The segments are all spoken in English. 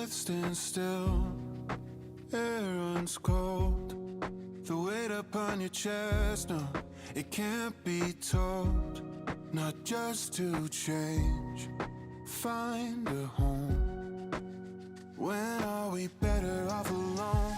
breath stands still, air runs cold. The weight upon your chest, no, it can't be told. Not just to change, find a home. When are we better off alone?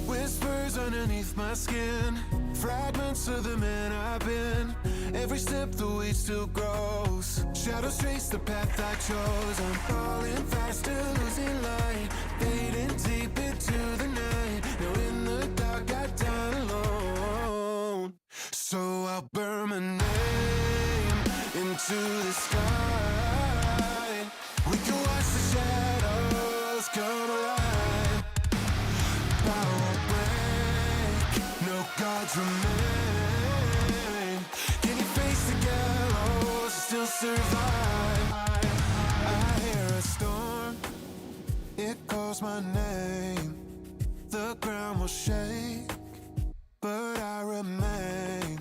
Whispers underneath my skin, fragments of the man I've been. Every step the weight still grows, shadows trace the path I chose. I'm falling faster, losing light, fading deep into the night. Now in the dark I die alone, so I'll burn my name into the sky. We can watch the shadows come alive. Power won't break, no gods remain. Can you face the gallows and still survive? I hear a storm, it calls my name. The ground will shake, but I remain.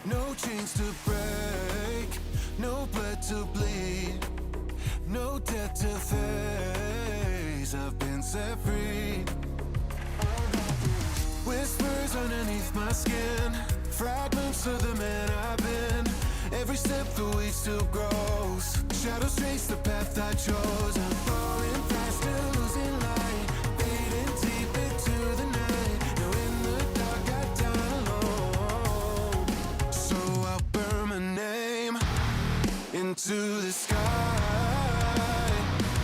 No chains to break, no blood to bleed, no death to face. I've been set free. Whispers underneath my skin, fragments of the man I've been. Every step the weight still grows, shadows trace the path I chose. I'm falling faster, losing light, fading deep into the night. Now in the dark I die alone, so I'll burn my name into the sky.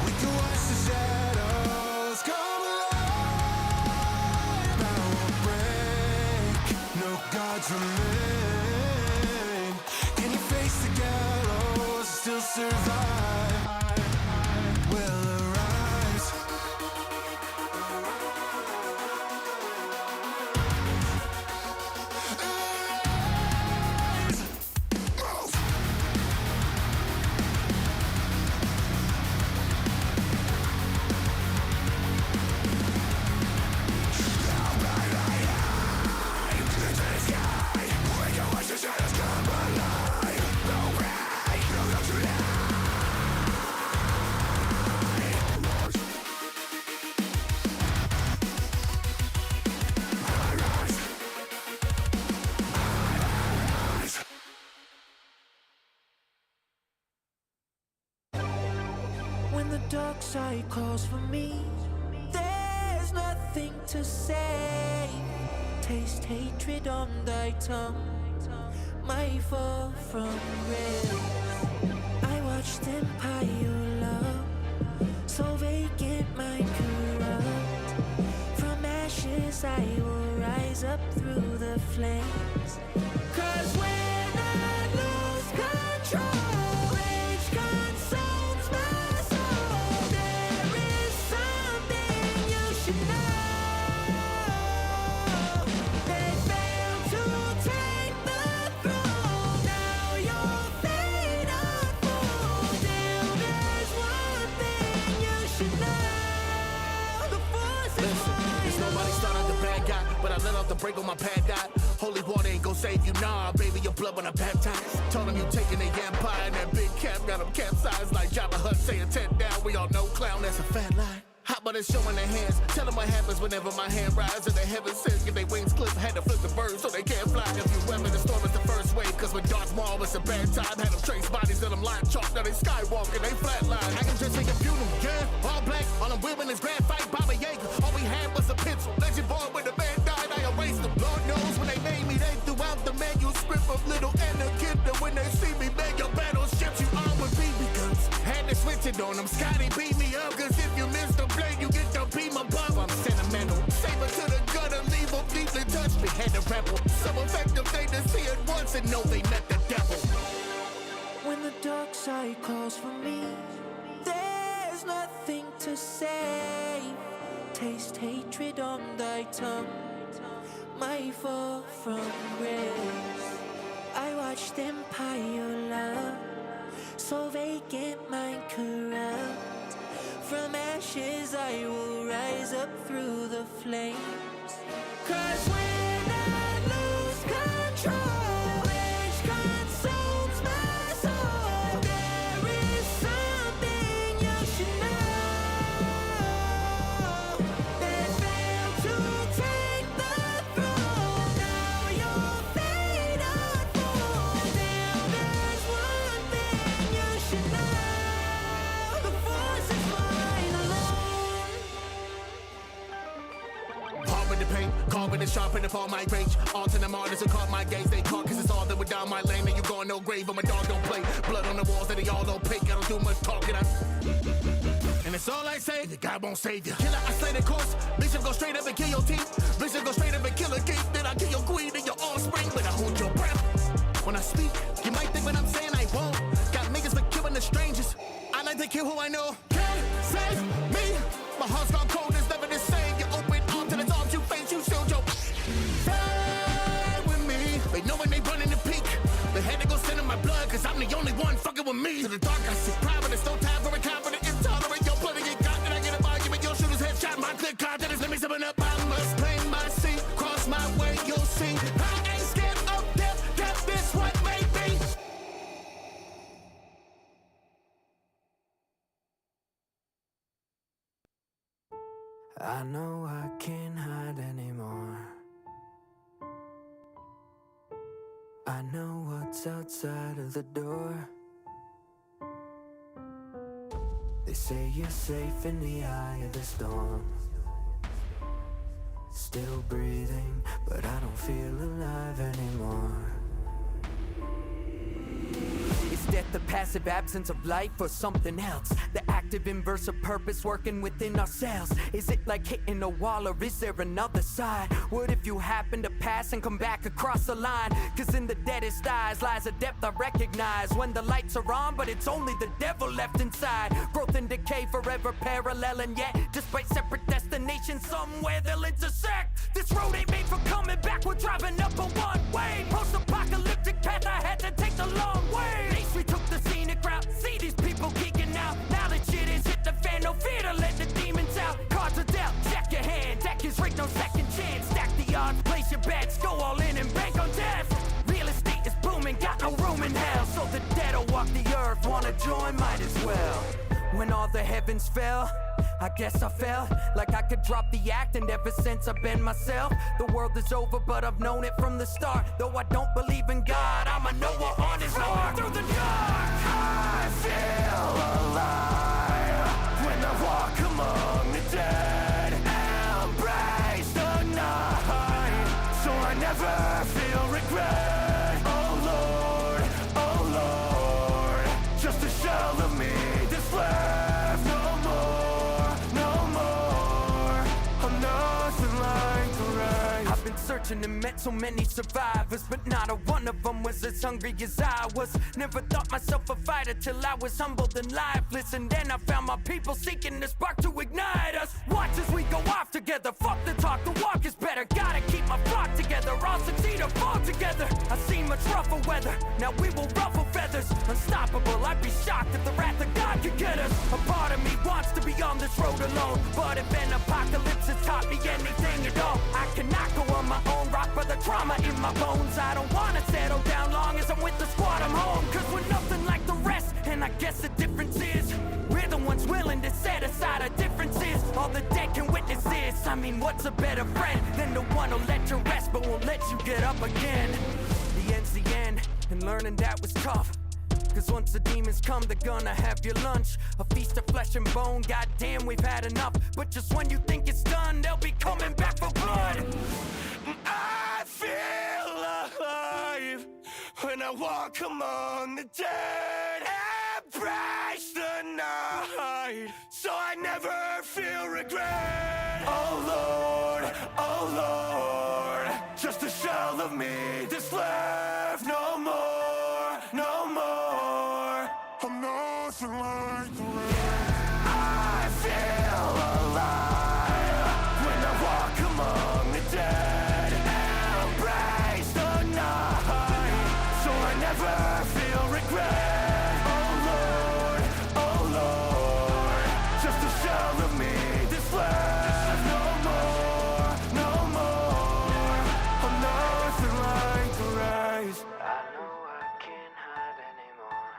We can watch the shadows come alive. I won't break, no gods remain. Can you face the gallows and still survive? We'll arise. When the dark side calls for me, there's nothing to say. Taste hatred on thy tongue, might fall from grace. I watched them pile up, so vacant, mind corrupt. From ashes I will rise up through the flames. 'Cause when I lose control, rage consumes my soul. There is something you should know. They failed to take the throne. Now your fate unfolds. Still there's one thing you should know. The force is Listen, mine. it's nobody started the bad guy, but I let off the brake on my pad dot. Holy water ain't gon' save you, nah, baby, your blood when I baptize. Told him you taking the empire and that big cap got him capsized like Jabba Hutt saying 10 down. We all know clown, that's a fat lie. Hot butter showing their hands. Tell them what happens whenever my hand rises and the heavens says get their wings clipped. Had to flip the birds so they can't fly. If you weather the storm, it's the first wave. Cause when Darth Maul was a bad time, had them trace bodies that them line chalk. Now they skywalking, they flatline. I can just take a funeral, yeah. All black, all I'm willing is grand fight, Baba Yaga. All we had was a pencil. Legend born when the man died, I erased them. Lord knows when they made me, they threw out the manuscript of little Anakin. And when they see me, man, your battleships, you armed with BB guns. Had to switch it on them. Scotty beat me up, cause if you miss the blade, you get the beam above. I'm sentimental. Saber to the gutter, leave them deeply touched me. Had to rebel. So effective, they just see it once and know they met the devil. When the dark side calls for me, there's nothing to say. Taste hatred on thy tongue, might fall from grace. I watch them pile up, so vacant, mind corrupt. From ashes I will rise up through the flames. 'Cause when I lose control, rage consumes my soul. There is something you should know. It is sharpened upon my rage. Alternate artists who caught my gaze. They caught cause it's all that were down my lane. And you going no grave, but my dog don't play. Blood on the walls that they all opaque. I don't do much talking. And it's all I say, your God won't save you. Killer, I slay the course. Bishop go straight up and kill your team. Bishop go straight up and kill a king. Then I kill your queen and your offspring. But I hold your breath. When I speak, you might think what I'm saying I won't. Got niggas for killing the strangers. I like to kill who I know. Can't save me. My heart's gone cold, it's never the same. You open arms to the arms you face, you shield your stay with me. They know when they run in the peak. They had to go send in my blood, cause I'm the only one fucking with me. To the dark, I see pride, but it's no time for a confident, intolerant. Your blood to get got, and I get a argument. Your shooter's headshot, my clear confidence. Let me summon up, I must claim my seat. Cross my way, you'll see. I ain't scared of death, got this what made me. I know I can't hide anymore. I know what's outside of the door. They say you're safe in the eye of the storm. Still breathing, but I don't feel alive anymore. Is death the passive absence of life or something else? The active inverse of purpose working within ourselves. Is it like hitting a wall or is there another side? What if you happen to pass and come back across the line? Cause in the deadest eyes lies a depth I recognize. When the lights are on but it's only the devil left inside. Growth and decay forever parallel, and yet despite separate destinations somewhere they'll intersect. This road ain't made for coming back, we're driving up a one-way post-apocalyptic path, I had to take the long way. At least we took the scenic route, see these people geeking out. Now that shit has hit the fan, no fear to let the demons out. Cards are dealt, check your hand, deck is rigged, no second chance. Stack the odds, place your bets, go all in and bank on death. Real estate is booming, got no room in hell. So the dead'll walk the earth, wanna join, might as well. When all the heavens fell, I guess I felt like I could drop the act, and ever since I've been myself. The world is over, but I've known it from the start. Though I don't believe in God, I'm a Noah on his ark. Through the dark, I feel alive when I walk among the dead. Embrace the night, so I never feel regret. Oh Lord, just a shell of me that's left. No more, no more. I'm nothing like the rest. I've been searching and met so many survivors, but not a one of them was as hungry as I was. Never thought myself a fighter till I was humbled and lifeless, and then I found my people seeking the spark to ignite us. Watch as we go off together, fuck the talk, the walk is better. Gotta keep my flock together, I'll succeed or fall together. I've seen much rougher weather, now we will ruffle feathers. Unstoppable, I'd be shocked if the wrath of God could get us. A part of me wants to be on this road alone, but if an apocalypse has taught me anything at all, I cannot go on my own, rock by the trauma in my bones. I don't wanna settle down long as I'm with the squad, I'm home. Cause we're nothing like the rest, and I guess the difference is we're the ones willing to set aside our differences. All the dead can witness this. I mean, what's a better friend than the one who'll let you rest but won't let you get up again? The end's the end, and learning that was tough. Cause once the demons come, they're gonna have your lunch. A feast of flesh and bone, goddamn, we've had enough. But just when you think it's done, they'll be coming back for blood. I feel alive when I walk among the dead. Embrace the night, so I never feel regret. Oh Lord, just a shell of me that's left. No more, no more. I'm nothing like the rest. I feel alive when I walk among the dead. Embrace the night, so I never feel regret. Oh Lord, just a shell of me that's left. No more, no more. I'm nothing like the rest. I know I can't hide anymore.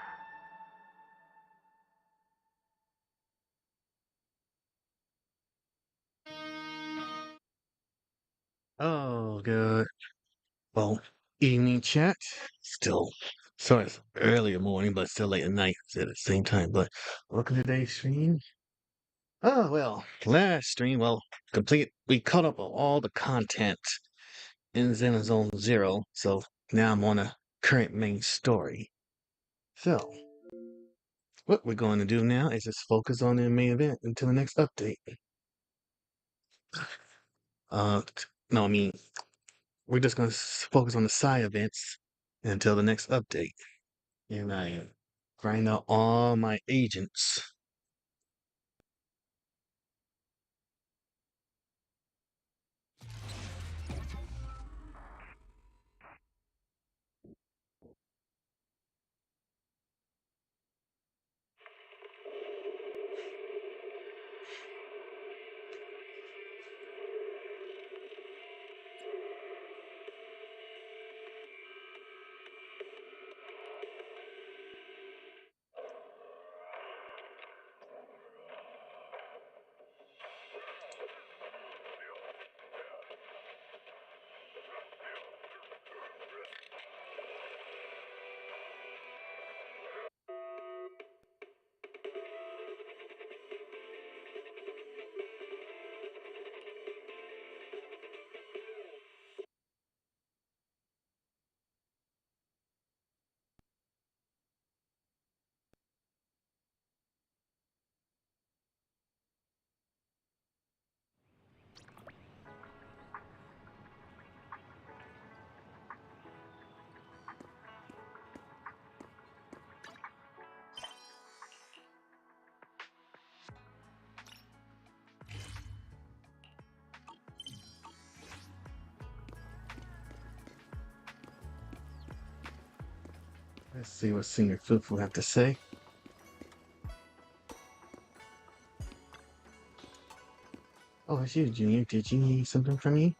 Oh, good. Well, evening chat. Still, sorry, it's early morning, but still late at night at the same time. But welcome to today's stream. Oh, well, last stream, well, complete. We caught up on all the content in Zenless Zone 0, so now I'm on a current main story. So, what we're going to do now is just focus on the main event until the next update. No, I mean, we're just going to focus on the side events until the next update. And I grind out all my agents. Let's see what Senior Fufu have to say. Oh, it's you, Junior. Did you need something from me?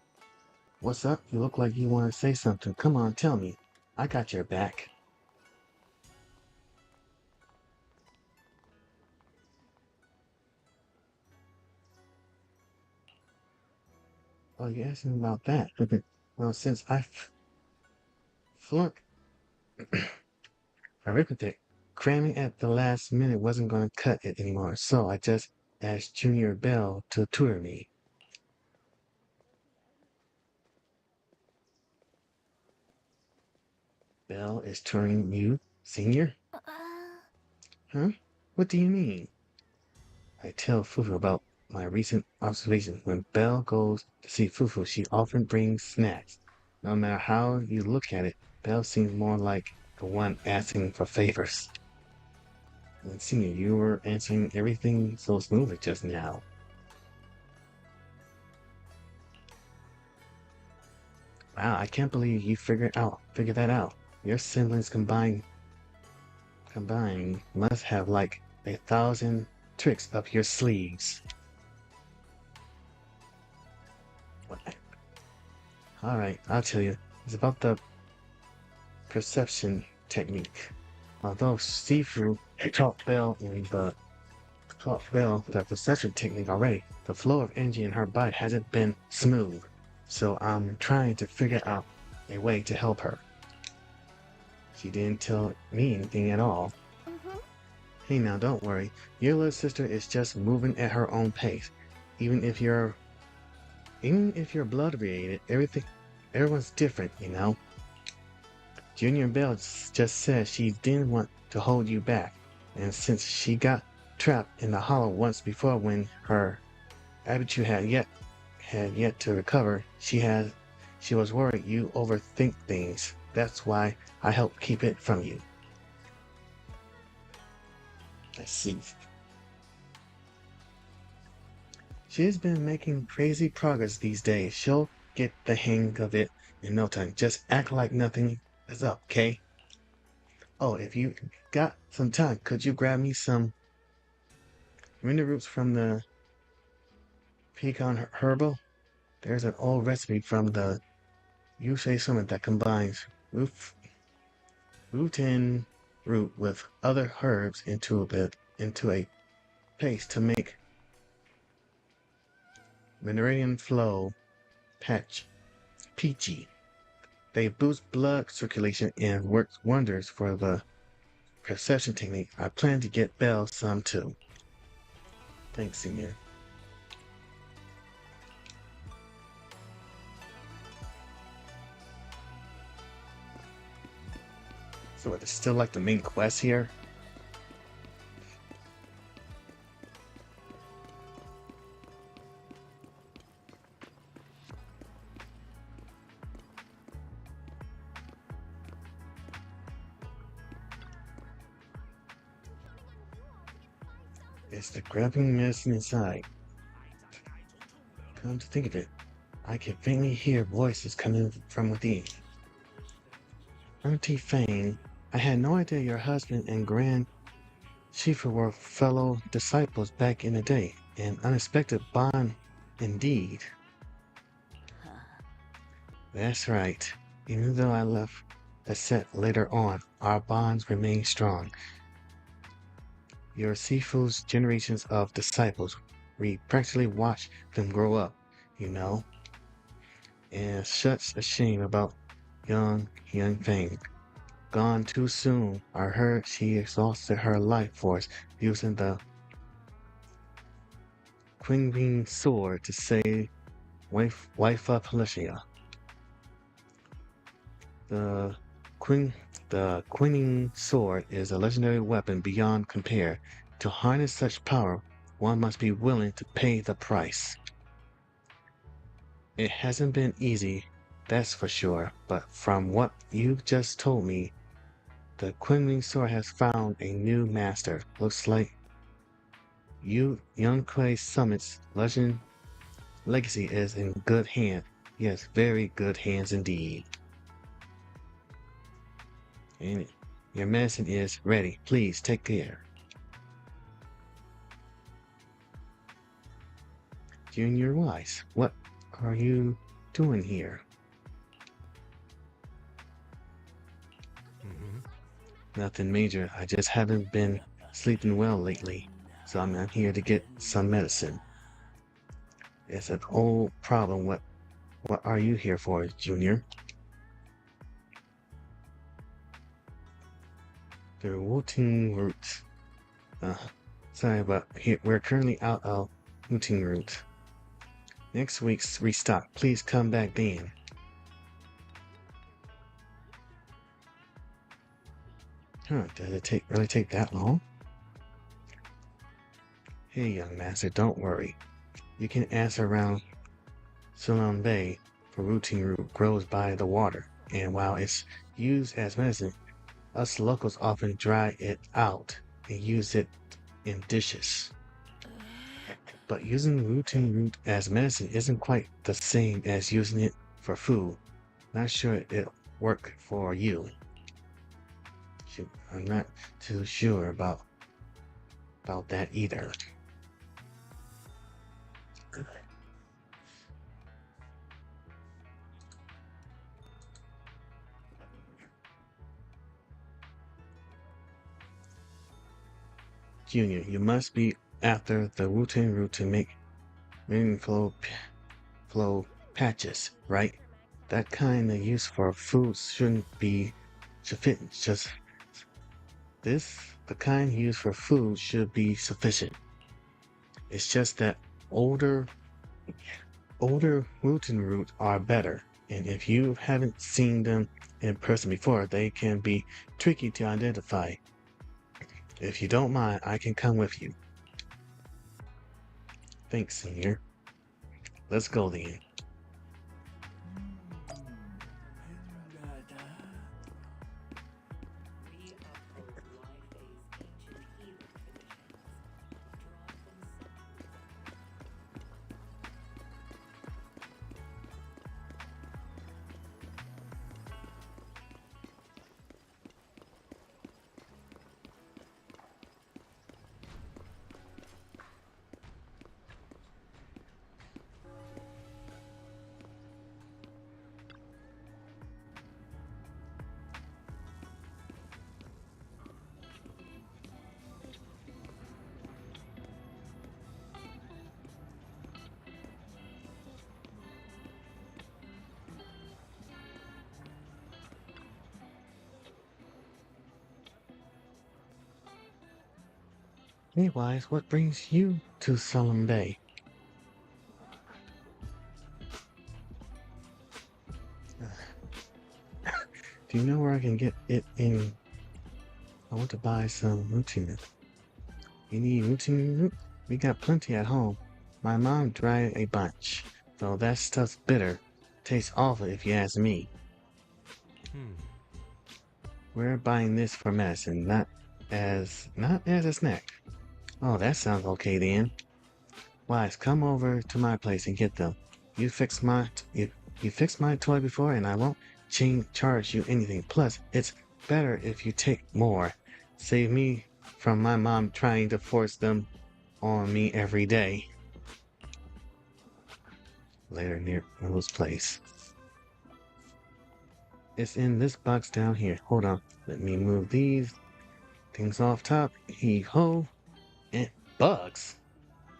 What's up? You look like you want to say something. Come on, tell me. I got your back. Oh, you're asking about that. Well, since I flunked arithmetic, cramming at the last minute wasn't going to cut it anymore, so I just asked Junior Bell to tutor me. Bell is tutoring you, Senior? Huh? What do you mean? I tell Fufu about my recent observation. When Belle goes to see Fufu, she often brings snacks. No matter how you look at it, Belle seems more like the one asking for favors. And Senior, you were answering everything so smoothly just now. Wow, I can't believe you figured that out. Your siblings combined must have like 1,000 tricks up your sleeves. Alright, I'll tell you. It's about the perception technique. Although Sifu taught Belle the perception technique already, the flow of energy in her body hasn't been smooth. So I'm trying to figure out a way to help her. She didn't tell me anything at all. Hey now, don't worry. Your little sister is just moving at her own pace. Even if you're blood related, everyone's different, you know. Junior Bell just said she didn't want to hold you back, and since she got trapped in the hollow once before when her attitude had yet to recover, she was worried you overthink things. That's why I helped keep it from you. I see. She's been making crazy progress these days. She'll get the hang of it in no time. Just act like nothing is up, okay? Oh, if you got some time, could you grab me some render roots from the pecan herbal? There's an old recipe from the Yusei Summit that combines rutin root with other herbs into a paste to make Mineralian flow peachy. They boost blood circulation and work wonders for the perception technique. I plan to get Belle some too. Thanks, Senior. So it's still like the main quest here. It's the grabbing medicine inside. Come to think of it, I can faintly hear voices coming from within. Auntie Fang, I had no idea your husband and Grand Shifa were fellow disciples back in the day. An unexpected bond indeed. That's right. Even though I left the set later on, our bonds remain strong. Your Sifu's generations of disciples, we practically watched them grow up, you know. And such a shame about young Fang. Gone too soon. I heard she exhausted her life force using the Quinging sword to save wife of Felicia. The Quinging sword is a legendary weapon beyond compare. To harness such power, one must be willing to pay the price. It hasn't been easy, that's for sure, but from what you've just told me, the Quingling sword has found a new master. Looks like Young Kuei Summit's legacy is in good hands. Yes, very good hands indeed. And your medicine is ready. Please take care. Junior Wise, what are you doing here? Nothing major. I just haven't been sleeping well lately, so I'm here to get some medicine. It's an old problem. What are you here for, Junior? The rooting route. Sorry, but we're currently out of rooting route. Next week's restock. Please come back then. Does it really take that long? Hey, young master, don't worry. You can ask around Siloam Bay for rooting root grows by the water, and while it's used as medicine, us locals often dry it out and use it in dishes. But using rooting root as medicine isn't quite the same as using it for food. Not sure it'll work for you. I'm not too sure about that either. Junior, you must be after the rooting root to make rain flow patches, right? That kind of use for food shouldn't be sufficient. The kind used for food should be sufficient. It's just that older rooting root are better, and if you haven't seen them in person before, they can be tricky to identify. If you don't mind, I can come with you. Thanks, Senior. Let's go then. Hey, Wise, what brings you to Solemn Bay? Do you know where I can get it in I want to buy some routine. You need routine root? We got plenty at home. My mom dried a bunch, though that stuff's bitter. Tastes awful if you ask me. We're buying this for medicine, not as a snack. Oh, that sounds okay then. Wise, come over to my place and get them. You fixed my toy before, and I won't charge you anything. Plus, it's better if you take more. Save me from my mom trying to force them on me every day. Later near Willow's place. It's in this box down here. Hold on. Let me move these things off top. Heave ho. And bugs.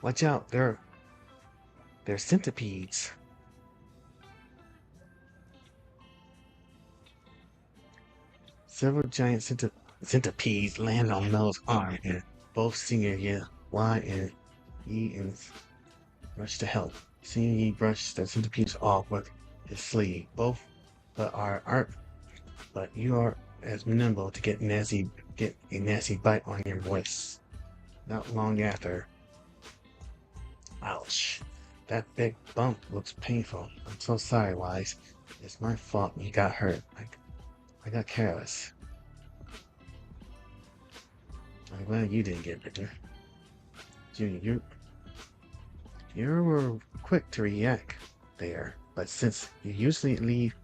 Watch out. They're centipedes. Several giant centipedes land on Mel's arm, and both Senior Y and E and rush to help. Senior Yi brushed the centipedes off with his sleeve. Both but you are as nimble to get a nasty bite on your wrist. Not long after. Ouch. That big bump looks painful. I'm so sorry, Wise. It's my fault you got hurt. I got careless. I'm glad you didn't get bitten. Junior, you were quick to react there, but since you usually live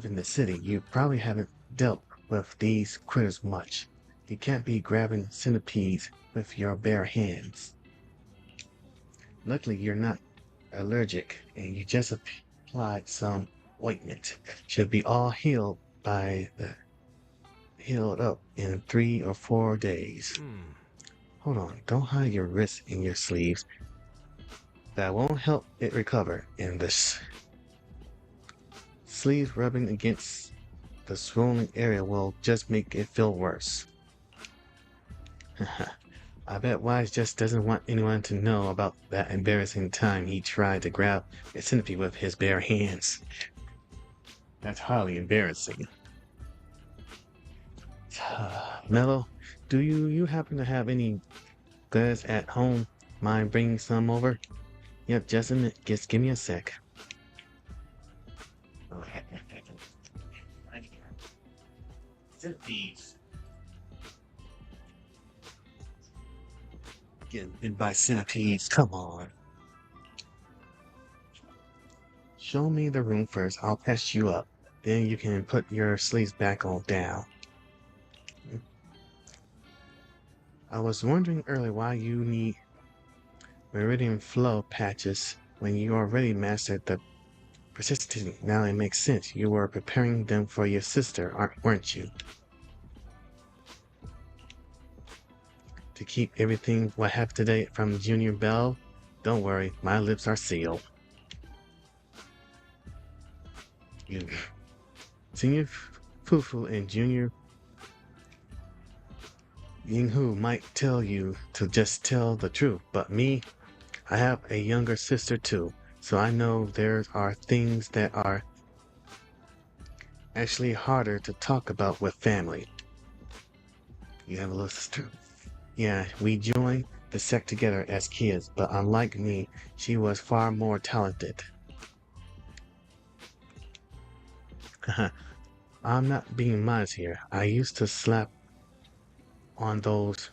in the city, you probably haven't dealt with these critters much. You can't be grabbing centipedes with your bare hands. Luckily, you're not allergic, and you just applied some ointment. Should be all healed up in 3 or 4 days. Hold on, don't hide your wrists in your sleeves. That won't help it recover, and this sleeve rubbing against the swollen area will just make it feel worse. I bet Wise just doesn't want anyone to know about that embarrassing time he tried to grab a centipede with his bare hands. That's highly embarrassing. Mello, do you happen to have any goods at home? Mind bringing some over? Yep, just a minute. Just give me a sec. Centipedes. Getting bitten by centipedes. Come on. Show me the room first. I'll patch you up. Then you can put your sleeves back on down. I was wondering earlier why you need meridian flow patches when you already mastered the persistence. Now it makes sense. You were preparing them for your sister, weren't you? To keep everything what happened today from Junior Bell? Don't worry, my lips are sealed. Senior Fufu and Junior Yinghu might tell you to just tell the truth, but me, I have a younger sister too, so I know there are things that are actually harder to talk about with family. You have a little sister? Yeah, we joined the sect together as kids, but unlike me, she was far more talented. I'm not being modest here. I used to slap on those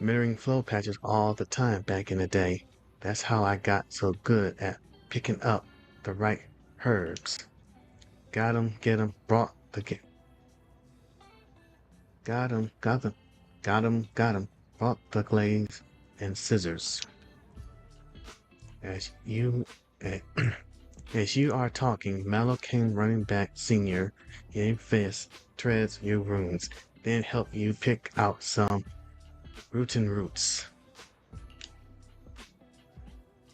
mirroring flow patches all the time back in the day. That's how I got so good at picking up the right herbs. Got 'em, get 'em, brought the got 'em, brought the glaze and scissors. As you as you are talking, Mallow came running back. Senior, in fist, treads your wounds, then help you pick out some roots.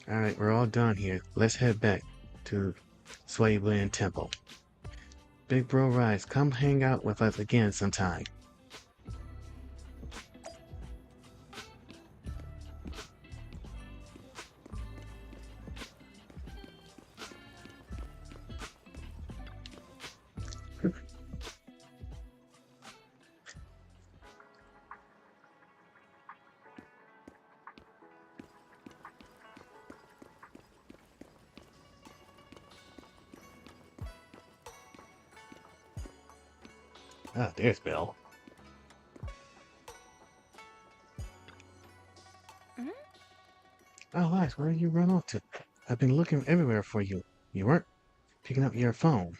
Alright, we're all done here. Let's head back to Swayblend Temple. Big Bro Rise, come hang out with us again sometime. Ah, there's Bill. Oh, Lex, where did you run off to? I've been looking everywhere for you. You weren't picking up your phone.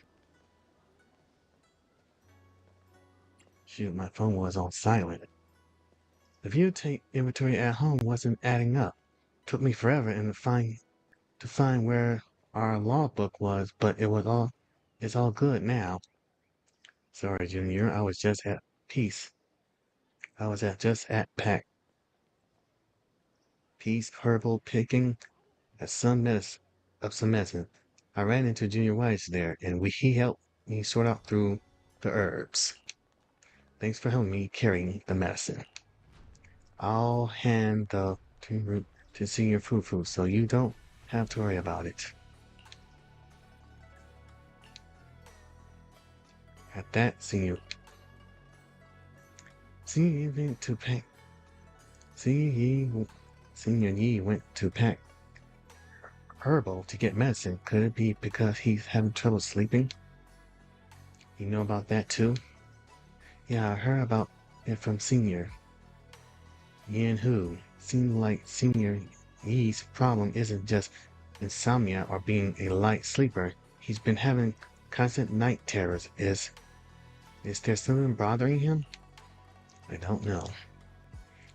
Shoot, my phone was on silent. The view tape inventory at home wasn't adding up. Took me forever to find where our logbook was, but it's all good now. Sorry, Junior, I was just at peace. I was just at pack peace herbal picking at some medicine. I ran into Junior Wise there, and he helped me sort out through the herbs. Thanks for helping me carrying the medicine. I'll hand the tea root to Senior Fufu, so you don't have to worry about it. At that, Senior went to pack. Senior Yi went to pack herbal to get medicine. Could it be because he's having trouble sleeping? You know about that too? Yeah, I heard about it from Senior. Yin Hu. Seemed like Senior Yi's problem isn't just insomnia or being a light sleeper. He's been having constant night terrors. Is there something bothering him? I don't know.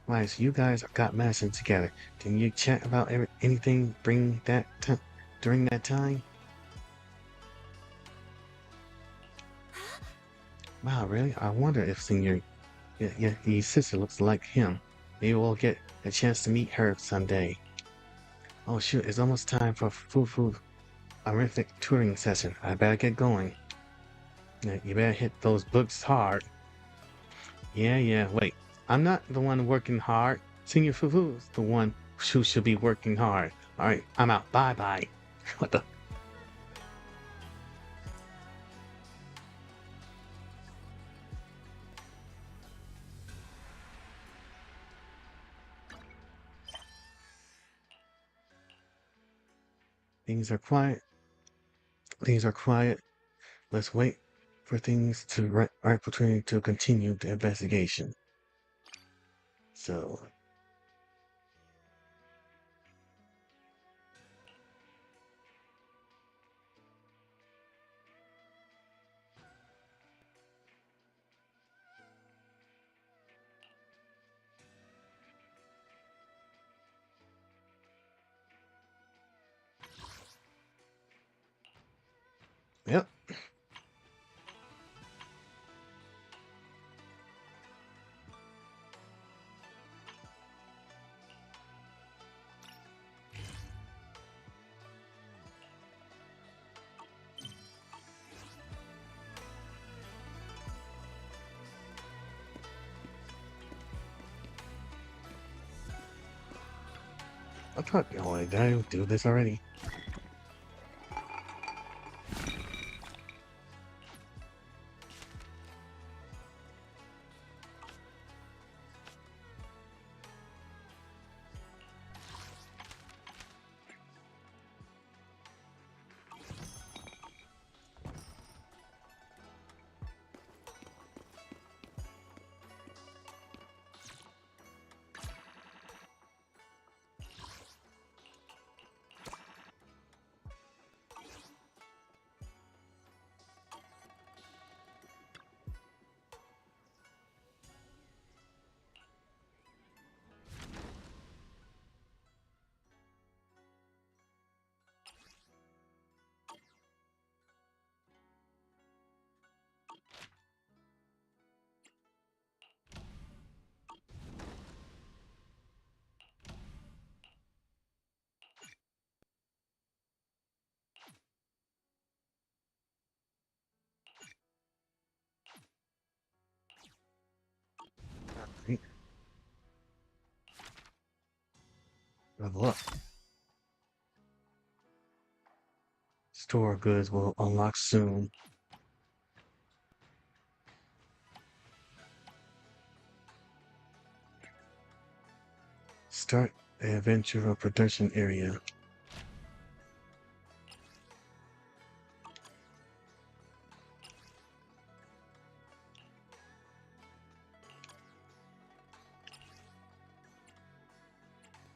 Why, so you guys got medicine together. Didn't you chat about anything during that time? Wow, really? I wonder if his sister looks like him. Maybe we'll get a chance to meet her someday. Oh shoot, it's almost time for Fufu horrific touring session. I better get going. You better hit those books hard. Yeah, wait. I'm not the one working hard. Senior Fufu's the one who should be working hard. Alright, I'm out. Bye. What the? Things are quiet. Things are quiet. Let's wait for things to opportunity to continue the investigation. So, yep. I thought, oh, did I do this already? Right. Level up. Store goods will unlock soon. Start the adventure of production area.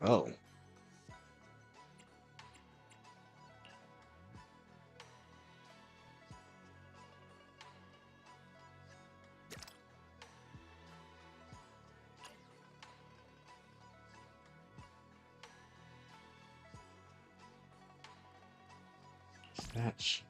Oh. Snatch.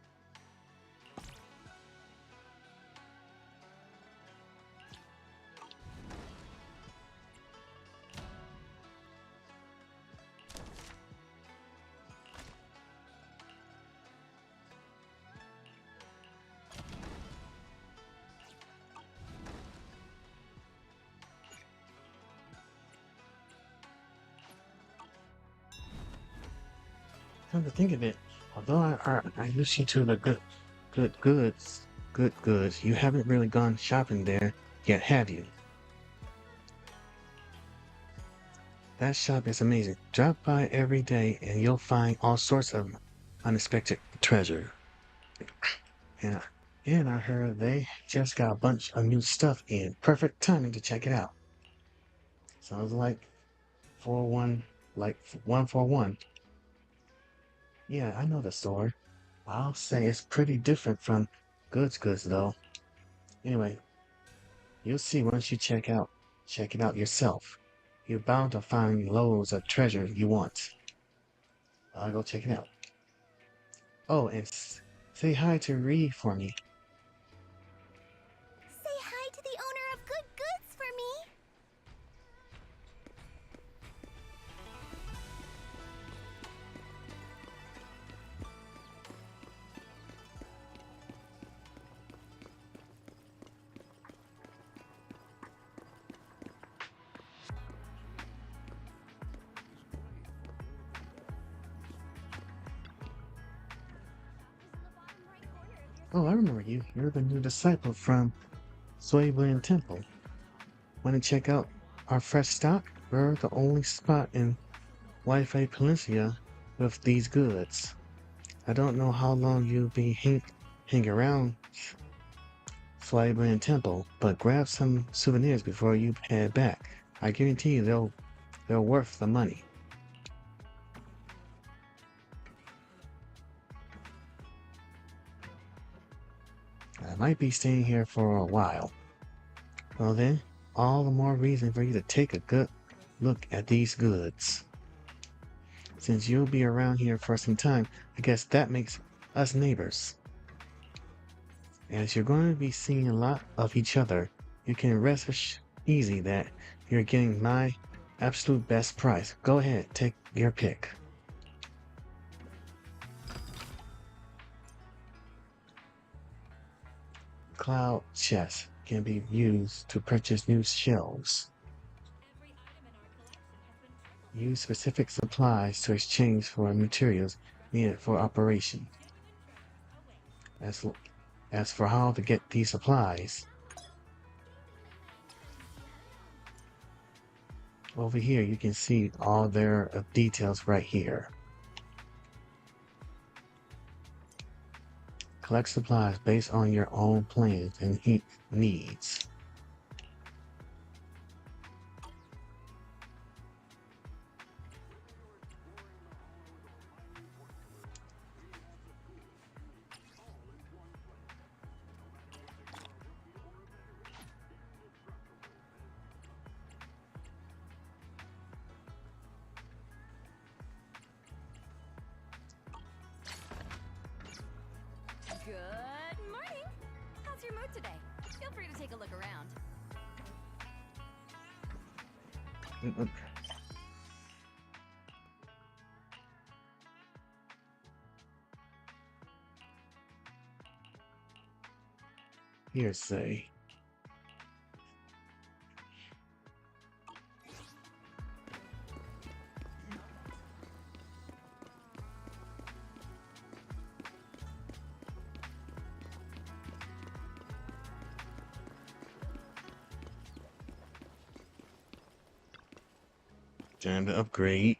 Come to think of it, although I wish you to the good goods, you haven't really gone shopping there yet, have you? That shop is amazing. Drop by every day and you'll find all sorts of unexpected treasure. And, and I heard they just got a bunch of new stuff in. Perfect timing to check it out. Sounds like 4-1, like 141. Yeah, I know the store. I'll say it's pretty different from goods though. Anyway, you'll see once you check it out yourself. You're bound to find loads of treasure you want. I'll go check it out. Oh, and say hi to Ree for me. Say hi to the owner of Good Goods for me. Oh, I remember you. You're the new disciple from Soyblin Temple. Want to check out our fresh stock? We're the only spot in Wi-Fi Peninsula with these goods. I don't know how long you'll be hang around Soyblin Temple, but grab some souvenirs before you head back. I guarantee you they're worth the money. I might be staying here for a while. Well then, all the more reason for you to take a good look at these goods. Since you'll be around here for some time, I guess that makes us neighbors. As you're going to be seeing a lot of each other, you can rest easy that you're getting my absolute best price. Go ahead, take your pick. Cloud chest can be used to purchase new shelves. Use specific supplies to exchange for materials needed for operation. As for how to get these supplies, over here you can see all their details right here. Collect supplies based on your own plans and needs. Good morning. How's your mood today? Feel free to take a look around. Hearsay. Time to upgrade.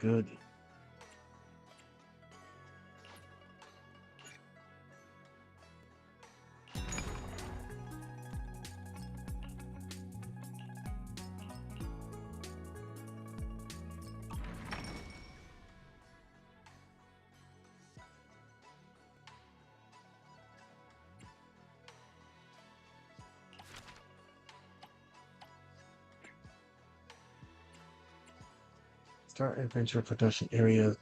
Good. Start adventure production area.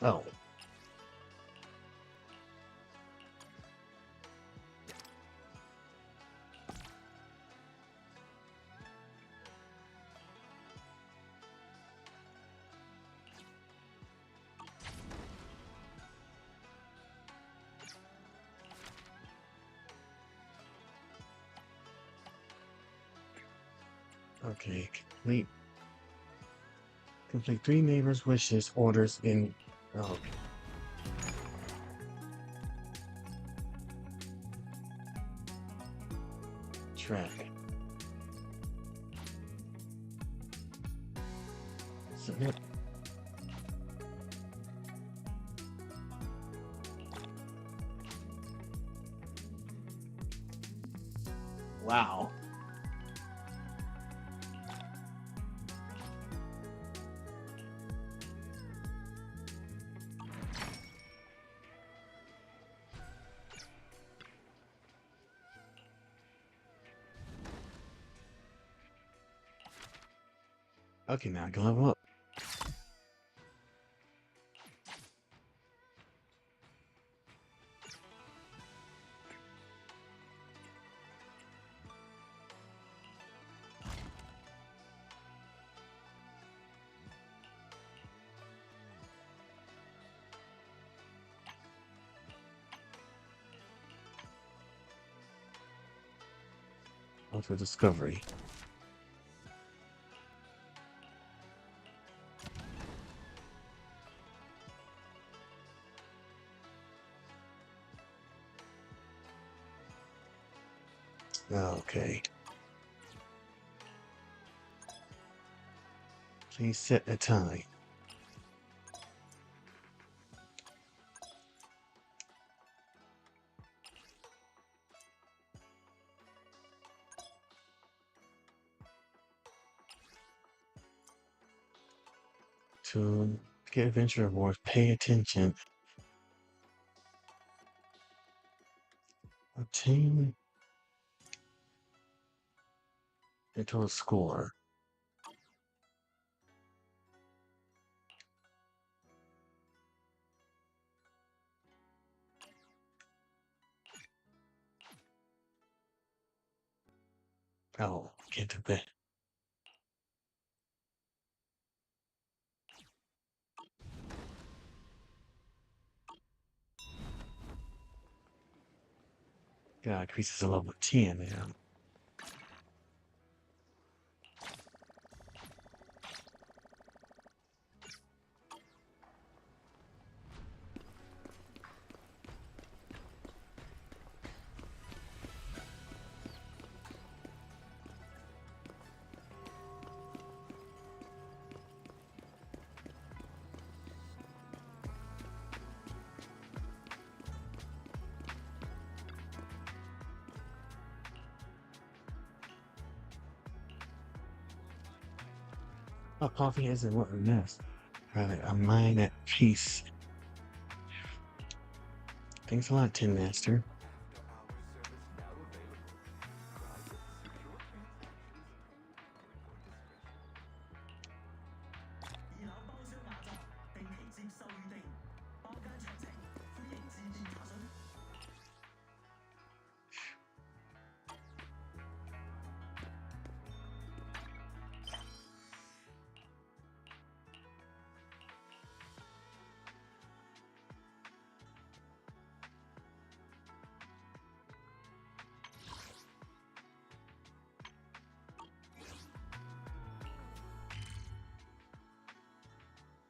Oh. Okay, complete 3 neighbors' wishes, orders in. Oh. Track. Submit. Wow. Okay, now I can level up. Auto discovery. Okay. Please set a time. To get adventure rewards, pay attention. Obtain a total score. Oh, get to bed. God, increases to level 10 now. Oh, coffee isn't what we missed. Rather, a mind at peace. Thanks a lot, Tin Master.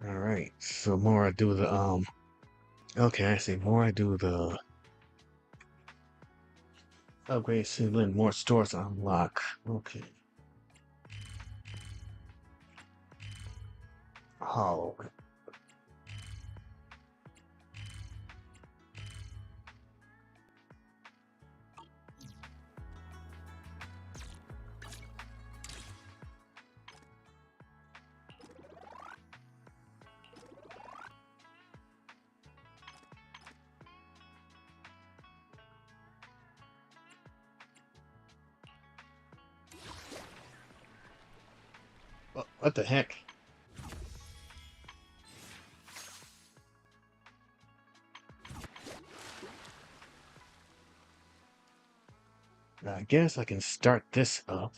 Alright, so more I do the okay, I see. More I do the upgrade ceiling, more stores unlock. Okay. Oh. What the heck? I guess I can start this up.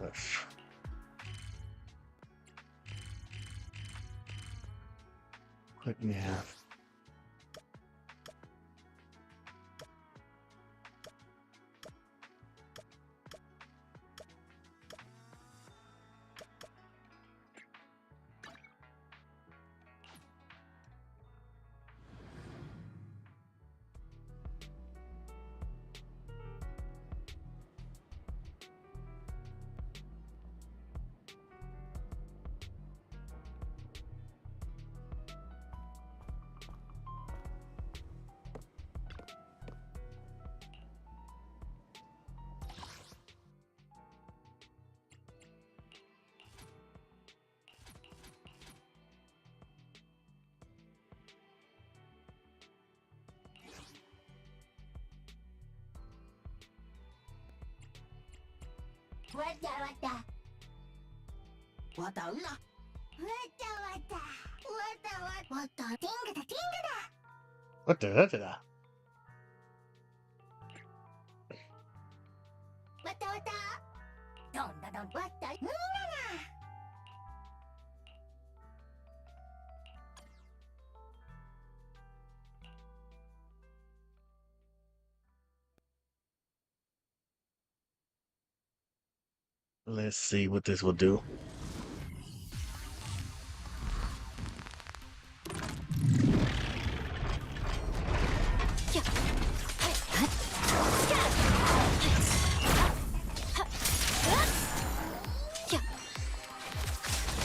Ugh. Quick nav. What the? Let's see what this will do.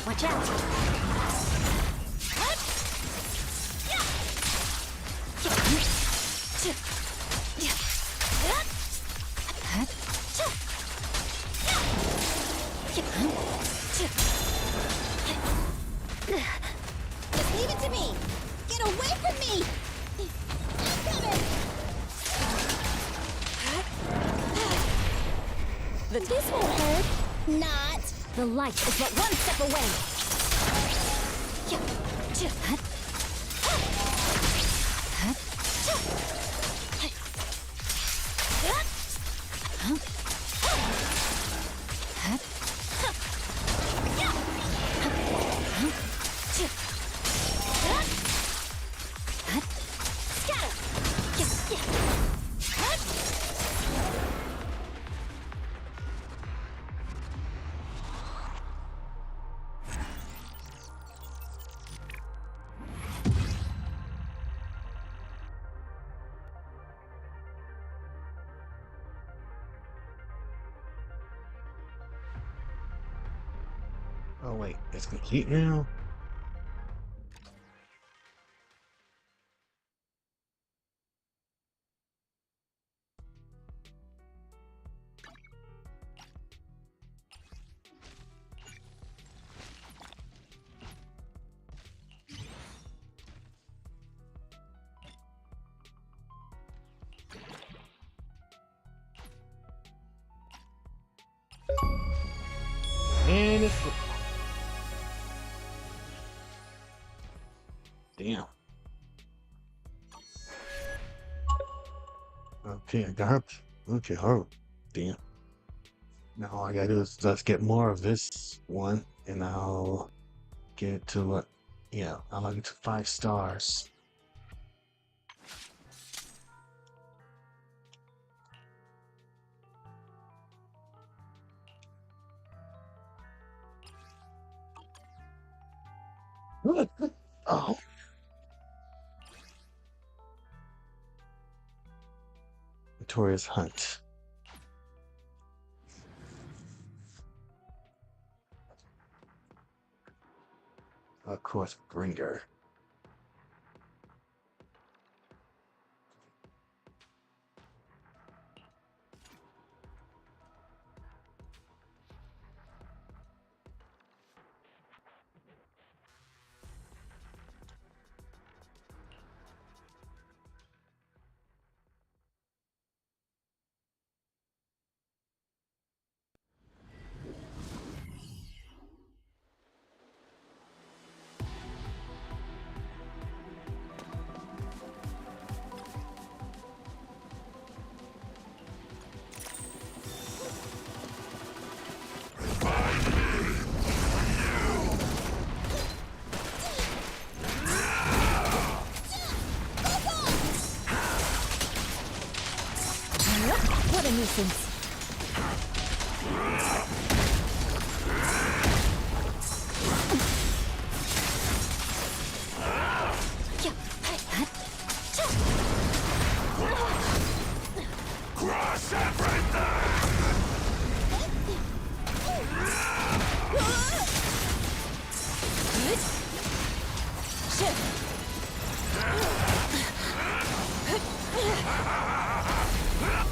Watch out! Just leave it to me! Get away from me! I'm coming! This won't hurt. Not. The light is but one step away. Oh wait, it's complete now? And it's... Damn. Okay, I got... Okay, oh, damn. Now all I gotta do is just get more of this one, and I'll get to what? Yeah, I'll get to 5 stars. What? Oh. Victoria's Hunt. Of course, Bringer. license. Crush everything!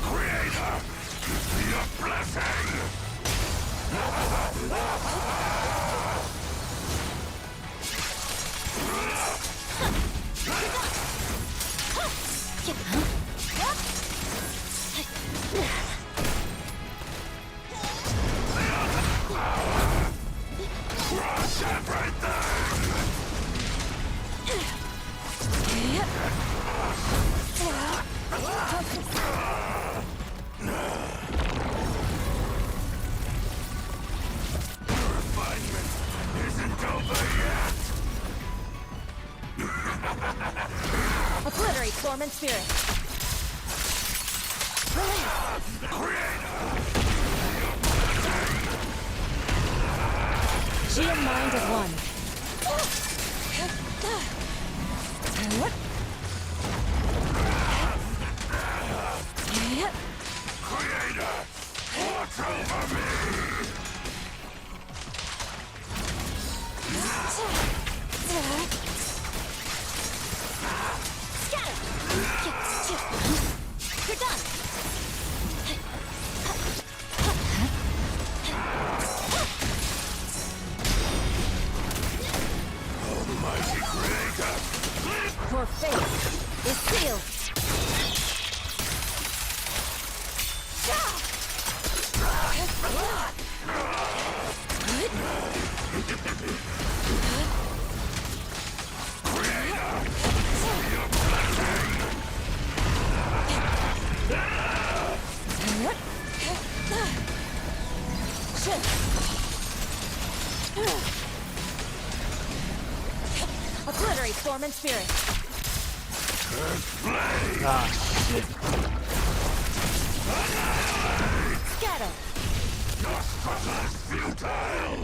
Creator, give me a blessing! Crush everything! Refinement isn't over yet! Obliterate form and spirit. Chi and mind as one. Creator, watch over me! You're done. Almighty Creator! Your fate is sealed. Obliterate form and spirit. Ah, shit. Scatter. Your struggle is futile!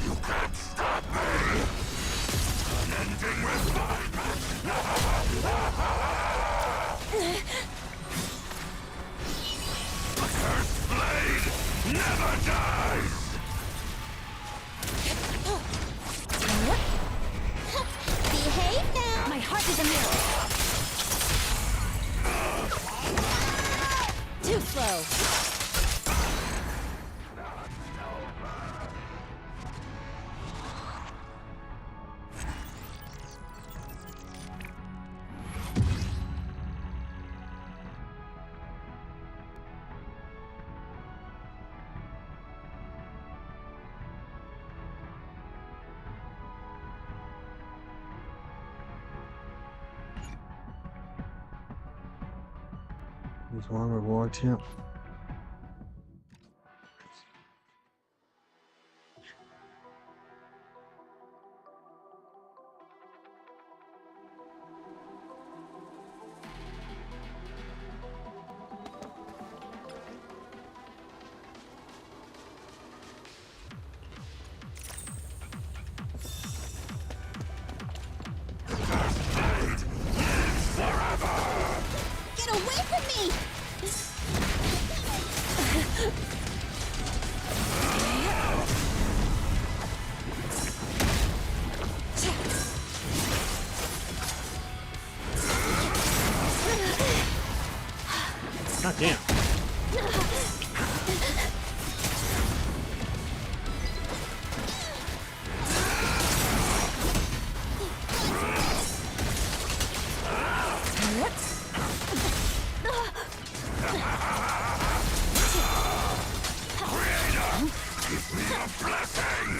You can't stop me! Unending refinement! The cursed blade never dies! Behave now. My heart is a mirror. Too slow. There's one reward too. Get away from me! God damn. Give me a blessing!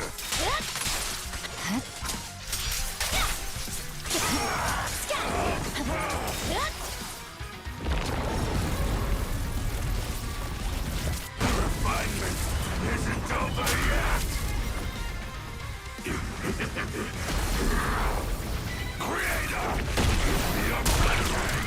Refinement isn't over yet! Creator, give me a blessing!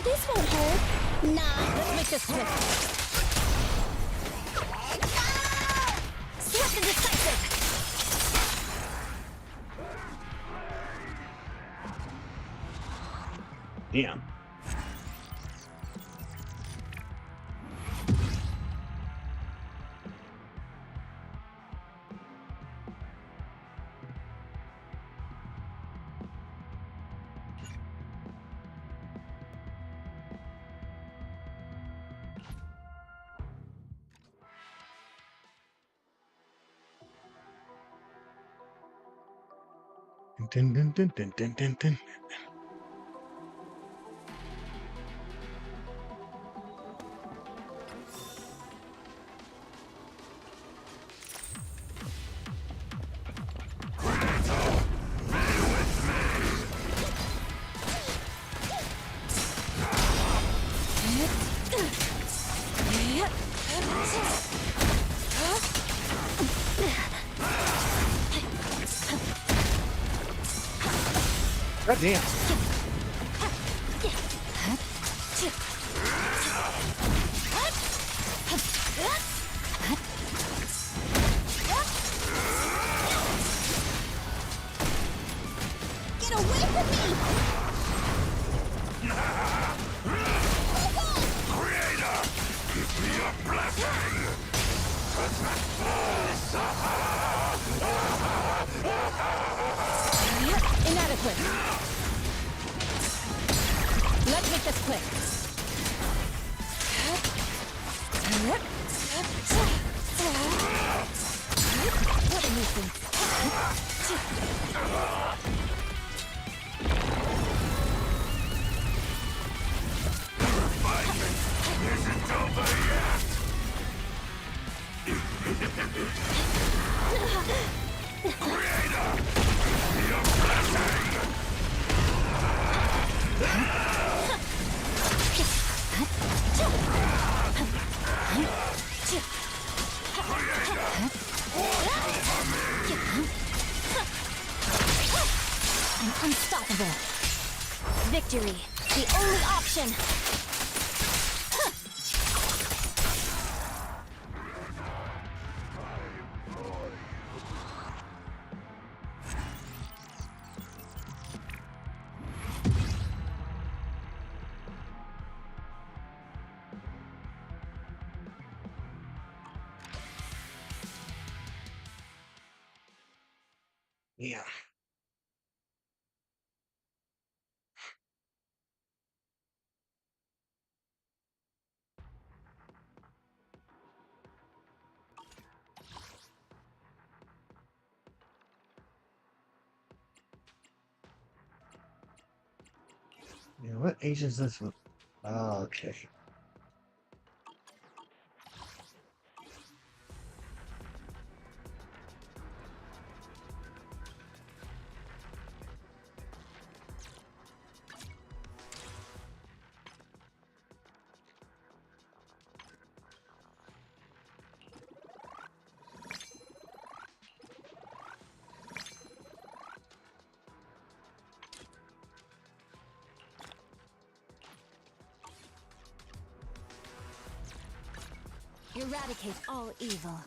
This won't hurt. Nah. Let's make this quick. Swift and decisive. Damn. Dun, dun, dun, dun, dun, dun, dun. God damn. Get away from me! Creator, give me a blessing. Inadequate. Let's make this quick. What a nuisance. Isn't over yet. Creator, give me a blessing. I'm unstoppable. Victory, the only option. Yeah. Yeah, what age is this one? Oh, okay. Eradicate all evil.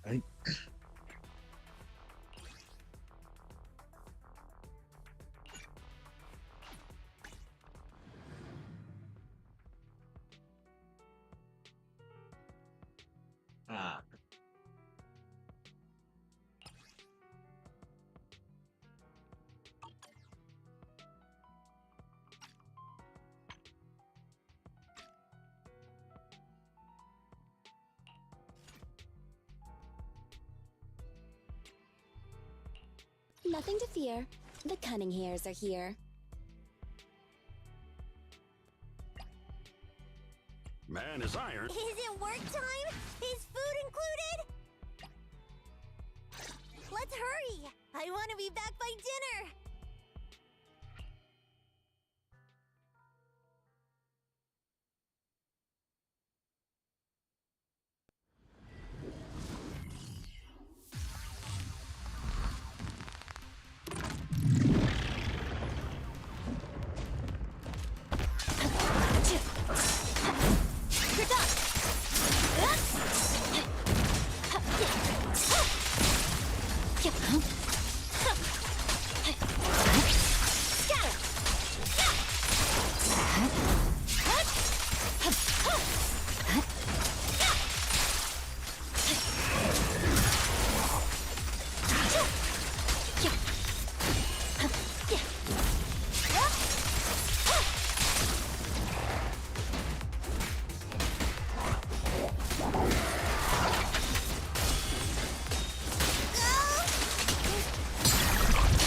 Right? Nothing to fear. The cunning hairs are here. Man is iron. Is it work time? Is food included? Let's hurry! I want to be back by dinner! You're done!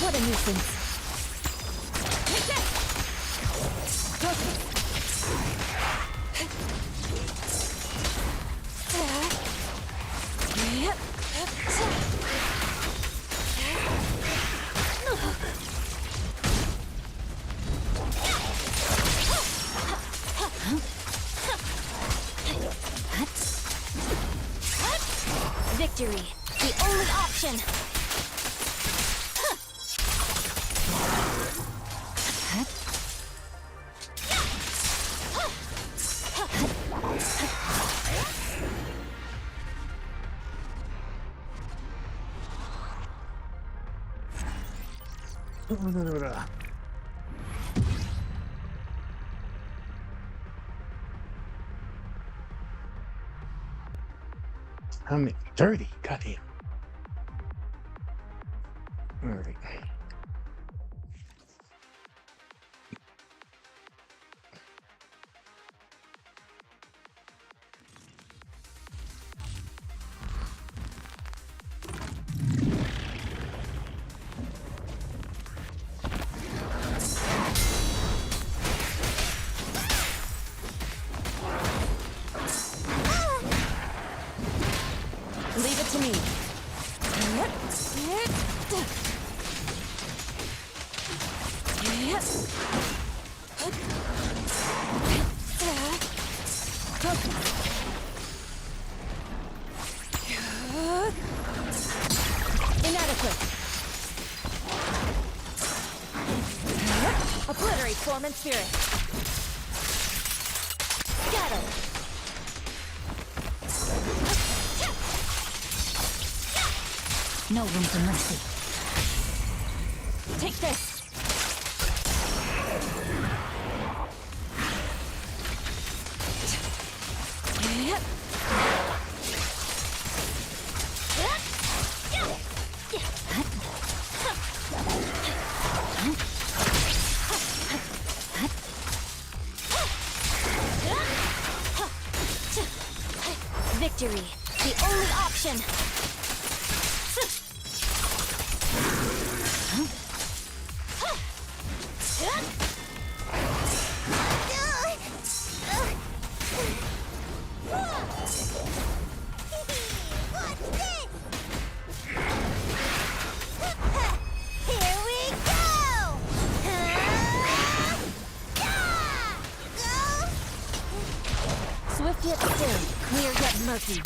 What a nuisance. Take this! Victory, the only option. I'm 30. Goddamn. Alright. Leave it to me. Inadequate. Obliterate form and spirit. Scatter. No room for mercy. Take this. Victory, the only option. Swift yet still, clear yet murky.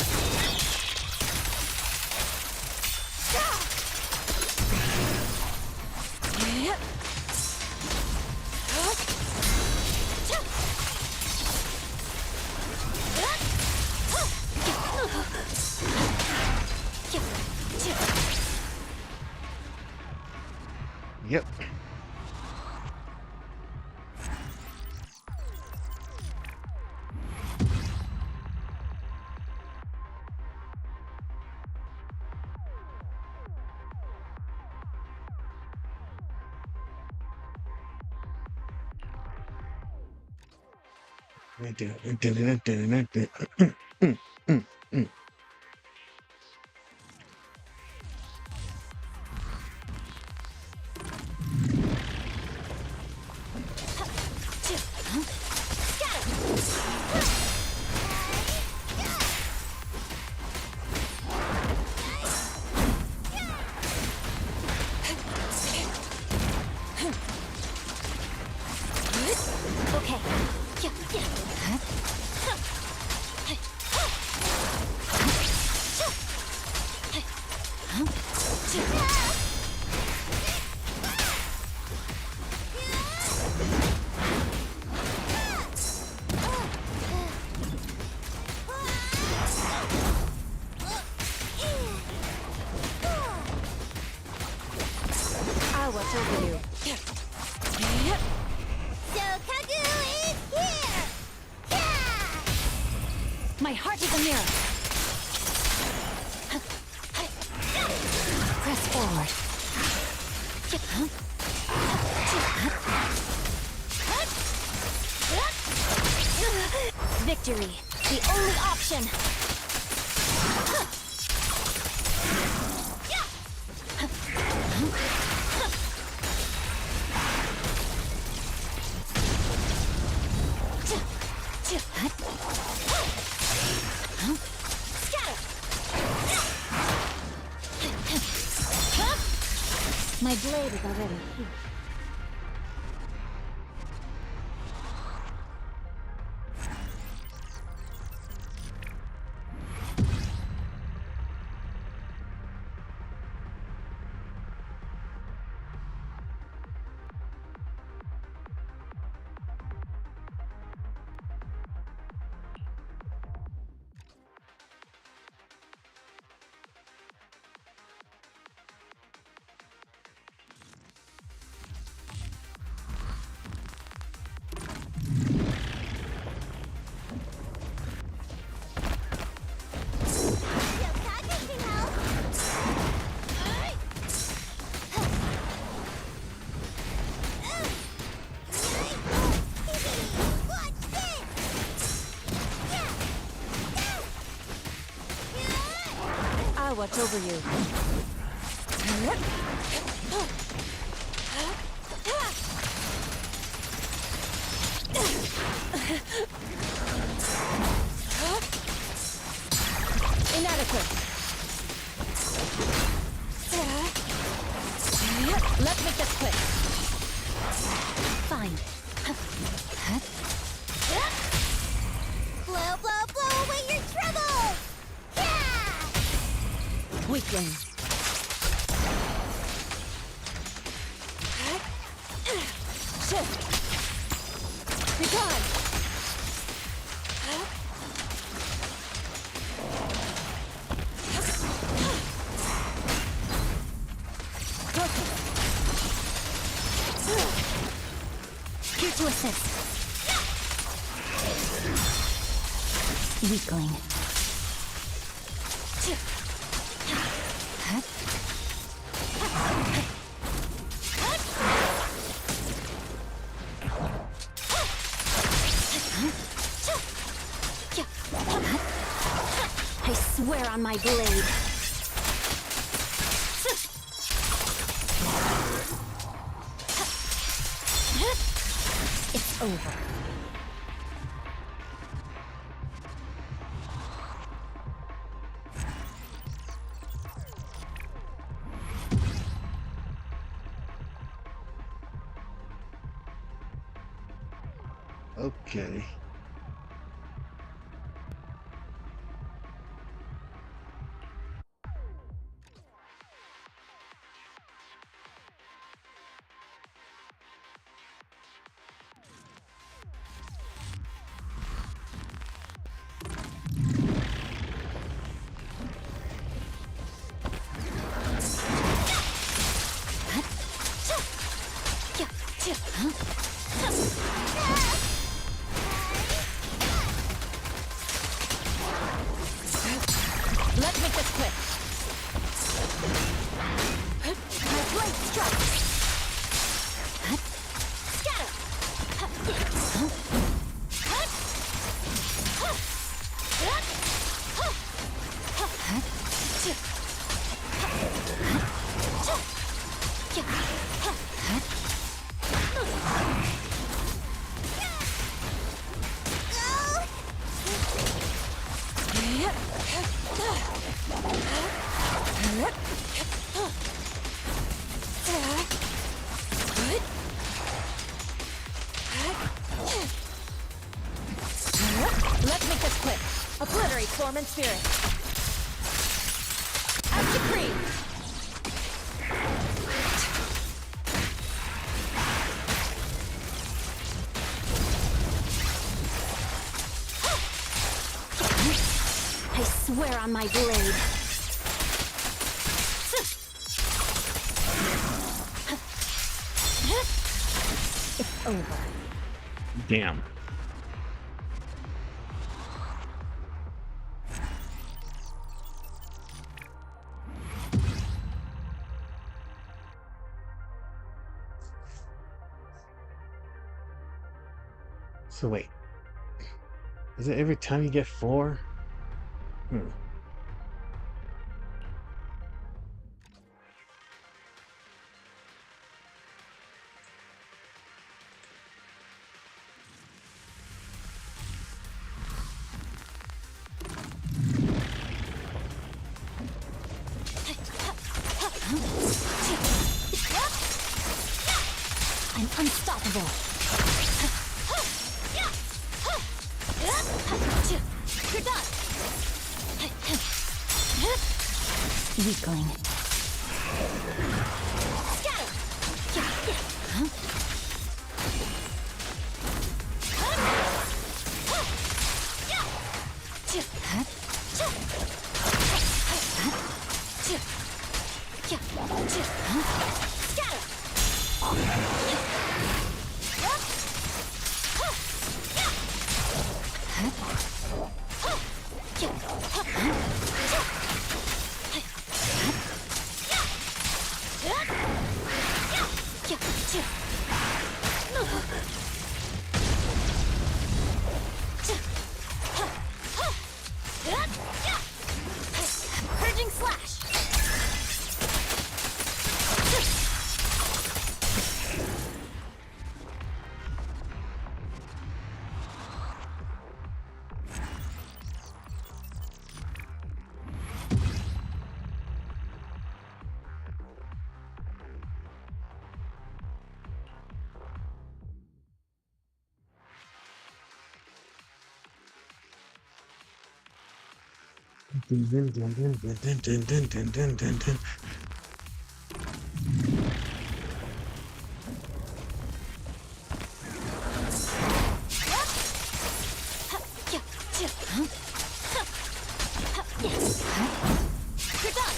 Yep. I'll watch over you. So Kagu is here! Yeah! My heart is a mirror. Press forward. Victory, the only option. My blade is already here. I'll watch over you. Inadequate. Let's make this quick. Fine. Blow, blow, blow away your trouble! Yeah! Weakling. Shift. Recon. Here to assist. Weakling. I swear on my blade. It's over. Okay. Let's make this quick. My blade strikes. Scatter. Let's make this quick. Obliterate form and spirit. As decreed. swear on my blade. It's over. Damn. So wait, is it every time you get 4? Hmm. I'm unstoppable. You're done. Weakling. Scatter. Purging slash. Dun, dun, dun, dun, dun, dun, dun, dun, dun, dun, dun. You're done.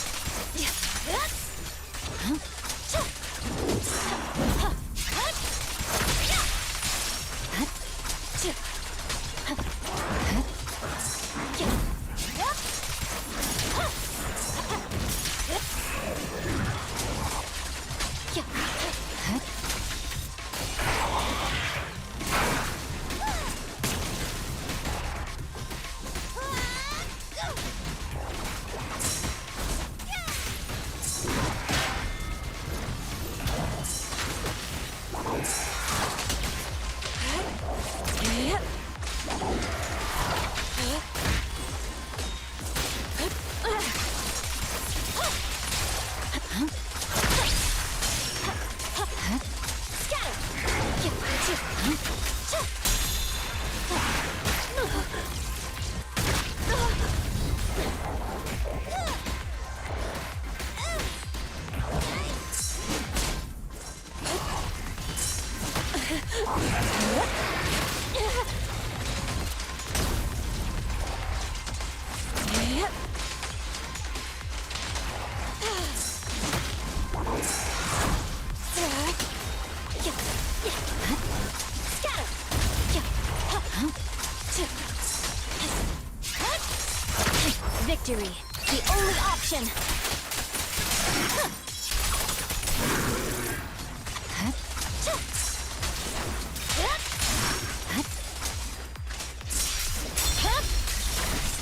Victory, the only option.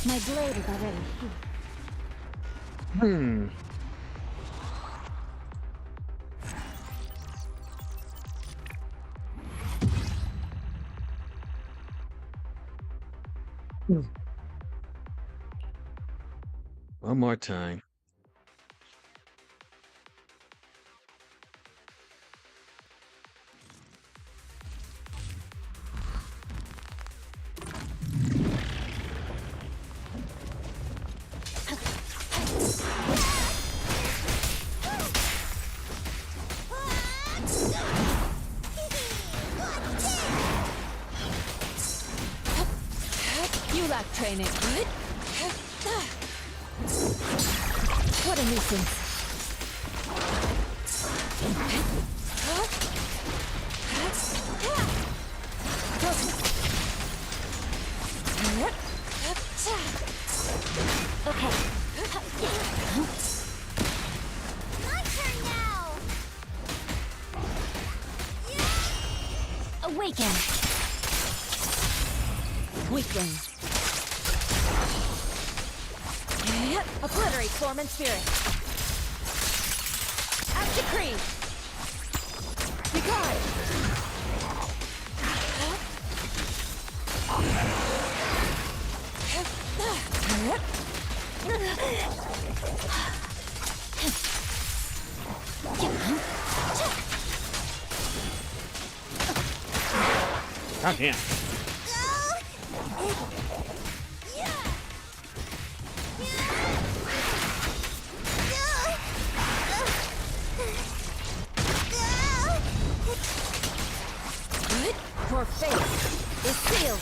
My blade is already healed. One more time. You lack training. nuisance. Okay. My turn now! Awaken. Weakling. Obliterate form and spirit. As decreed. Regard. God damn. Your fate is sealed.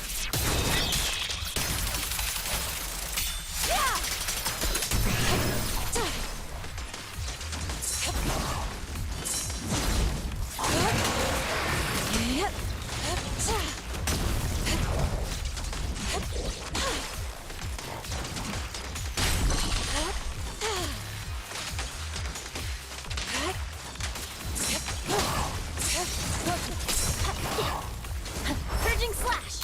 Purging slash.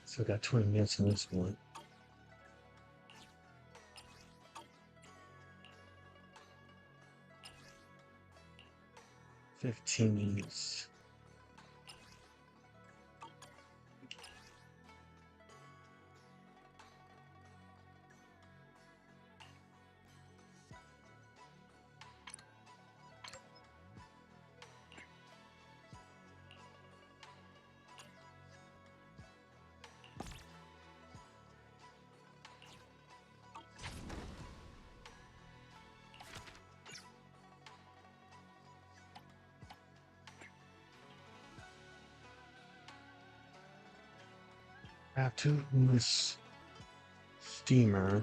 So I got 20 minutes on this one. 15 minutes. I have to miss steamer.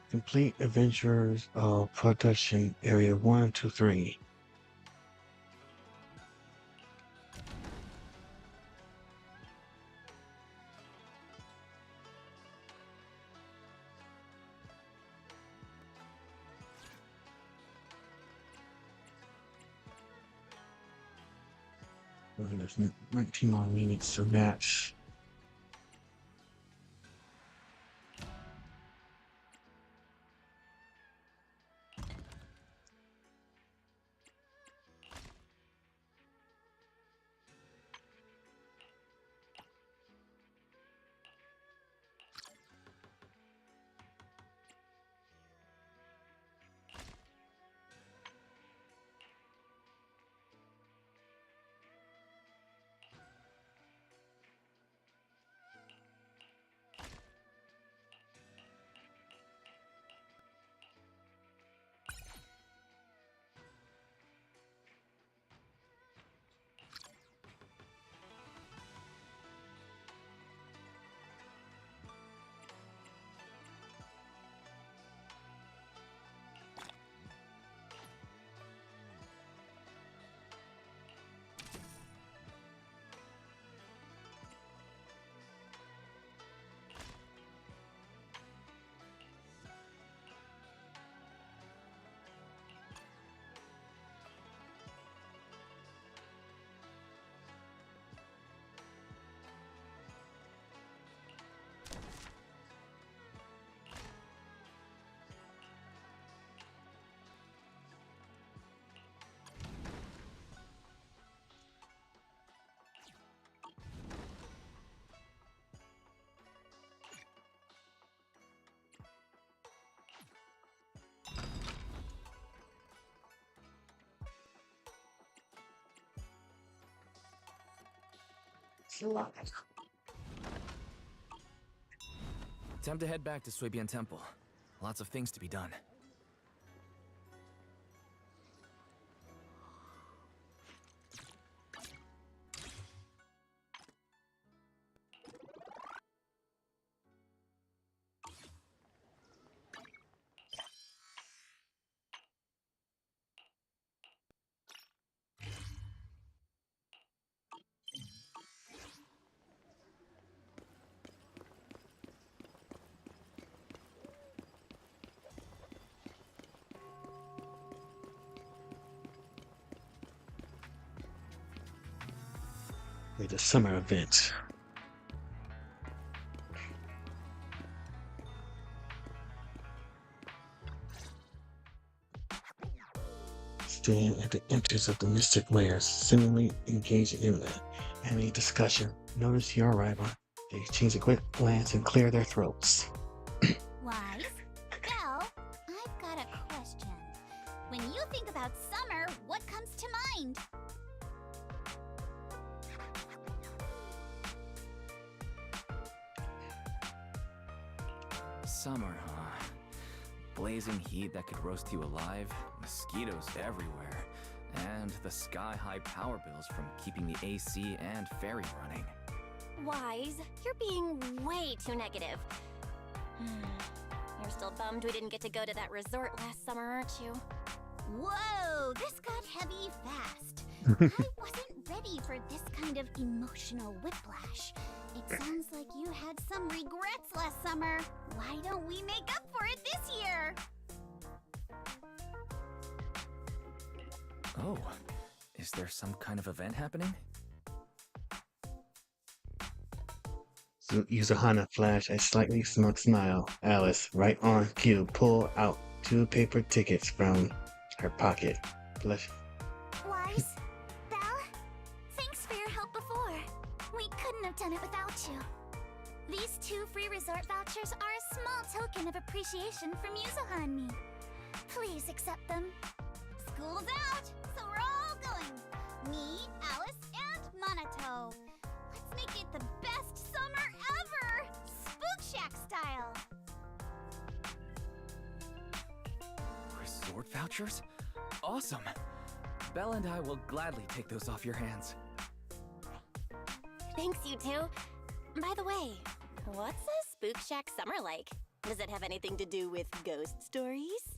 Complete adventures of production area 1, 2, 3. There's 19 more minutes to match. Time to head back to Suibian Temple. Lots of things to be done. With the summer event. Stand at the entrance of the mystic layers, seemingly engaged in any discussion. Notice your arrival. They exchange a quick glance and clear their throats. Wise? Well, I've got a question. When you think about summer, what comes to mind? Summer, huh? Blazing heat that could roast you alive, mosquitoes everywhere, and the sky-high power bills from keeping the AC and ferry running. Wise, you're being way too negative. You're still bummed we didn't get to go to that resort last summer, aren't you? Whoa, this got heavy fast. I wasn't ready for this kind of emotional whiplash. It sounds like you had some regrets last summer. Why don't we make up for it this year? Oh, is there some kind of event happening? Yuzuhana flashed a slightly smug smile. Alice, right on cue, pulled out 2 paper tickets from her pocket. Blush. Wise? Belle? Thanks for your help before. We couldn't have done it without you. These 2 free resort vouchers are a small token of appreciation from Yuzuha and me. Please accept them. School's out, so we're all going. Me, Alice, and Monato. Let's make it the best summer ever! Spook Shack style! Resort vouchers? Awesome! Belle and I will gladly take those off your hands. Thanks, you two. By the way, what's a Spook Shack summer like? Does it have anything to do with ghost stories?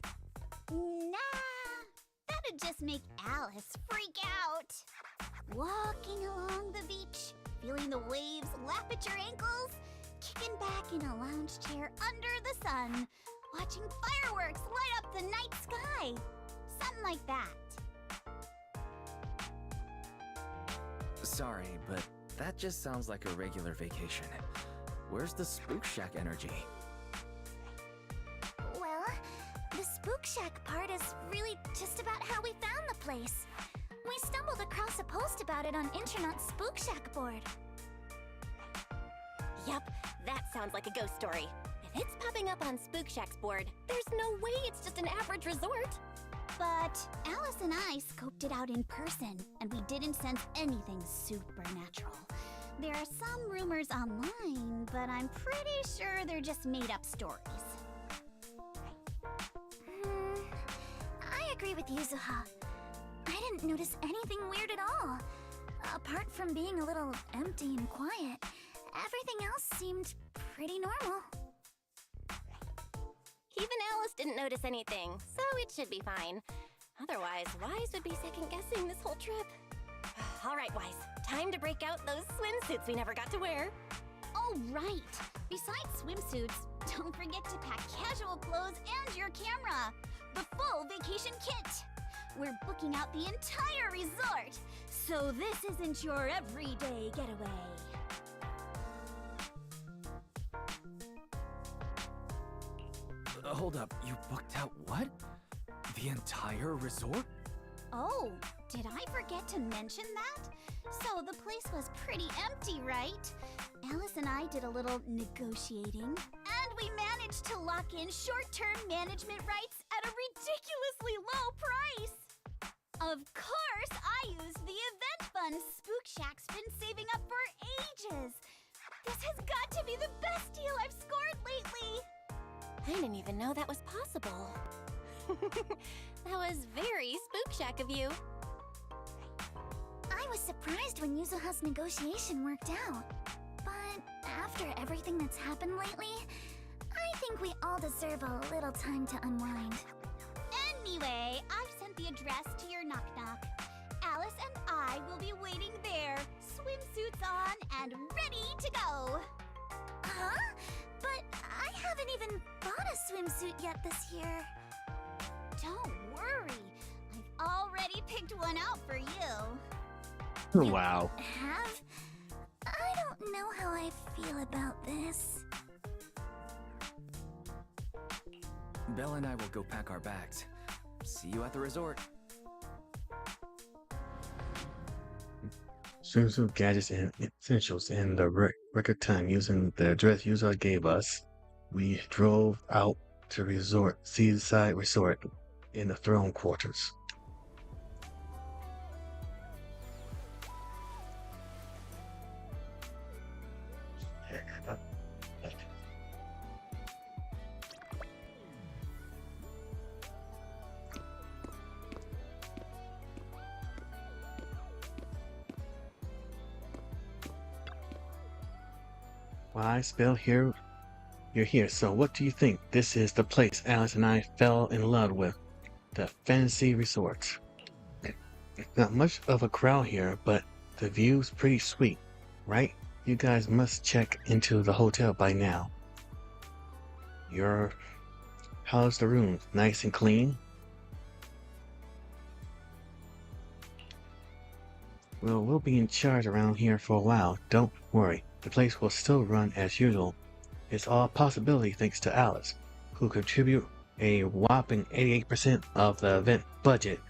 Nah, that'd just make Alice freak out. Walking along the beach, feeling the waves lap at your ankles, kicking back in a lounge chair under the sun, watching fireworks light up the night sky. Something like that. Sorry, but that just sounds like a regular vacation. Where's the Spook Shack energy? Well, the Spook Shack part is really just about how we found the place. We stumbled across a post about it on Internet's Spook Shack board. Yep, that sounds like a ghost story. If it's popping up on Spook Shack's board, there's no way it's just an average resort. But Alice and I scoped it out in person, and we didn't sense anything supernatural. There are some rumors online, but I'm pretty sure they're just made-up stories. I agree with Yuzuha. I didn't notice anything weird at all. Apart from being a little empty and quiet, everything else seemed pretty normal. Even Alice didn't notice anything, so it should be fine. Otherwise, Wise would be second-guessing this whole trip. All right, Wise, time to break out those swimsuits we never got to wear. Oh, right! Besides swimsuits, don't forget to pack casual clothes and your camera! The full vacation kit! We're booking out the entire resort, so this isn't your everyday getaway. Hold up, you booked out what? The entire resort? Oh, did I forget to mention that? So the place was pretty empty, right? Alice and I did a little negotiating, and we managed to lock in short-term management rights at a ridiculously low price! Of course, I used the event fund Spook Shack's been saving up for ages. This has got to be the best deal I've scored lately. I didn't even know that was possible. That was very Spook Shack of you. I was surprised when Yuzuha's negotiation worked out. But after everything that's happened lately, I think we all deserve a little time to unwind. Anyway, I've sent the address to your knock-knock. Alice and I will be waiting there, swimsuits on and ready to go. Huh? But I haven't even bought a swimsuit yet this year. Don't worry, I've already picked one out for you. Wow. Have? I don't know how I feel about this. Belle and I will go pack our bags. See you at the resort. Swimsuit gadgets and essentials in the record time using the address user gave us. We drove out to Seaside Resort in the Throne Quarters. Why, Spell here? You're here, so what do you think? This is the place Alice and I fell in love with. The Fantasy Resort. Not much of a crowd here, but the view's pretty sweet, right? You guys must check into the hotel by now. How's the room? Nice and clean? Well, we'll be in charge around here for a while. Don't worry. The place will still run as usual. It's all a possibility thanks to Alice, who contribute a whopping 88% of the event budget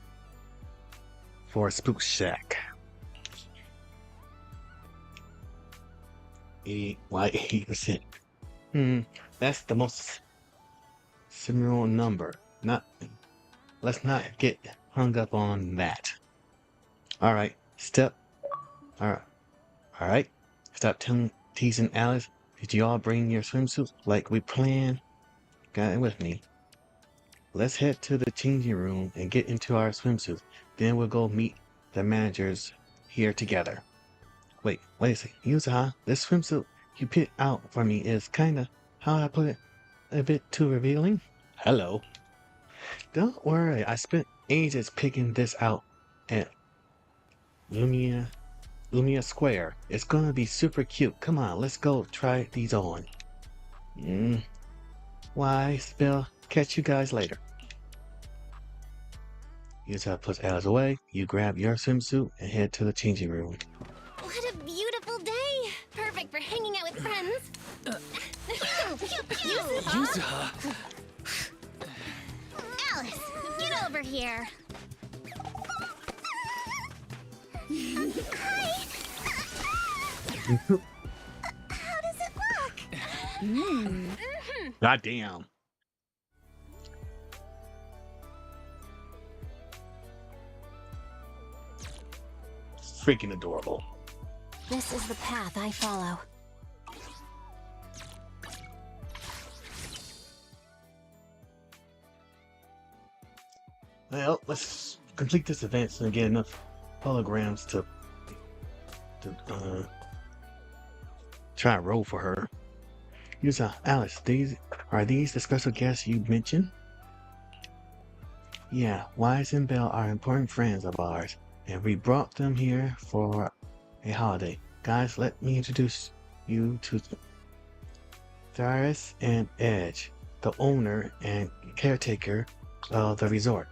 for Spook Shack. Why 80%? That's the most similar number. Let's not get hung up on that. Alright, Alright. Stop teasing Alice. Did you all bring your swimsuits like we planned? Got it with me. Let's head to the changing room and get into our swimsuits. Then we'll go meet the managers here together. Wait a second. Yuzuha, this swimsuit you picked out for me is kinda, how do I put it, a bit too revealing? Hello. Don't worry, I spent ages picking this out at Lumia Square. It's gonna be super cute. Come on, let's go try these on. Why, Spell, catch you guys later. Yuzuha puts Alice away. You grab your swimsuit and head to the changing room. What a beautiful day! Perfect for hanging out with friends. Yuzuha! Alice, get over here. Hi. How does it look? God damn. Freaking adorable. This is the path I follow. Well, let's complete this event so we get enough holograms to try and roll for her. Yuzuha, Alice, are these the special guests you mentioned? Yeah, Wise and Belle are important friends of ours, and we brought them here for a holiday. Guys, let me introduce you to Darius and Edge, the owner and caretaker of the resort.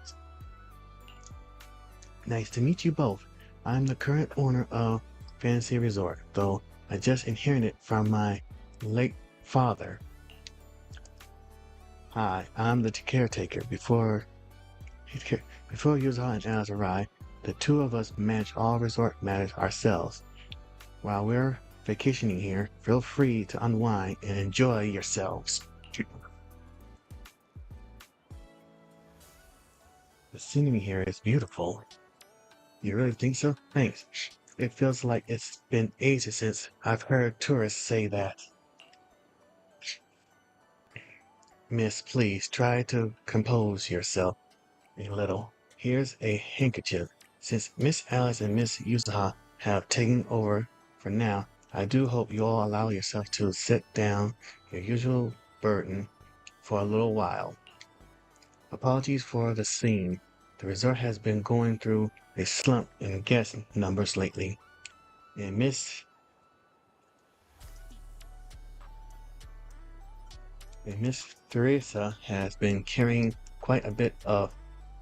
Nice to meet you both. I'm the current owner of Fantasy Resort, though I just inherited from my late father. Hi, I'm the caretaker. Before Yuzuha and Alice arrive, the two of us manage all resort matters ourselves. While we're vacationing here, feel free to unwind and enjoy yourselves. The scenery here is beautiful. You really think so? Thanks. It feels like it's been ages since I've heard tourists say that. Miss, please try to compose yourself a little. Here's a handkerchief. Since Miss Alice and Miss Yusaha have taken over for now, I do hope you all allow yourself to set down your usual burden for a little while. Apologies for the scene. The resort has been going through a slump in guest numbers lately, and Miss Teresa has been carrying quite a bit of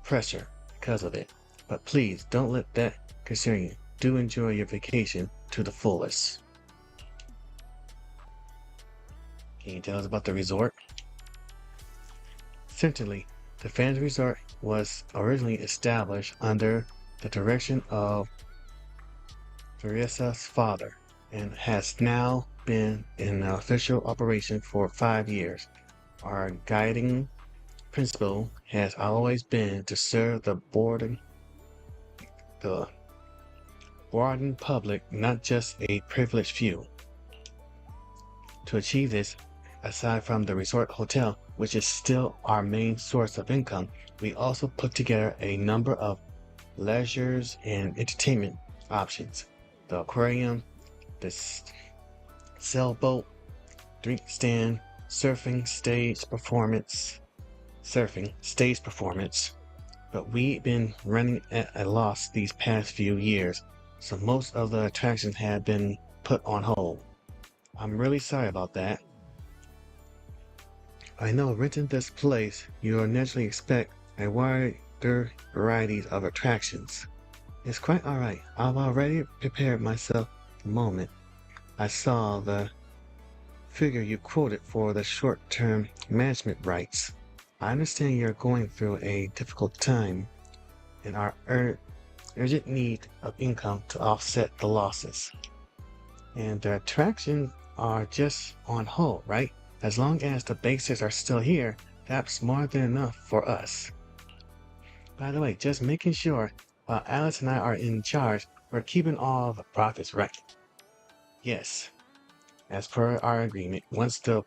pressure because of it. But please don't let that concern you. Do enjoy your vacation to the fullest. Can you tell us about the resort? Certainly, the Fans Resort was originally established under the direction of Teresa's father and has now been in official operation for 5 years. Our guiding principle has always been to serve the broadened public, not just a privileged few. To achieve this, aside from the resort hotel, which is still our main source of income, we also put together a number of leisures and entertainment options. The aquarium, the sailboat, drink stand, surfing stage performance, but we've been running at a loss these past few years, so most of the attractions have been put on hold. I'm really sorry about that. I know renting this place, you'll naturally expect a wider variety of attractions. It's quite alright. I've already prepared myself the moment I saw the figure you quoted for the short-term management rights. I understand you're going through a difficult time and our urgent need of income to offset the losses. And the attractions are just on hold, right? As long as the basics are still here, that's more than enough for us. By the way, just making sure while Alice and I are in charge, we're keeping all the profits right. Yes, as per our agreement, once the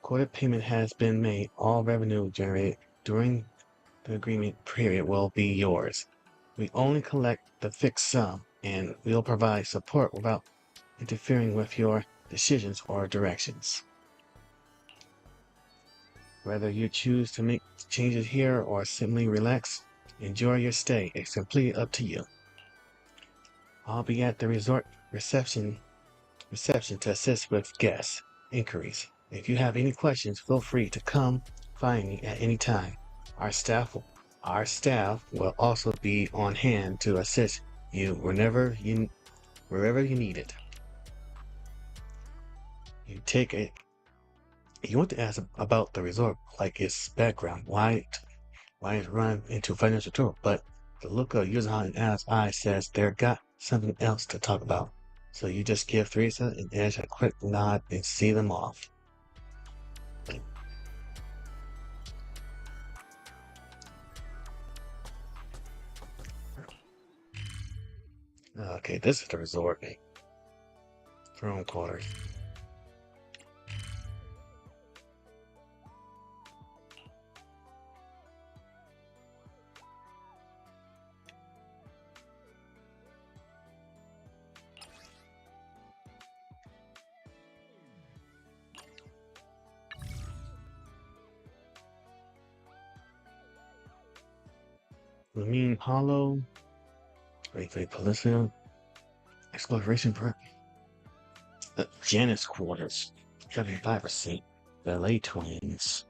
quoted payment has been made, all revenue generated during the agreement period will be yours. We only collect the fixed sum, and we'll provide support without interfering with your decisions or directions. Whether you choose to make changes here or simply relax, enjoy your stay. It's completely up to you. I'll be at the resort reception to assist with guest inquiries. If you have any questions, feel free to come find me at any time. Our staff will also be on hand to assist you wherever you need it. You want to ask about the resort, like its background, why it run into financial trouble, but the look of Yuzaha and Alice's eyes says they've got something else to talk about. So you just give Teresa and Edge a quick nod and see them off. Okay, this is the resort. Throne quarters. Lamine Hollow. Wait, Peninsula. Exploration prep. Janet's quarters. 75%. Ballet Twins.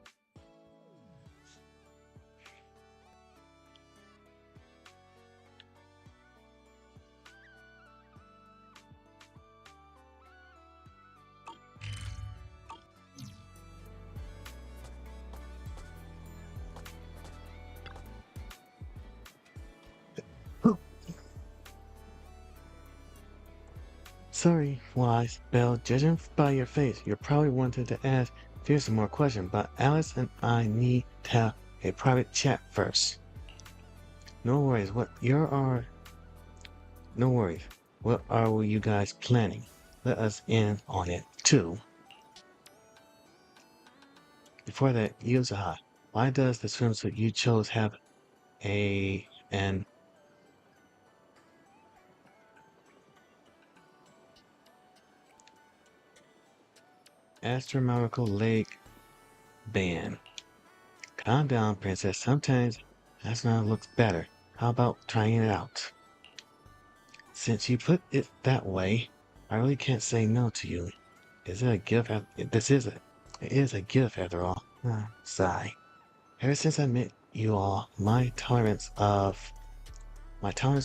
Sorry, Wise, Belle, judging by your face, you probably wanted to ask Fear some more questions, but Alice and I need to have a private chat first. No worries, No worries. What are you guys planning? Let us in on it too. Before that, Yuzaha, why does the swimsuit you chose have an astronomical leg band? Calm down, princess. Sometimes astronaut looks better. How about trying it out? Since you put it that way, I really can't say no to you. Is it a gift? It is a gift after all. Sigh. Ever since I met you all, my tolerance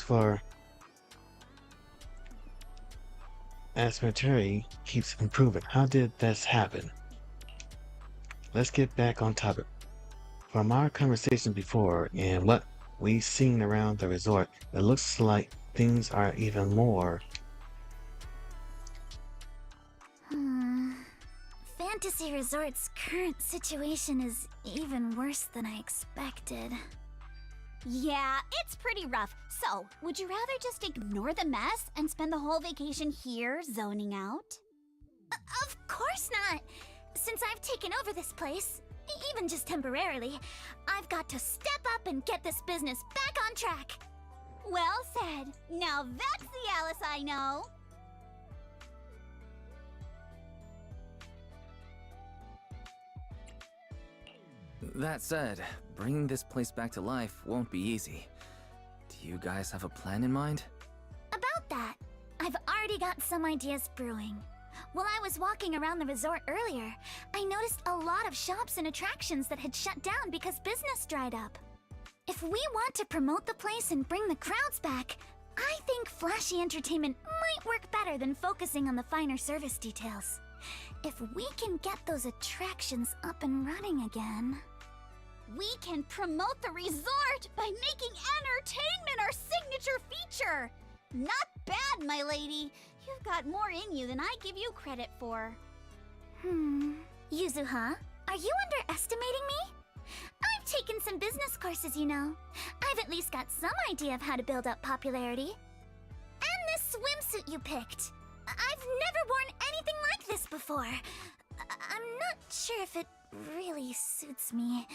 for asperity keeps improving. How did this happen? Let's get back on topic. From our conversation before and what we've seen around the resort, it looks like things are even more. Fantasy Resort's current situation is even worse than I expected. Yeah, it's pretty rough. So, would you rather just ignore the mess and spend the whole vacation here zoning out? Of course not! Since I've taken over this place, even just temporarily, I've got to step up and get this business back on track. Well said. Now that's the Alice I know. That said, bringing this place back to life won't be easy. Do you guys have a plan in mind? About that, I've already got some ideas brewing. While I was walking around the resort earlier, I noticed a lot of shops and attractions that had shut down because business dried up. If we want to promote the place and bring the crowds back, I think flashy entertainment might work better than focusing on the finer service details. If we can get those attractions up and running again... We can promote the resort by making entertainment our signature feature! Not bad, my lady. You've got more in you than I give you credit for. Yuzuha, are you underestimating me? I've taken some business courses, you know. I've at least got some idea of how to build up popularity. And this swimsuit you picked. I've never worn anything like this before. I'm not sure if it really suits me.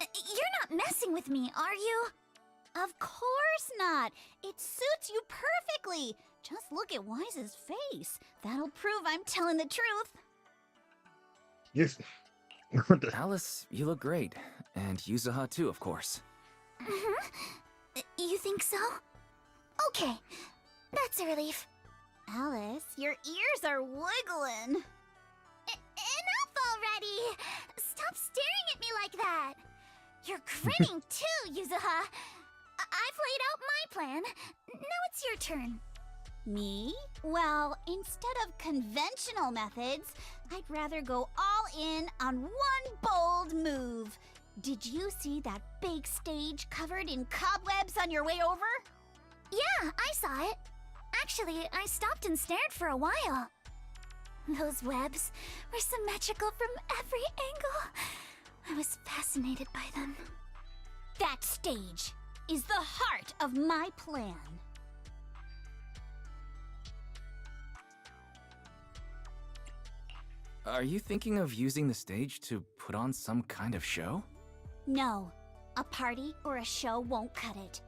You're not messing with me, are you? Of course not. It suits you perfectly. Just look at Wise's face. That'll prove I'm telling the truth. Yes. Alice, you look great. And Yuzuha too, of course. You think so? Okay, that's a relief. Alice, your ears are wiggling. Enough already! Stop staring at me like that! You're grinning too, Yuzuha! I've laid out my plan. Now it's your turn. Me? Well, instead of conventional methods, I'd rather go all in on one bold move. Did you see that big stage covered in cobwebs on your way over? Yeah, I saw it. Actually, I stopped and stared for a while. Those webs were symmetrical from every angle. I was fascinated by them. That stage is the heart of my plan. Are you thinking of using the stage to put on some kind of show? No, a party or a show won't cut it.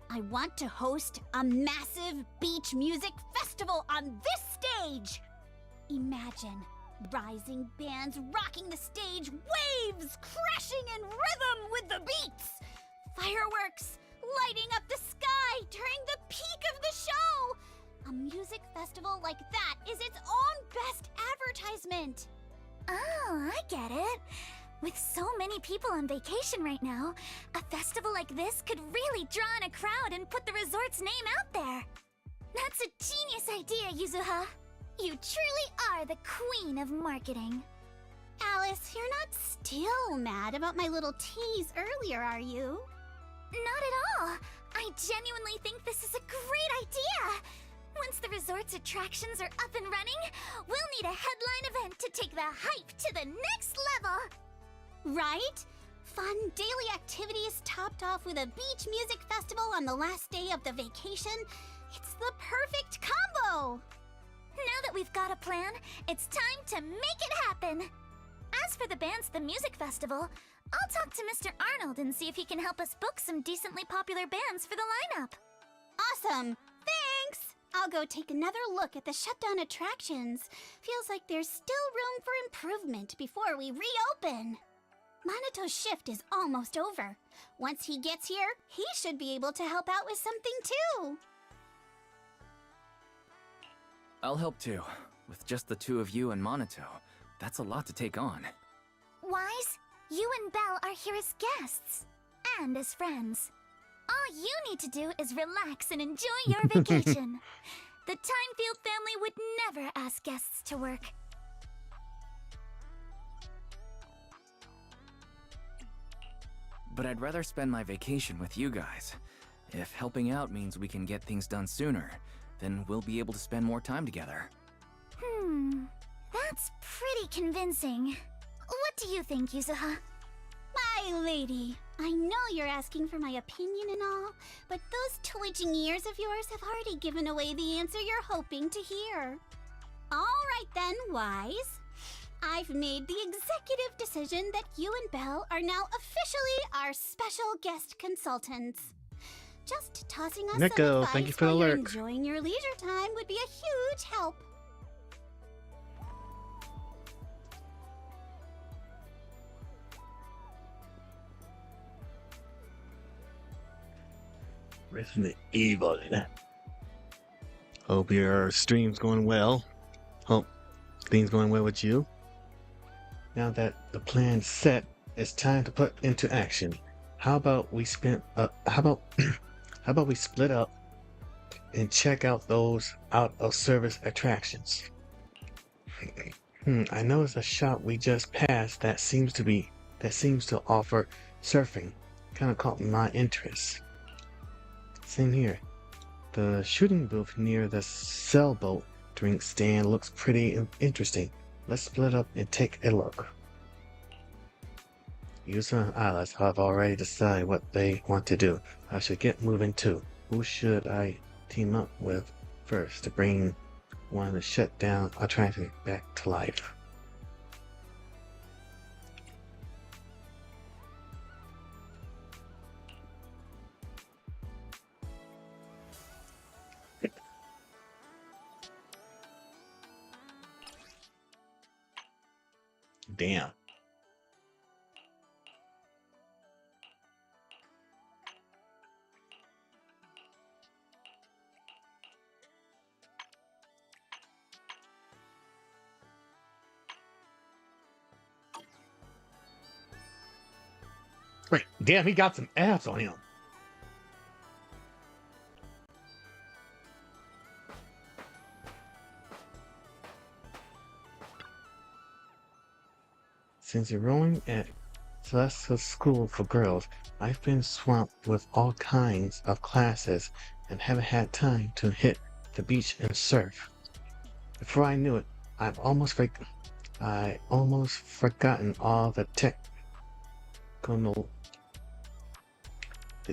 I want to host a massive beach music festival on this stage. Imagine rising bands rocking the stage, waves crashing in rhythm with the beats, fireworks lighting up the sky during the peak of the show. A music festival like that is its own best advertisement. Oh, I get it. With so many people on vacation right now, a festival like this could really draw in a crowd and put the resort's name out there. That's a genius idea, Yuzuha. You truly are the queen of marketing. Alice, you're not still mad about my little tease earlier, are you? Not at all. I genuinely think this is a great idea. Once the resort's attractions are up and running, we'll need a headline event to take the hype to the next level. Right? Fun daily activities topped off with a beach music festival on the last day of the vacation. It's the perfect combo! Now that we've got a plan, it's time to make it happen! As for the bands at the music festival, I'll talk to Mr. Arnold and see if he can help us book some decently popular bands for the lineup. Awesome! Thanks! I'll go take another look at the shutdown attractions. Feels like there's still room for improvement before we reopen. Monato's shift is almost over. Once he gets here, he should be able to help out with something too. I'll help too. With just the two of you and Monato, that's a lot to take on. Wise, you and Belle are here as guests. And as friends. All you need to do is relax and enjoy your vacation. The Timefield family would never ask guests to work. But I'd rather spend my vacation with you guys. If helping out means we can get things done sooner, then we'll be able to spend more time together. That's pretty convincing. What do you think, Yuzuha? My lady, I know you're asking for my opinion and all, but those twitching ears of yours have already given away the answer you're hoping to hear. All right then, Wise. I've made the executive decision that you and Belle are now officially our special guest consultants. Just tossing us Nico, some advice thank you for the while you're alert. enjoying your leisure time would be a huge help. Resident Evil. Hope your stream's going well. Hope things going well with you. Now that the plan's set, it's time to put into action. How about we split up and check out those out of service attractions? I noticed a shop we just passed that seems to offer surfing. Kind of caught my interest. Same here. The shooting booth near the sailboat drink stand looks pretty interesting. Let's split up and take a look. Yusa and Alice have already decided what they want to do. I should get moving too. Who should I team up with first to bring one of the shut down attractions back to life? Damn. Wait, damn, he got some abs on him. Since enrolling at Celestial School for Girls, I've been swamped with all kinds of classes and haven't had time to hit the beach and surf. Before I knew it, I almost forgotten all the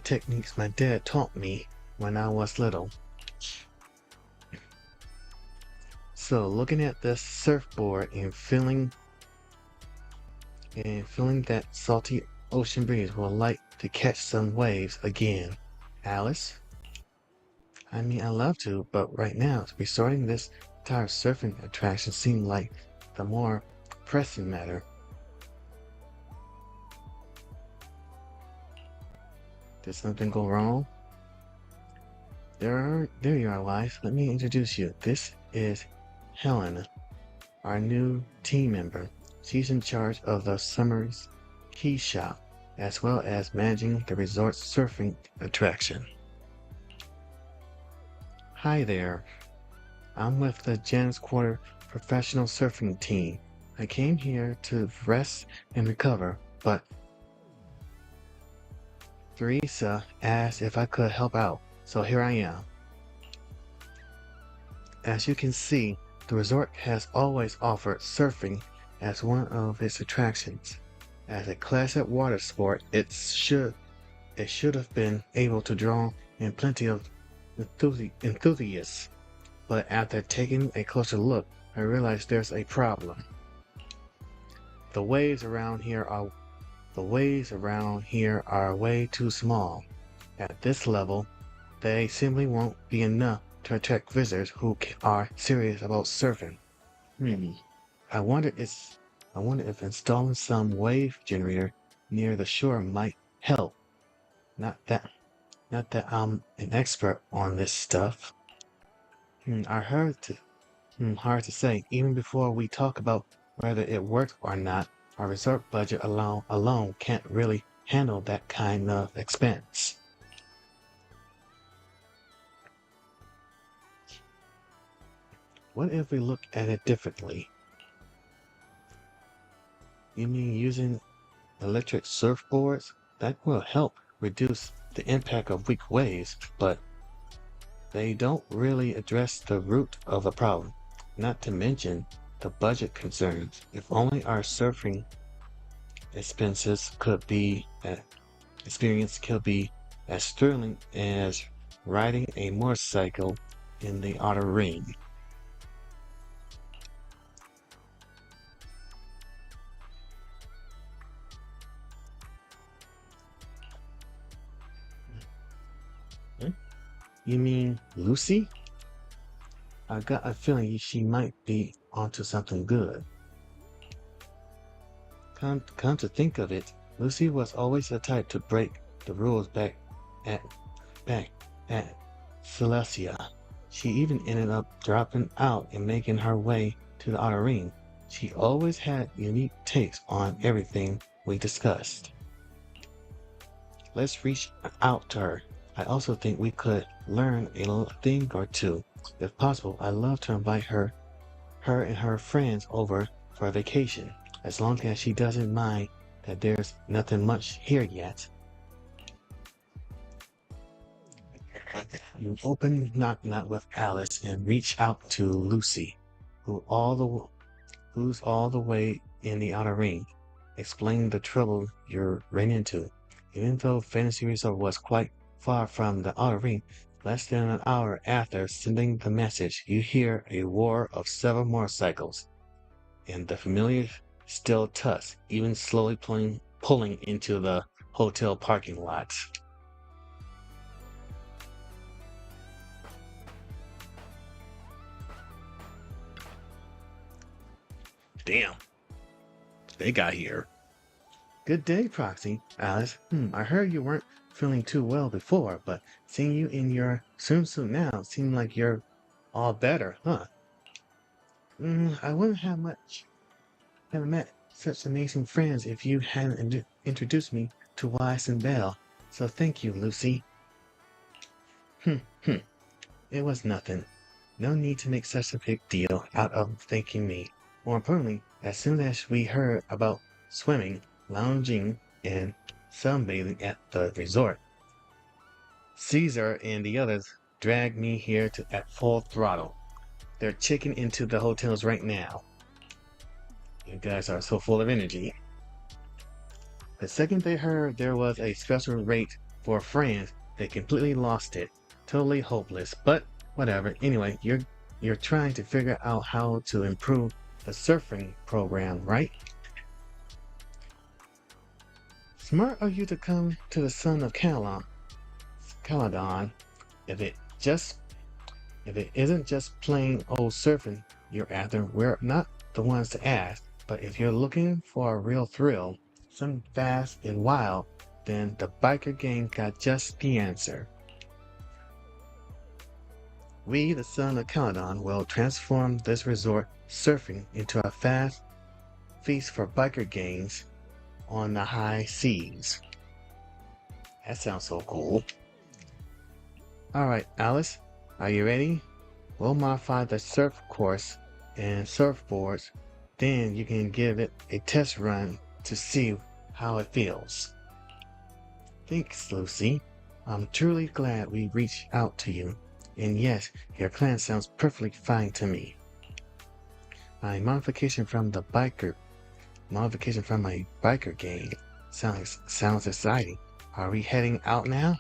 techniques my dad taught me when I was little. So looking at this surfboard and feeling that salty ocean breeze will like to catch some waves again. Alice? I mean, I love to, but right now, restarting this entire surfing attraction seemed like the more pressing matter. Did something go wrong? There you are, Wise. Let me introduce you. This is Helen, our new team member. She's in charge of the summer's key shop, as well as managing the resort's surfing attraction. Hi there. I'm with the Janus Quarter professional surfing team. I came here to rest and recover, but Teresa asked if I could help out, so here I am. As you can see, the resort has always offered surfing as one of its attractions. As a classic water sport, it should have been able to draw in plenty of enthusiast, but after taking a closer look, I realized there's a problem. The waves around here are way too small. At this level, they simply won't be enough to attract visitors who are serious about surfing. I wonder if installing some wave generator near the shore might help. Not that I'm an expert on this stuff. Hard to say. Even before we talk about whether it works or not, our resort budget alone can't really handle that kind of expense. What if we look at it differently? You mean using electric surfboards? That will help reduce the impact of weak waves, but they don't really address the root of the problem, not to mention the budget concerns. If only our surfing experience could be as thrilling as riding a motorcycle in the outer ring. You mean Lucy? I got a feeling she might be onto something good. Come to think of it, Lucy was always the type to break the rules back at Celestia. She even ended up dropping out and making her way to the outer ring. She always had unique takes on everything we discussed. Let's reach out to her. I also think we could learn a thing or two. If possible, I'd love to invite her and her friends over for a vacation, as long as she doesn't mind that there's nothing much here yet. You open Knock Knock with Alice and reach out to Lucy, who's all the way in the outer ring. Explain the trouble you're running into. Even though Fantasy Resort was quite far from the outer ring, less than an hour after sending the message, you hear a roar of several motorcycles, and the familiar steel tusk, even slowly pulling into the hotel parking lot. Damn, they got here. Good day, Proxy. Alice, I heard you weren't feeling too well before, but seeing you in your swimsuit now seems like you're all better, huh? I wouldn't have met such amazing friends if you hadn't introduced me to Wise and Belle, so thank you, Lucy. It was nothing. No need to make such a big deal out of thanking me. More importantly, as soon as we heard about swimming, lounging, and sunbathing at the resort, Caesar and the others dragged me here at full throttle. They're checking into the hotels right now. You guys are so full of energy. The second they heard there was a special rate for friends, they completely lost it. Totally hopeless, but whatever. Anyway, you're trying to figure out how to improve the surfing program, right? Smart of you to come to the son of Caladon. If it isn't just plain old surfing you're after, we're not the ones to ask. But if you're looking for a real thrill, something fast and wild, then the biker gang got just the answer. We, the son of Caladon, will transform this resort surfing into a fast feast for biker gangs on the high seas. That sounds so cool. Alright, Alice, are you ready? We'll modify the surf course and surfboards, then you can give it a test run to see how it feels. Thanks, Lucy. I'm truly glad we reached out to you. And yes, your plan sounds perfectly fine to me. My modification from my biker gang sounds exciting. Are we heading out now?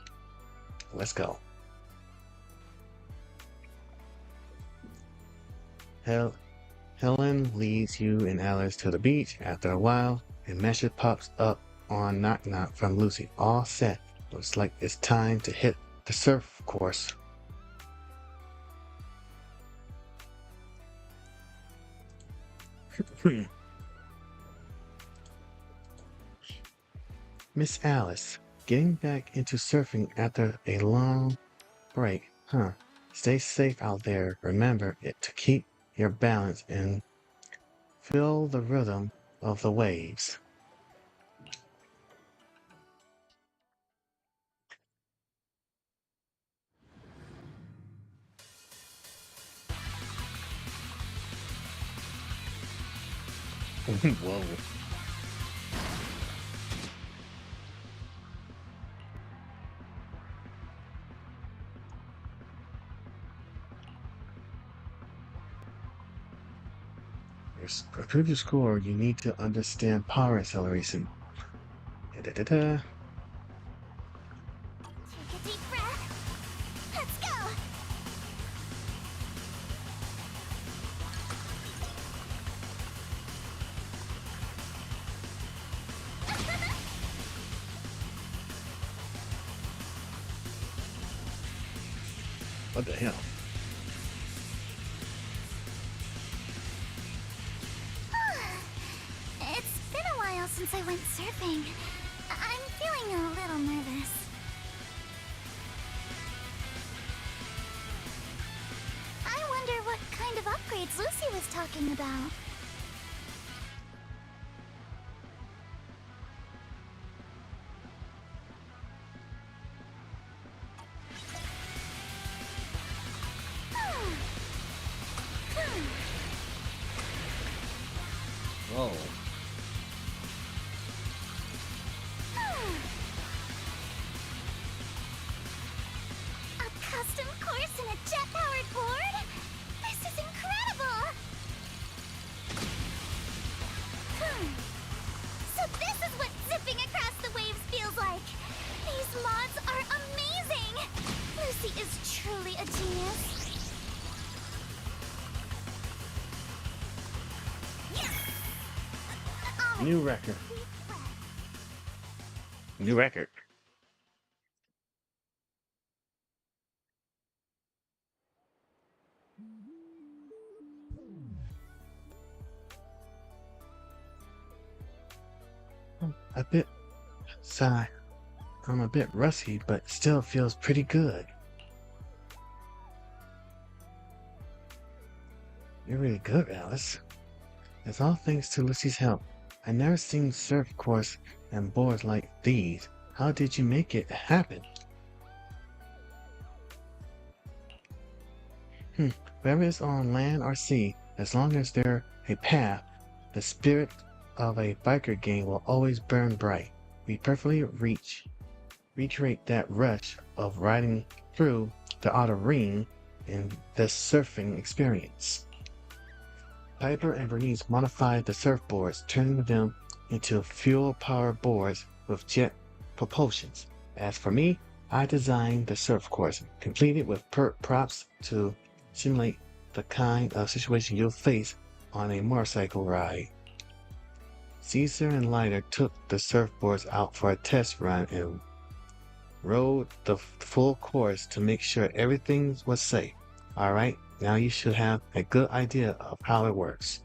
Let's go. Helen leads you and Alice to the beach. After a while, a message pops up on Knock Knock from Lucy. All set. Looks like it's time to hit the surf course. Miss Alice, getting back into surfing after a long break, huh? Stay safe out there. Remember it to keep your balance and feel the rhythm of the waves. Whoa. To improve your score, you need to understand power acceleration. Da-da-da-da. Take a deep breath. Let's go! What the hell? It's been a while since I went surfing. I'm feeling a little nervous. I wonder what kind of upgrades Lucy was talking about. Whoa. A custom course and a jet-powered board? This is incredible! So this is what zipping across the waves feels like. These mods are amazing! Lucy is truly a genius. New record. New record. A bit sigh. I'm a bit rusty, but still feels pretty good. You're really good, Alice. It's all thanks to Lucy's help. I never seen surf course and boards like these. How did you make it happen? Whether it's on land or sea, as long as there's a path, the spirit of a biker gang will always burn bright. We perfectly recreate that rush of riding through the outer ring in this surfing experience. Piper and Bernice modified the surfboards, turning them into fuel-powered boards with jet propulsions. As for me, I designed the surf course, completed with props to simulate the kind of situation you'll face on a motorcycle ride. Caesar and Lighter took the surfboards out for a test run and rode the full course to make sure everything was safe. Alright, now you should have a good idea of how it works.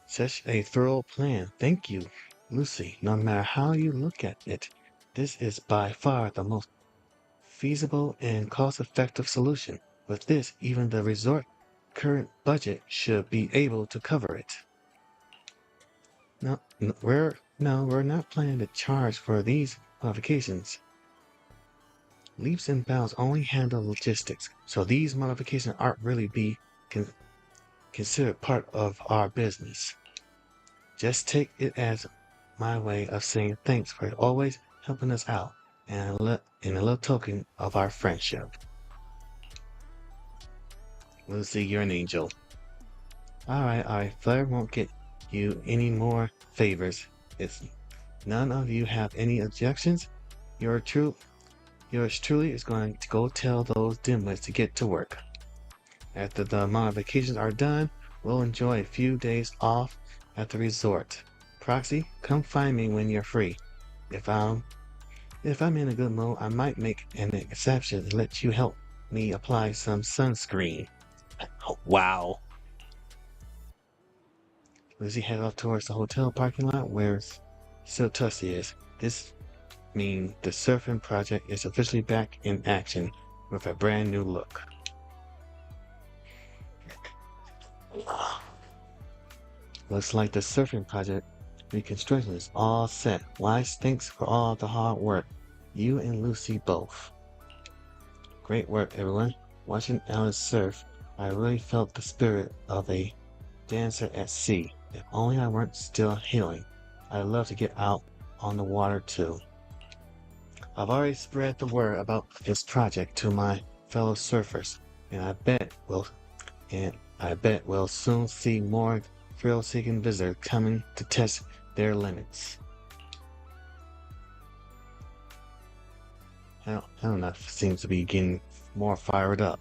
Such a thorough plan. Thank you, Lucy. No matter how you look at it, this is by far the most feasible and cost-effective solution. With this, even the resort current budget should be able to cover it. We're not planning to charge for these modifications. Leaps and bounds only handle logistics, so these modifications aren't really be considered part of our business. Just take it as my way of saying thanks for always helping us out, and a little token of our friendship. Lucy, you're an angel. Alright, Flair won't get you any more favors. If none of you have any objections, yours truly is going to go tell those dimwits to get to work. After the modifications are done, we'll enjoy a few days off at the resort. Proxy, come find me when you're free. If I'm in a good mood, I might make an exception and let you help me apply some sunscreen. Oh, wow. Lizzie head off towards the hotel parking lot where Tussie is. This means the surfing project is officially back in action with a brand new look. Looks like the surfing project reconstruction is all set. Wise, thanks for all the hard work. You and Lucy both. Great work, everyone. Watching Alice surf, I really felt the spirit of a dancer at sea. If only I weren't still healing. I'd love to get out on the water too. I've already spread the word about this project to my fellow surfers, and I bet we'll soon see more thrill-seeking visitors coming to test their limits. I don't know, seems to be getting more fired up.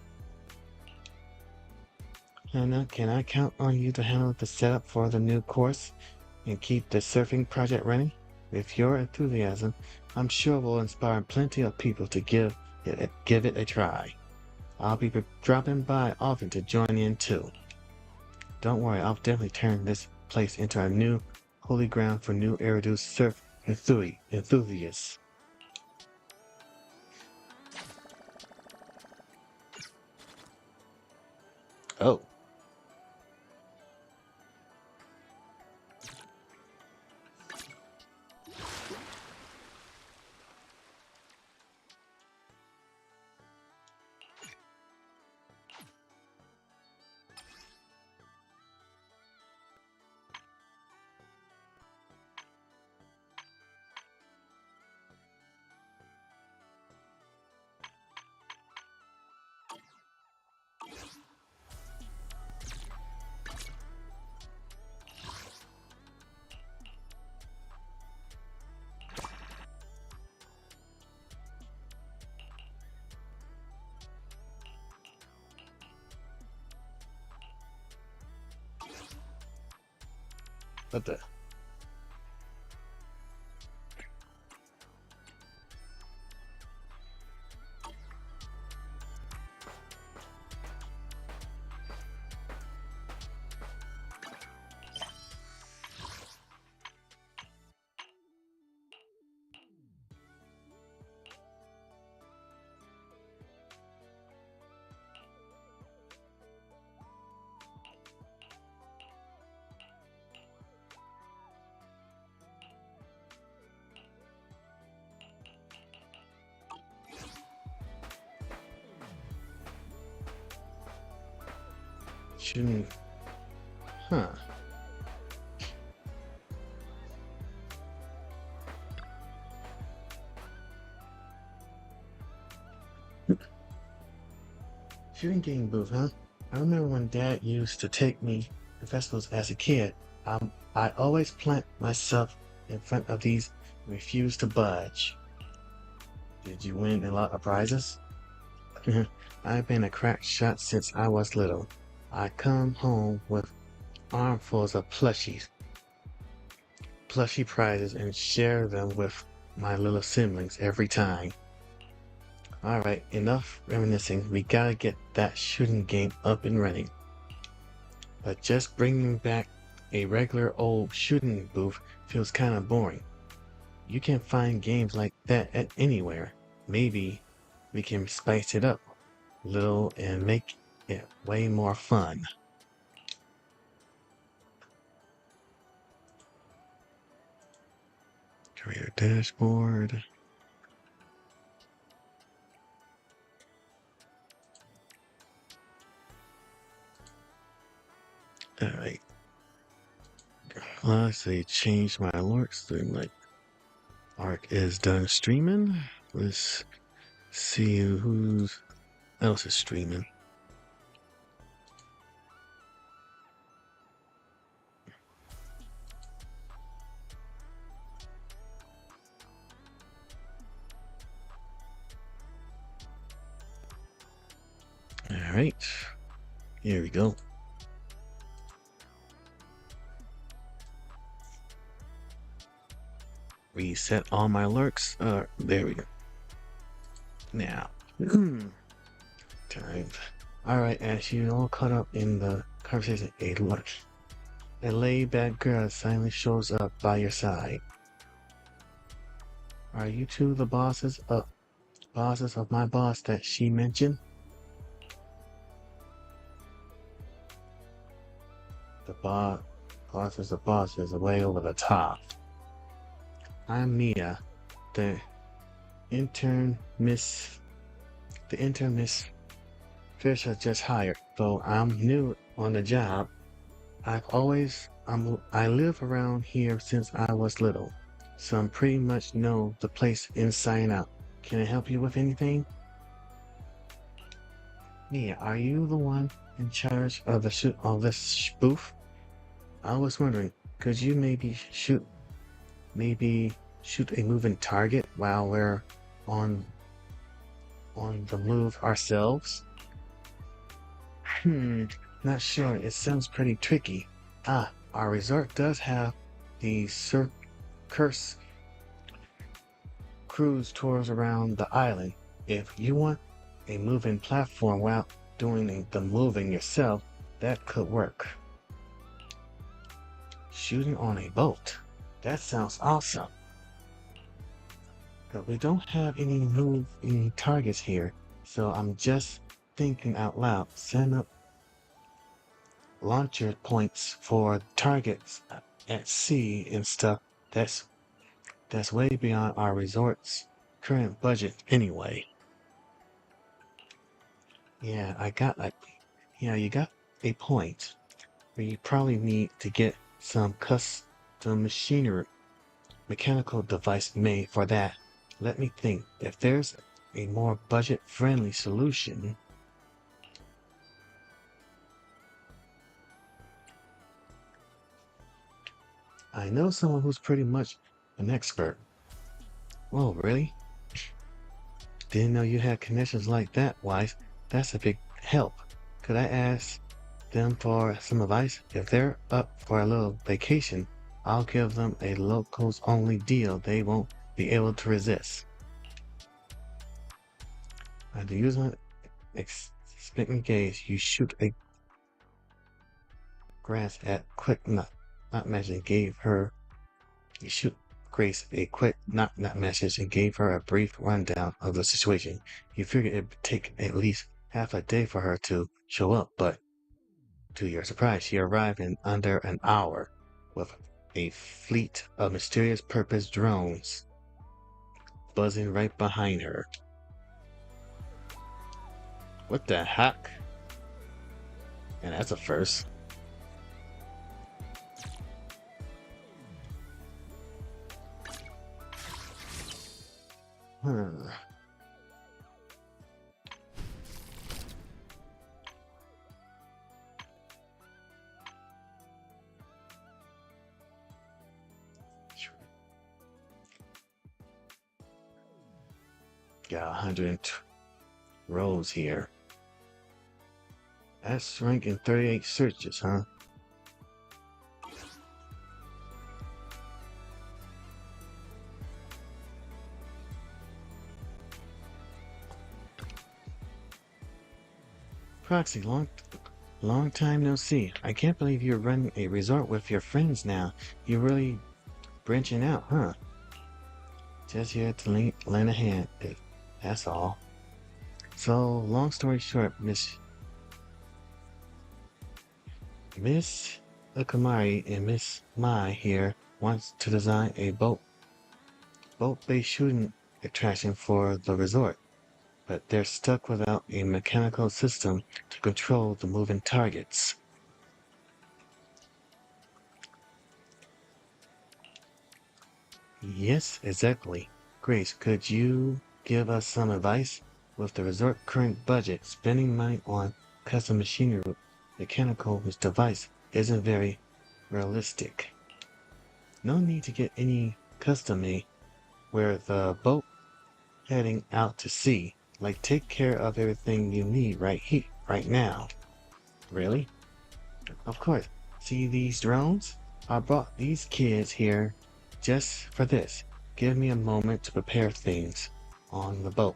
Hannah, can I count on you to handle the setup for the new course and keep the surfing project running? With your enthusiasm, I'm sure we'll inspire plenty of people to give it a try. I'll be dropping by often to join in too. Don't worry, I'll definitely turn this place into a new holy ground for new Eridu surf enthusiasts. Oh. What the? Shouldn't. Huh. Shooting game booth, huh? I remember when Dad used to take me to festivals as a kid. I always plant myself in front of these and refuse to budge. Did you win a lot of prizes? I've been a crack shot since I was little. I come home with armfuls of plushy prizes and share them with my little siblings every time. Alright, enough reminiscing. We gotta get that shooting game up and running. But just bringing back a regular old shooting booth feels kinda boring. You can find games like that at anywhere. Maybe we can spice it up a little and make it way more fun. Career dashboard. Alright. Let's say change my alerts to like Arc is done streaming. Let's see who else is streaming. Alright. Here we go. Reset all my alerts. There we go. Now, time. Alright, as you all caught up in the conversation, a laid-back girl silently shows up by your side. Are you two the bosses of my boss that she mentioned? The boss is way over the top. I'm Mia, the intern Miss Fisher just hired. Though I'm new on the job, I live around here since I was little, so I pretty much know the place inside and out. Can I help you with anything? Mia, are you the one in charge of this booth? I was wondering, could you maybe shoot a moving target while we're on the move ourselves? Not sure. It sounds pretty tricky. Our resort does have the curse cruise tours around the island. If you want a moving platform while doing the moving yourself, that could work. Shooting on a boat. That sounds awesome. But we don't have any targets here, so I'm just thinking out loud. Set up launcher points for targets at sea and stuff. That's way beyond our resort's current budget anyway. Yeah, you got a point. But you probably need to get some custom mechanical device made for that. Let me think. If there's a more budget-friendly solution. I know someone who's pretty much an expert. Whoa, really? Didn't know you had connections like that, Wise. That's a big help. Could I ask them for some advice? If they're up for a little vacation, I'll give them a locals only deal they won't be able to resist. To use my expecting gaze, you shoot a glance at quick not message and gave her you shoot Grace a quick not message and gave her a brief rundown of the situation. You figured it'd take at least half a day for her to show up, but to your surprise, she arrived in under an hour with a fleet of mysterious purpose drones buzzing right behind her. What the heck? And that's a first. Got 100 rows here. That's ranking 38 searches, huh? Proxy, long time no see. I can't believe you're running a resort with your friends now. You're really branching out, huh? Just here to lend a hand, that's all. So, long story short, Miss Akamari and Miss Mai here wants to design a boat-based shooting attraction for the resort, but they're stuck without a mechanical system to control the moving targets. Yes, exactly. Grace, could you give us some advice? With the resort current budget, spending money on custom machinery mechanical device isn't very realistic. No need to get any custom made. Where the boat heading out to sea, like take care of everything you need right now. Really? Of course. See these drones? I brought these kids here just for this. Give me a moment to prepare things on the boat.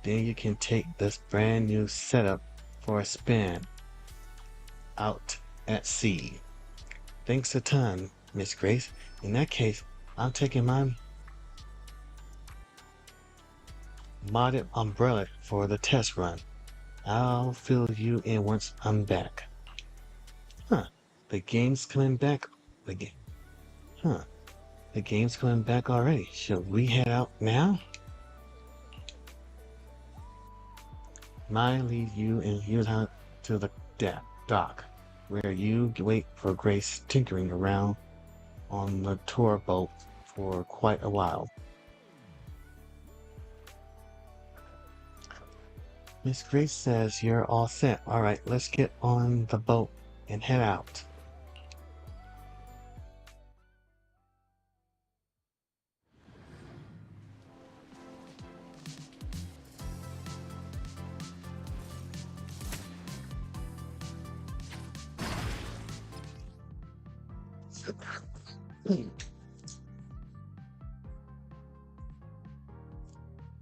Then you can take this brand new setup for a spin out at sea. Thanks a ton, Miss Grace. In that case, I'm taking my modded umbrella for the test run. I'll fill you in once I'm back. Huh. The game's coming back. Huh. The game's coming back already. Should we head out now? Mine lead you and you out to the dock, where you wait for Grace tinkering around on the tour boat for quite a while. Miss Grace says you're all set. All right, let's get on the boat and head out.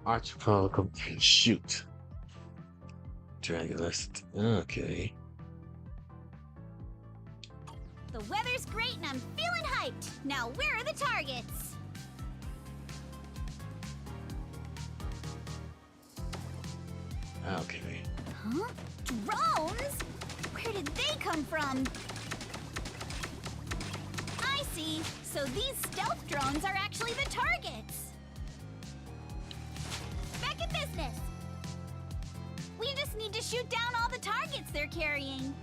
Archipelago, shoot. Dragolist, okay. The weather's great and I'm feeling hyped. Now, where are the targets? Okay. Huh? Drones? Where did they come from? I see. So these stealth drones are actually the targets. Back in business. We just need to shoot down all the targets they're carrying.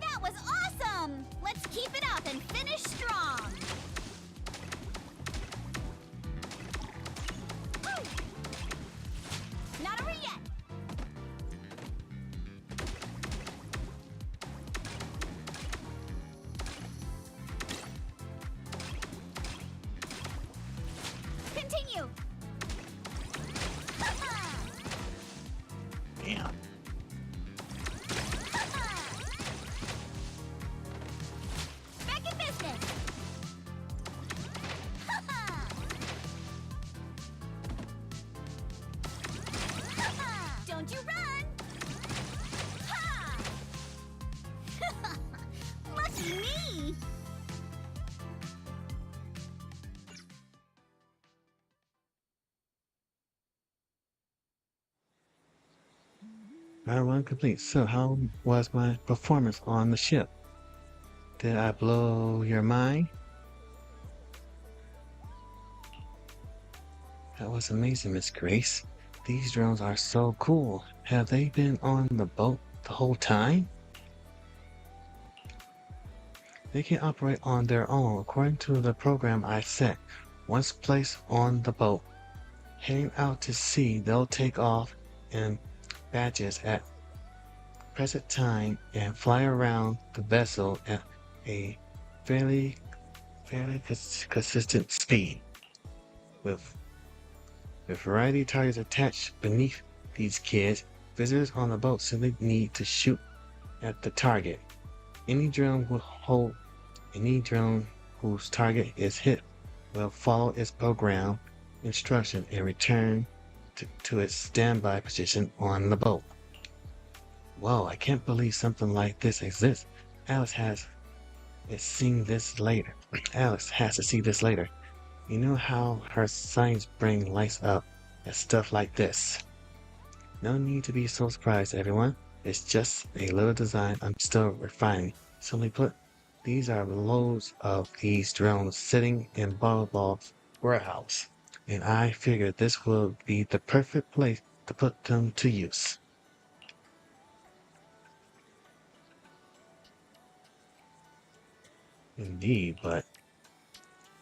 That was awesome! Let's keep it up and finish strong. Woo! Not over yet. Continue. Damn. Back in business. Don't you run. Ha! Lucky me. Run complete. So, how was my performance on the ship? Did I blow your mind? That was amazing, Miss Grace. These drones are so cool. Have they been on the boat the whole time? They can operate on their own according to the program I set. Once placed on the boat, heading out to sea, they'll take off in batches at present time and fly around the vessel at a fairly consistent speed. With variety targets attached beneath these kids, visitors on the boat simply need to shoot at the target. Any drone whose target is hit will follow its program instruction and return to its standby position on the boat. Whoa, I can't believe something like this exists. Alex has to see this later. You know how her science brain lights up at stuff like this. No need to be so surprised, everyone. It's just a little design I'm still refining. Simply put, these are loads of these drones sitting in Ball's warehouse, and I figured this will be the perfect place to put them to use. Indeed, but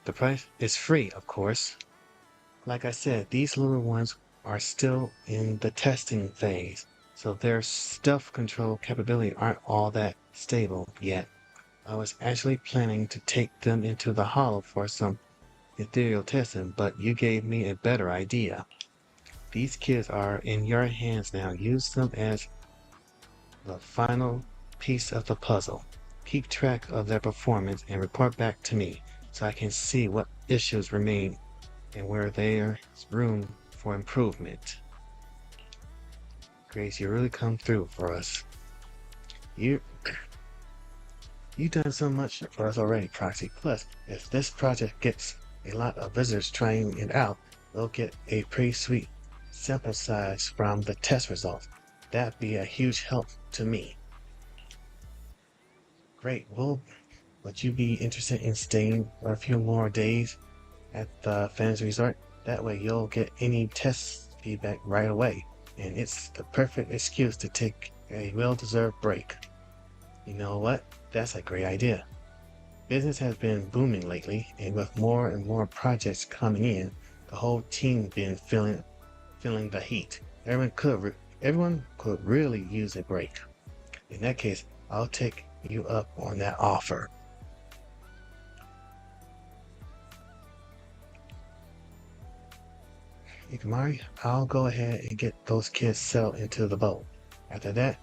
the price is free, of course. Like I said, these little ones are still in the testing phase, so their stealth control capability aren't all that stable yet. I was actually planning to take them into the hollow for some ethereal testing, but you gave me a better idea. These kids are in your hands now. Use them as the final piece of the puzzle. Keep track of their performance and report back to me so I can see what issues remain and where there's room for improvement. Grace, you really come through for us. You've done so much for us already, Proxy. Plus, if this project gets a lot of visitors trying it out, we'll get a pretty sweet sample size from the test results. That'd be a huge help to me. Great. Well, would you be interested in staying for a few more days at the Fans Resort? That way you'll get any test feedback right away, and it's the perfect excuse to take a well-deserved break. You know what? That's a great idea. Business has been booming lately, and with more and more projects coming in, the whole team been feeling the heat. Everyone could really use a break. In that case, I'll take you up on that offer. Ikamari, I'll go ahead and get those kids settled into the boat. After that,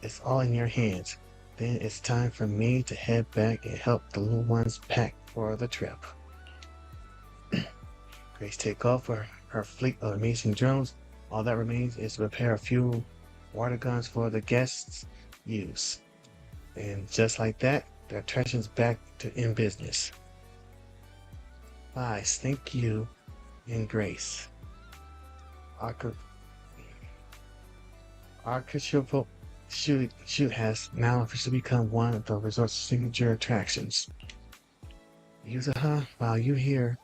it's all in your hands. Then it's time for me to head back and help the little ones pack for the trip. Grace take off for her fleet of amazing drones. All that remains is to prepare a few water guns for the guests' use. And just like that, the attraction's back to in business. Bye, thank you, and Grace. Architectural shoot has now officially become one of the resort's signature attractions. While you here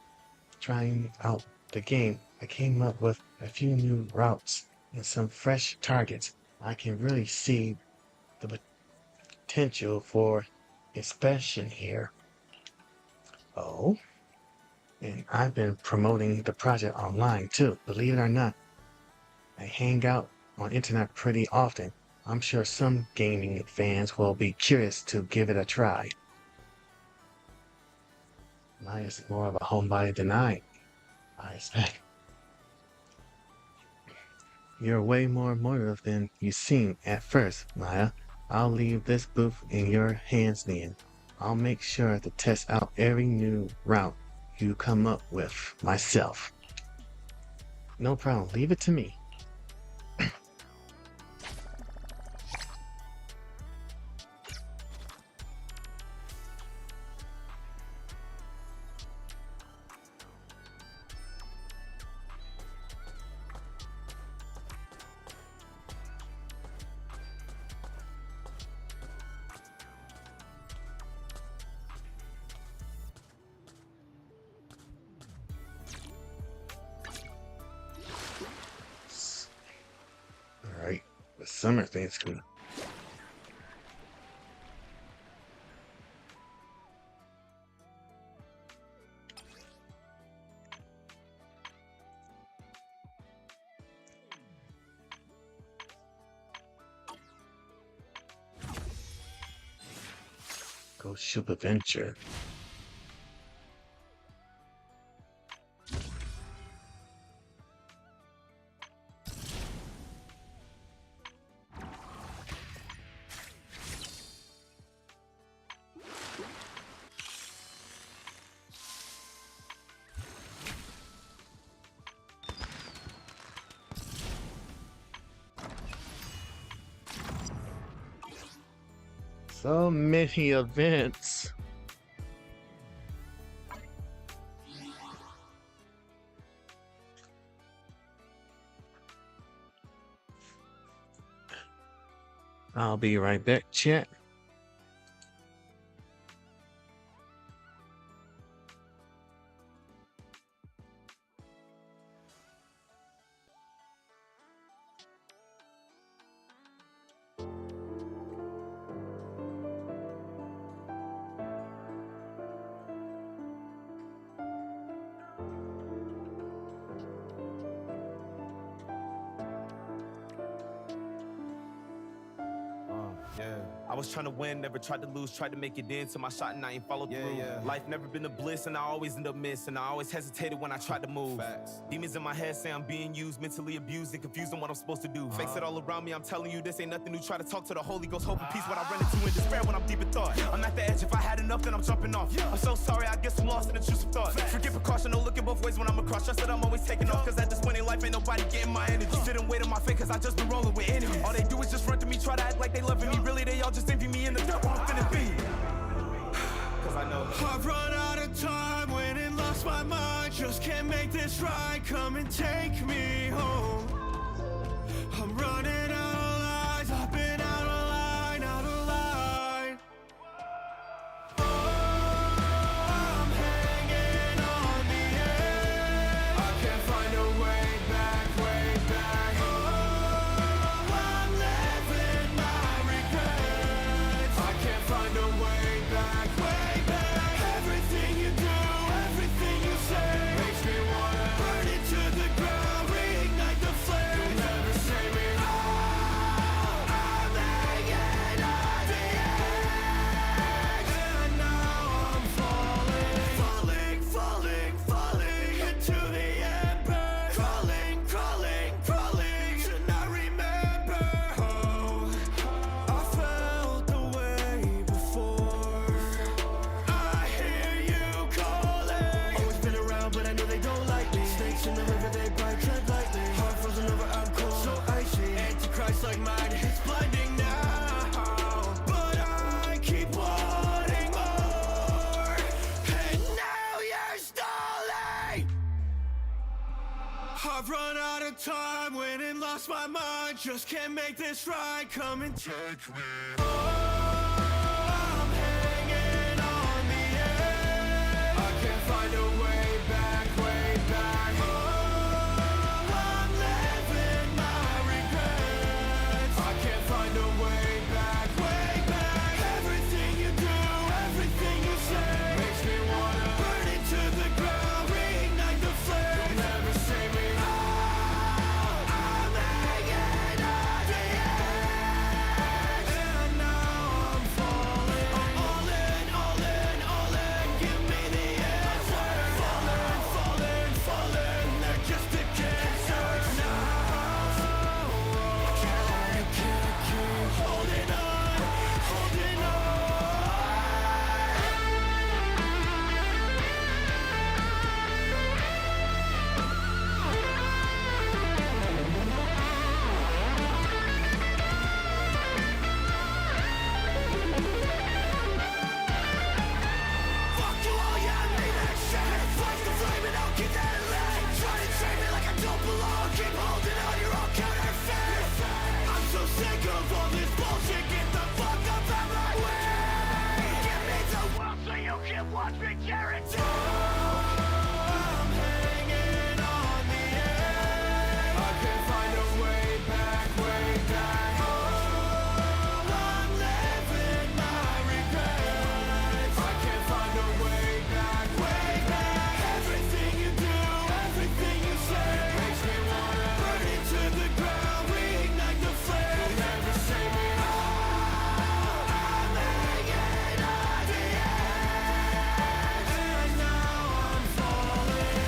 trying out the game, I came up with a few new routes and some fresh targets. I can really see the potential for expansion here. Oh, and I've been promoting the project online too. Believe it or not, I hang out on internet pretty often. I'm sure some gaming fans will be curious to give it a try. Maya's more of a homebody than I expect. You're way more emotive than you seem at first, Maya. I'll leave this booth in your hands then. I'll make sure to test out every new route you come up with myself. No problem, leave it to me. Alright, the summer thing's coming. Go ship adventure. So many events. I'll be right back, chat. Yeah. I was trying to win, never tried to lose, tried to make it in to my shot and I ain't followed through. Life never been a bliss and I always end up missing. I always hesitated when I tried to move. Demons in my head say I'm being used, mentally abused and confused on what I'm supposed to do. Fakes it all around me, I'm telling you this ain't nothing new. Try to talk to the Holy Ghost, hope and peace. What I run into in despair when I'm deep in thought. I'm at the edge, if I had enough then I'm jumping off. I'm so sorry, I guess I'm lost in the juice of thought. Forget precaution, no looking both ways when I'm across. Trust that I'm always taking off, cause at this point in life ain't nobody getting my energy. Sit and wait on my fate cause I just been rolling with enemies. All they do is just run to me, try to act like they loving me. Really they all just envy me in the dirt where I'm finna be. Cause I know I've run out of time, went and lost my mind. Just can't make this right, come and take me home. I'm running out of lines, I've been out of line, out of line. Oh, I'm hanging on the edge. I can't find a way back, way back. Oh, I'm living my regrets. I can't find a way back, way back. Everything you do, everything you say makes me wanna burn it to the ground, reignite the flame. You'll never save me. Oh, I'm hanging on the edge. And now I'm falling, falling, falling, falling into the ember. Crawling, crawling, crawling to not remember. Oh, I felt the way before. I hear you calling. Always been around, but I know they don't like me. Snakes in the river, they bite, tread lightly. Heart frozen over, I'm cold, so icy. Antichrist like mine, it's blinding now. But I keep wanting more. And now you're stalling. I've run out of time, went and lost my mind. Just can't make this right, come and take me. Oh, I'm hanging on the edge. I can't find a way back, way back. Oh, I'm living my regrets. I can't find a way back, way back. Everything you do, everything you say makes me wanna burn it to the ground, reignite the flame. You'll never save me. Oh, I'm hanging on the edge. And now I'm falling. I'm all in, all in, all in. Give me the answer. Falling, falling, falling. They're just a cancer now. You can't keep holding on, holding on. Fuck you all, yeah, I made that shit. Flash the flame and I'll keep that lit. Try to treat me like I don't belong. Keep holding on, you're all counterfeit. I'm so sick of all this bullshit. Get the fuck up out my way. Give me the world so you can watch me tear it down. I'm hanging on the edge. I can't find a way back, way back. Oh, I'm living my regrets. I can't find a way back, way back. Everything you do, everything you say makes me wanna burn it to the ground, reignite the flame. You'll never save me. Oh, I'm hanging on the edge. And now I'm falling.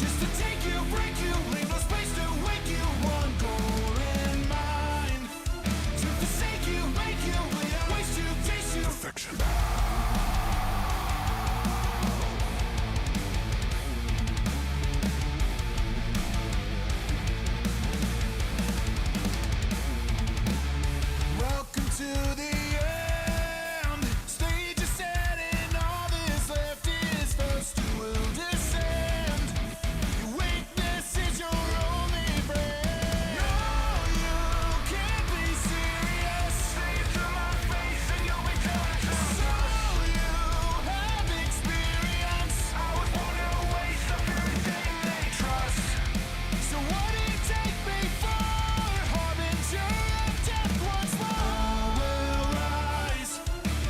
Just to take you, break you, leave no space to wake you. One goal in mind, to forsake you, make you bleed out, waste you, taste you. Perfection. Welcome to the end. Stage is set and all that's left is first you will descend. Your weakness is your only friend. No, you can't be serious. Say it to my face and you'll be telling the truth. So you have experience. I was born in a waste of everything they trust. So what did it take me for? Harbinger of death once more. I will rise,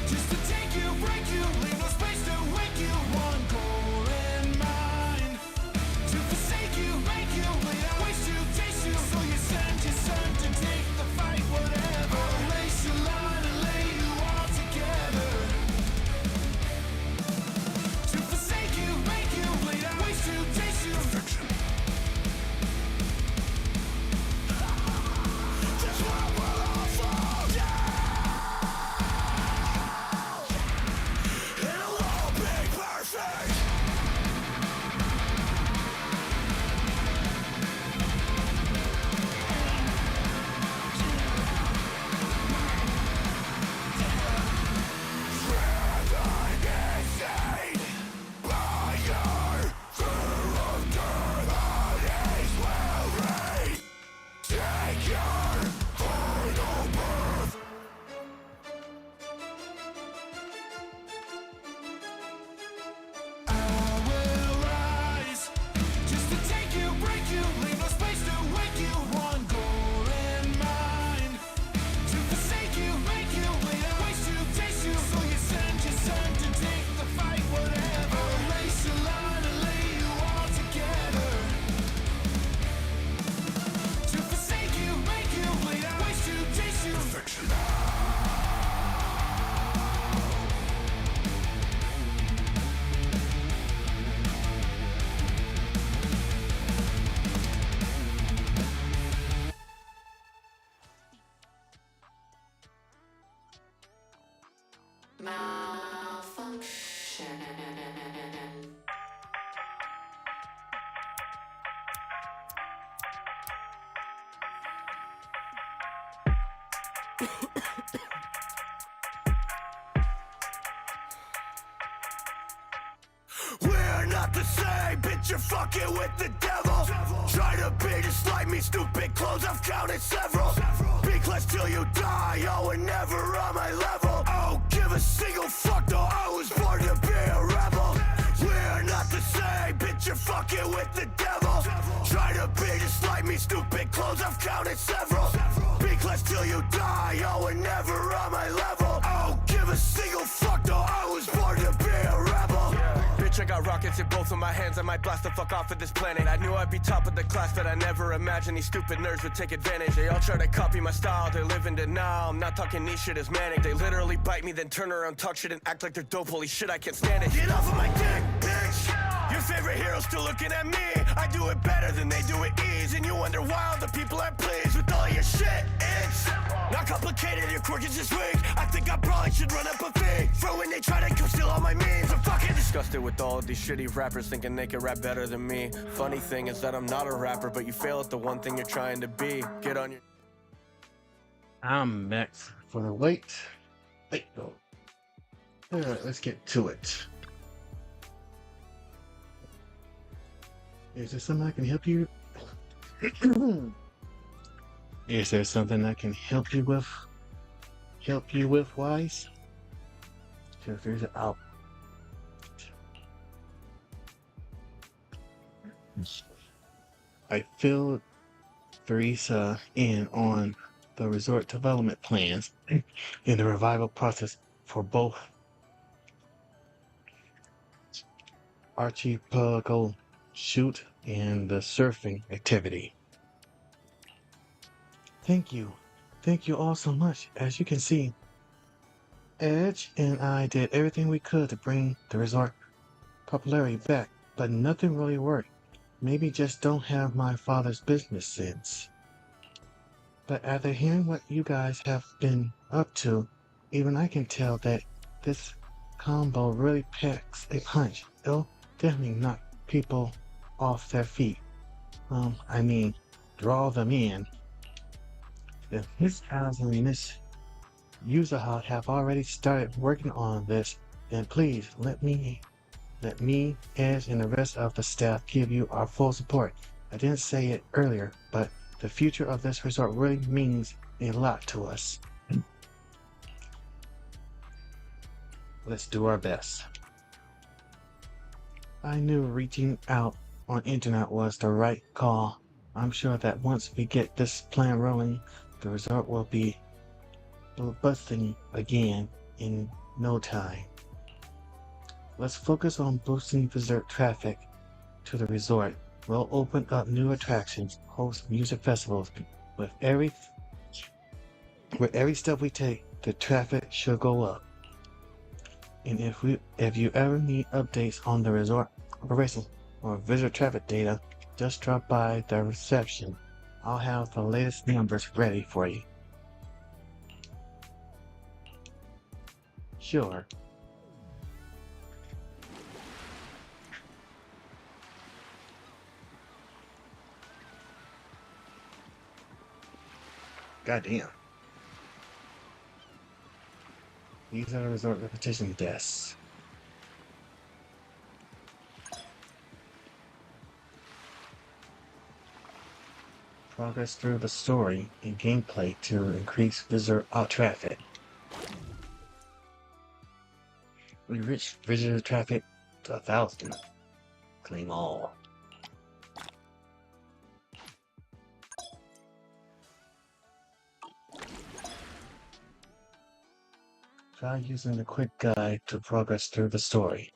just to take you, break you, leave no space to wake you. One goal in mind, to forsake you, make you bleed out, waste you, taste you. So you send your son to take the fight, whatever. Erase your line and lay you all together. To forsake you, make you bleed out, waste you, taste you. Perfection. We're not the same, bitch, you're fucking with the devil. Try to be just like me, stupid clothes, I've counted several. Be class till you die, oh, we're never on my level. I don't give a single fuck, though, I was born to be a rebel. We're not the same, bitch, you're fucking with the devil. Try to be just like me, stupid clothes, I've counted several. Be class till you die, oh, we're never on my level. I don't give a single fuck, though, I was born to be a rebel. Bitch, I got rockets in both of my hands, I might blast the fuck off of this planet. I knew I'd be top of the class, but I never imagined these stupid nerds would take advantage. They all try to copy my style, they live in denial. I'm not talking niche shit, is manic. They literally bite me, then turn around, talk shit, and act like they're dope. Holy shit, I can't stand it. Get off of my dick, bitch! Your favorite hero's still looking at me. I do it better than they do it ease, and you wonder why all the people aren't pleased with all your shit. It's not complicated, your quirk is just weak. I think I probably should run up a fee for when they try to come steal all my memes. I'm fucking disgusted with all of these shitty rappers thinking they can rap better than me. Funny thing is that I'm not a rapper, but you fail at the one thing you're trying to be. Get on your... I'm back for the wait. Alright, let's get to it. Is there something I can help you? Is there something I can help you with? Wise? Should I figure it out? I filled Theresa in on the resort development plans in the revival process for both archipelago shoot and the surfing activity. Thank you all so much. As you can see, Edge and I did everything we could to bring the resort popularity back, but nothing really worked. maybe just don't have my father's business sense. But after hearing what you guys have been up to, even I can tell that this combo really packs a punch. It'll definitely knock people off their feet. I mean, draw them in. If Miss Allen and Miss Yuzaha have already started working on this, then please let me, Edge, and the rest of the staff give you our full support. I didn't say it earlier, but the future of this resort really means a lot to us. Let's do our best. I knew reaching out on internet was the right call. I'm sure that once we get this plan rolling, the resort will be busting again in no time. Let's focus on boosting visitor traffic to the resort. We'll open up new attractions, host music festivals. With every step we take, the traffic should go up. And if you ever need updates on the resort operations or visitor traffic data, just drop by the reception. I'll have the latest numbers ready for you. Sure. Goddamn. These are the resort repetition desks. Progress through the story and gameplay to increase visitor traffic. We reached visitor traffic to 1,000. Claim all. Try using the quick guide to progress through the story.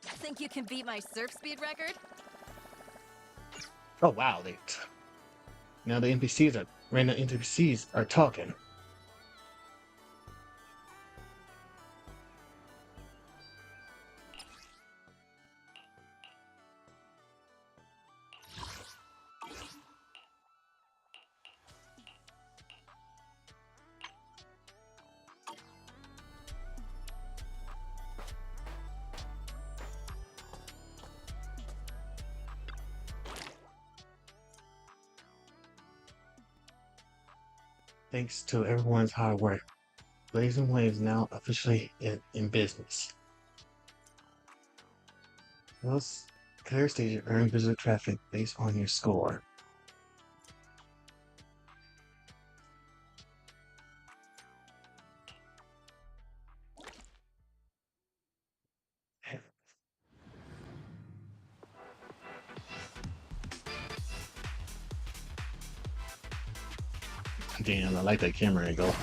Think you can beat my surf speed record? Oh wow, now the random NPCs are talking. Thanks to everyone's hard work, Blazing Waves now officially in business. Most clear stages earn visitor traffic based on your score. Damn, I like that camera angle.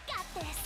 Got this.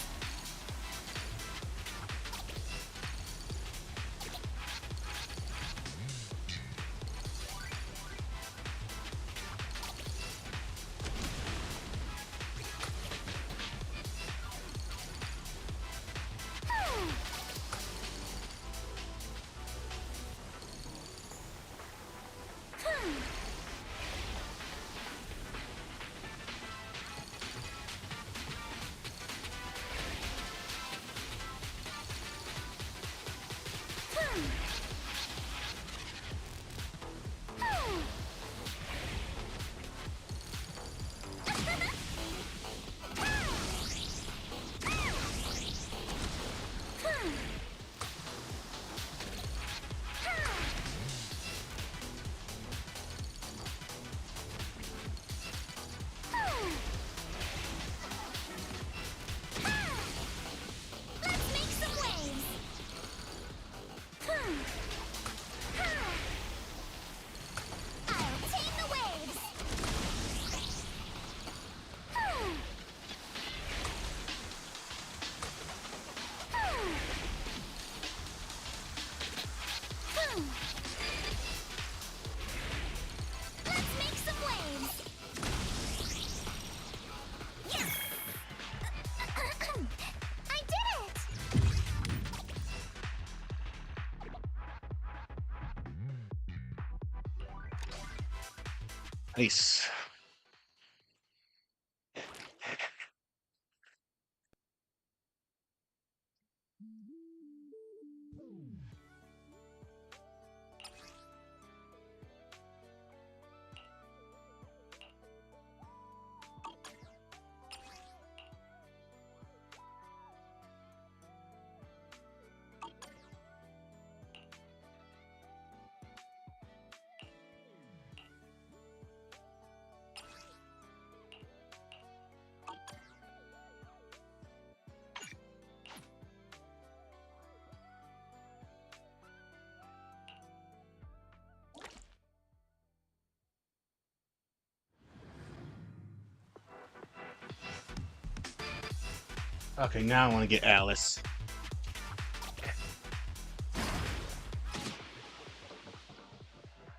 Nice. Okay, now I want to get Alice.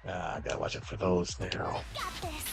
I gotta watch out for those now. Got this.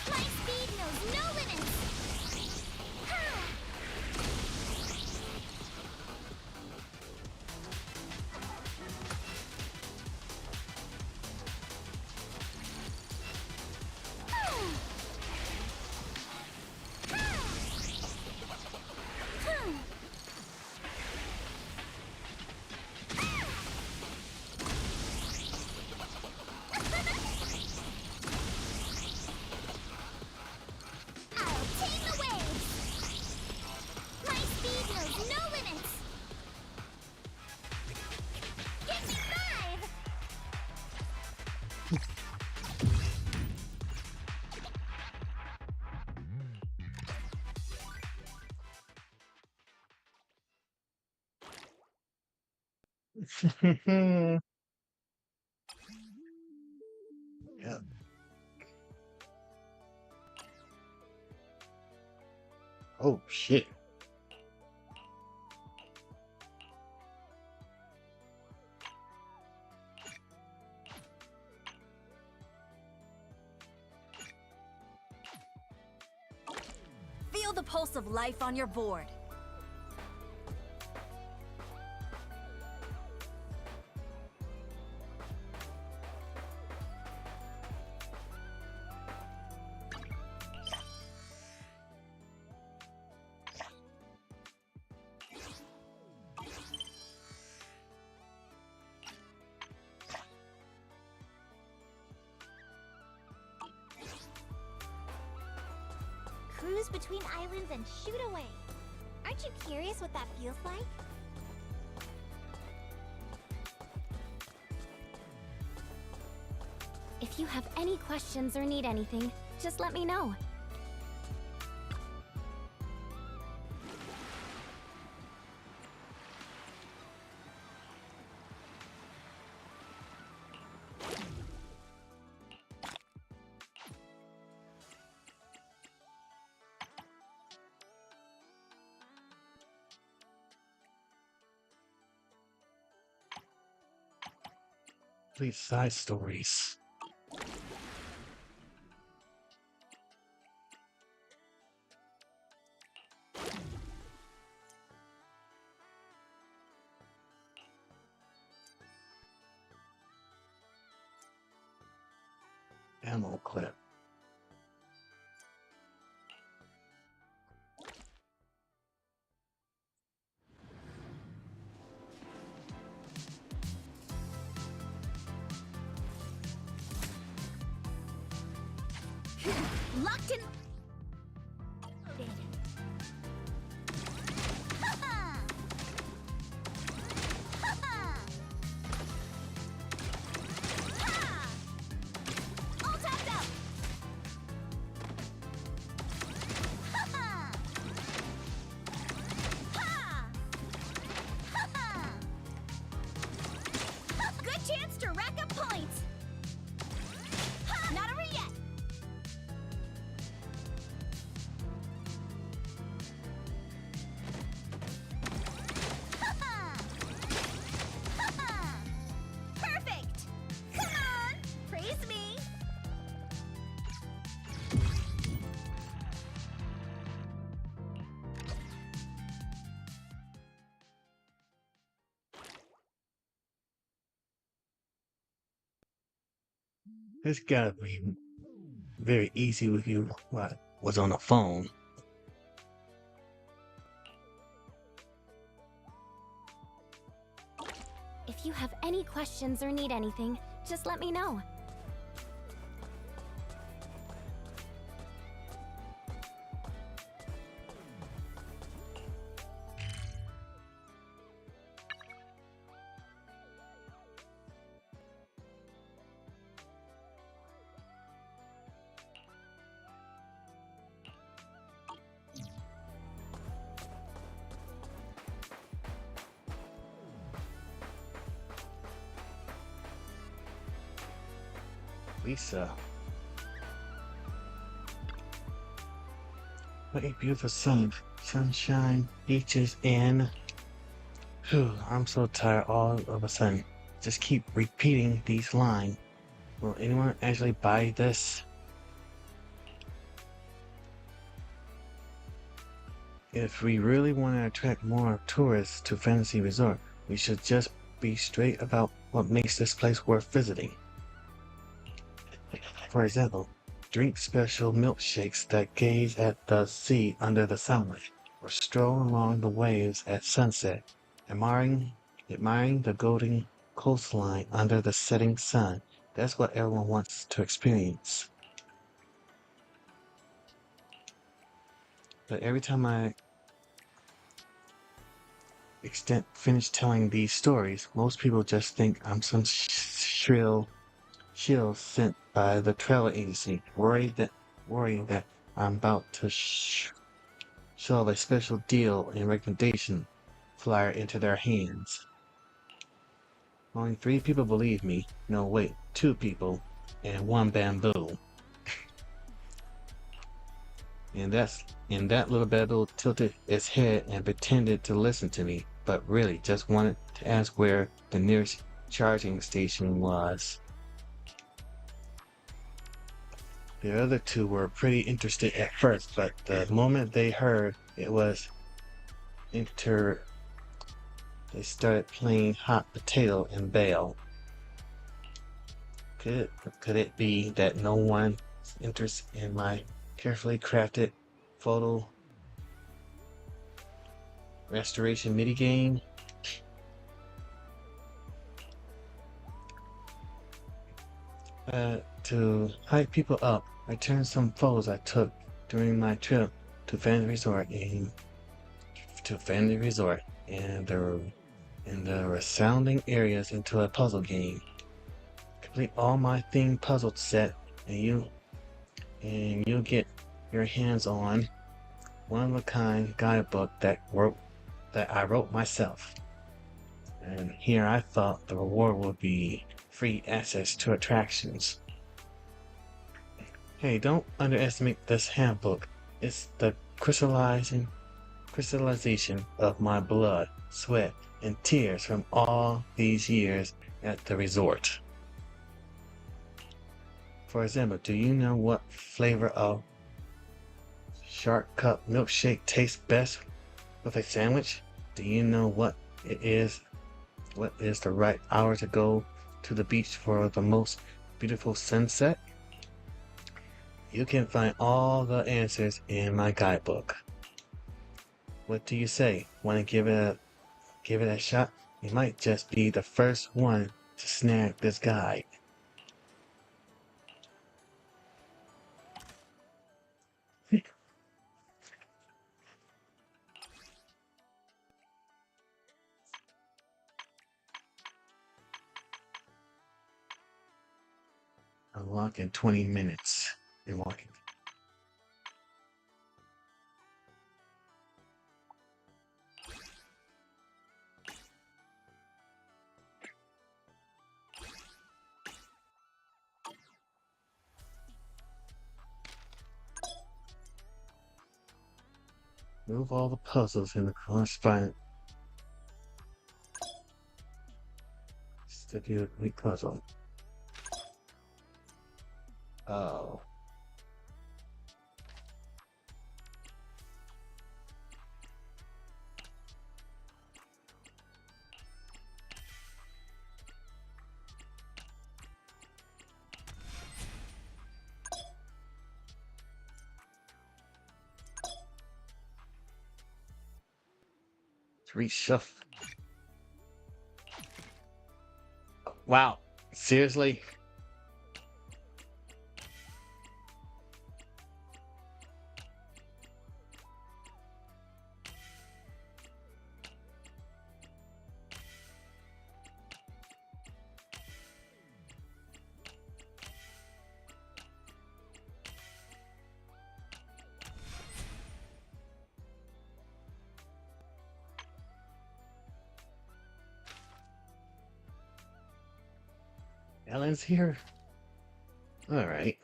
My speed knows no limits. I'll tame the waves. My speed knows no limits. Give me 5. Yeah. Oh shit. Feel the pulse of life on your board. Cruise between islands and shoot away. Aren't you curious what that feels like? If you have any questions or need anything, just let me know. Please side stories. Ammo clip. Locked in. Loaded. Ha-ha! Ha-ha! Ha! This gotta be very easy with you. What was on the phone? If you have any questions or need anything, just let me know. Lisa. What a beautiful sunshine, beaches, and whew, I'm so tired all of a sudden. Just keep repeating these lines. Will anyone actually buy this? If we really want to attract more tourists to Fantasy Resort, we should just be straight about what makes this place worth visiting. For example, drink special milkshakes that gaze at the sea under the sunlight, or stroll along the waves at sunset, admiring the golden coastline under the setting sun. That's what everyone wants to experience. But every time I finish telling these stories, most people just think I'm some shrill shield sent by the travel agency, worried that I'm about to shove a special deal and recommendation flyer into their hands. Only 3 people believe me. No, wait, 2 people and 1 bamboo. And that little bamboo tilted its head and pretended to listen to me, but really just wanted to ask where the nearest charging station was. The other 2 were pretty interested at first, but the moment they heard it was they started playing hot potato and bail. Could it be that no one's interest in my carefully crafted photo restoration minigame? To hype people up, I turned some photos I took during my trip to Fantasy Resort and the resounding areas into a puzzle game. Complete all my themed puzzle set, and you'll get your hands on one-of-a-kind guidebook that I wrote myself. And here I thought the reward would be free access to attractions. Hey, don't underestimate this handbook. It's the crystallization of my blood, sweat, and tears from all these years at the resort. For example, do you know what flavor of Shark Cup milkshake tastes best with a sandwich? Do you know what it is? What is the right hour to go to the beach for the most beautiful sunset? You can find all the answers in my guidebook. What do you say? Want to give it a shot? You might just be the first one to snag this guide. Unlock in 20 minutes. You're walking. Move all the puzzles in the corresponding. Stick you a complete puzzle. Oh. Reshuffle. Wow. Seriously? Ellen's here? Alright.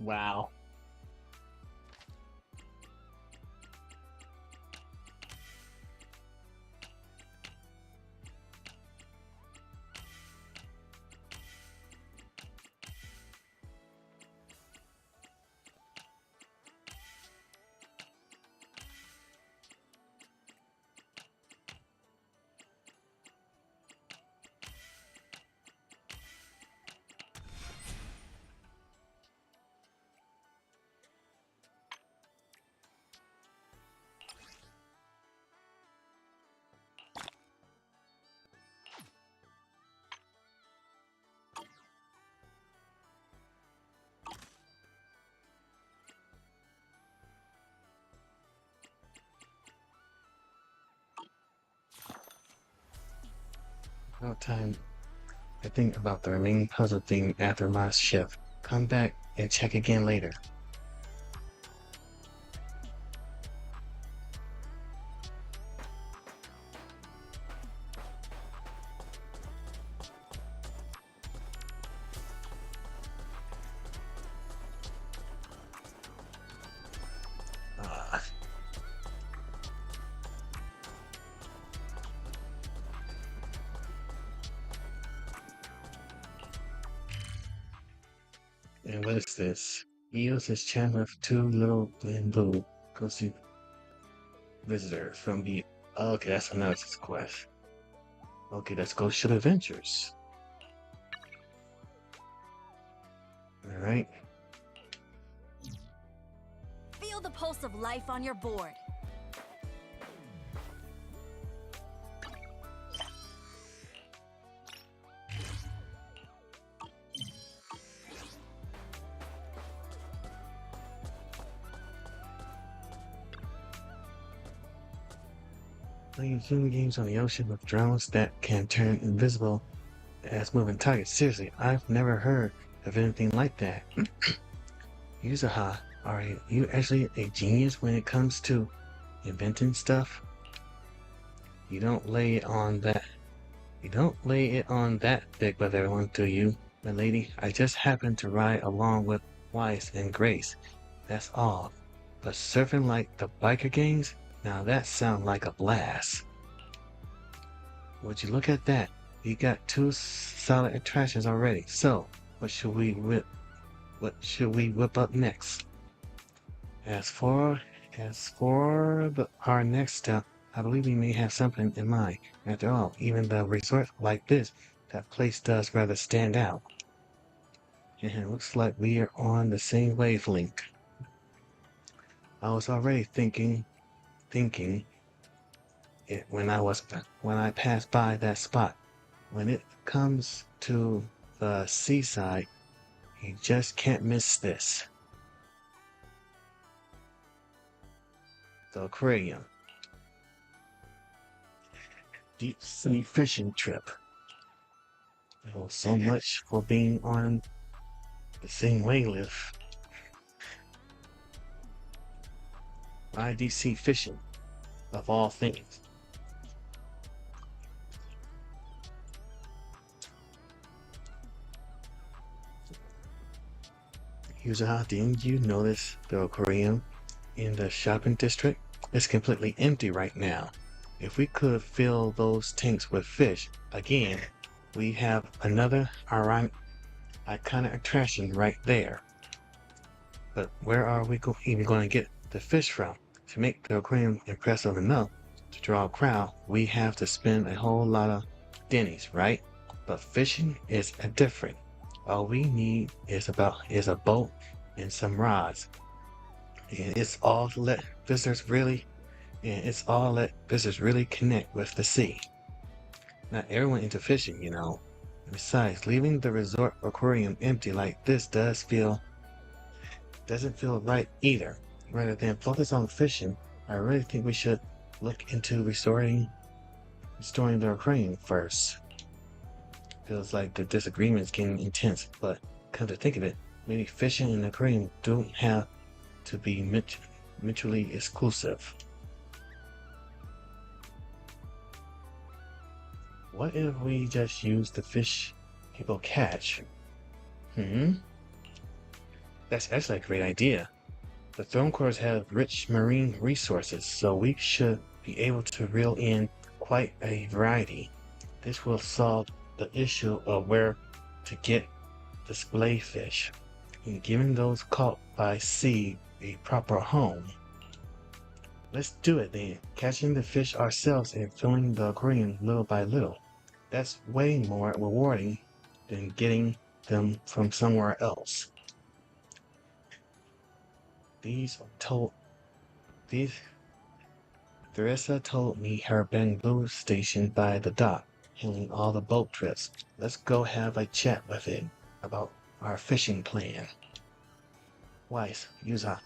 Wow. No time. I think about the remaining puzzle theme after my shift. Come back and check again later. Uh, and what is this? He uses channel of two little and blue. Go see visitor from the. Okay, that's another quest. Okay, let's go shoot adventures. Alright. Feel the pulse of life on your board. Playing zoom games on the ocean with drones that can turn invisible as moving targets. Seriously, I've never heard of anything like that. Yuzaha, are you actually a genius when it comes to inventing stuff? You don't lay it on that thick with everyone, do you, my lady? I just happen to ride along with Weiss and Grace. That's all. But surfing like the biker gangs? Now that sounds like a blast. Would you look at that? We got 2 solid attractions already. So, what should we whip up next? As for our next step, I believe we may have something in mind. After all, even the resort like this, that place does rather stand out. And it looks like we are on the same wavelength. I was already thinking it when I passed by that spot. When it comes to the seaside, you just can't miss this. The aquarium. Deep sea fishing trip. Oh, so much for being on the same wavelength. IDC fishing, of all things. Yuzaha, didn't you notice the aquarium in the shopping district? It's completely empty right now. If we could fill those tanks with fish, again, we have another iconic attraction right there. But where are we even going to get the fish from? To make the aquarium impressive enough to draw a crowd, we have to spend a whole lot of Denny's, right? But fishing is different. All we need is a boat and some rods. And it's all to let visitors really connect with the sea. Not everyone into fishing, you know. Besides, leaving the resort aquarium empty like this doesn't feel right either. Rather than focus on fishing, I really think we should look into restoring the aquarium first. Feels like the disagreement's getting intense, but come to think of it, maybe fishing and the aquarium don't have to be mutually exclusive. What if we just use the fish people catch? That's actually a great idea. The Throne Cores have rich marine resources, so we should be able to reel in quite a variety. This will solve the issue of where to get display fish, and giving those caught by sea a proper home. Let's do it then, catching the fish ourselves and filling the aquarium little by little. That's way more rewarding than getting them from somewhere else. Theresa told me her bamboo station by the dock, handling all the boat trips. Let's go have a chat with it about our fishing plan. Weiss, Yuza,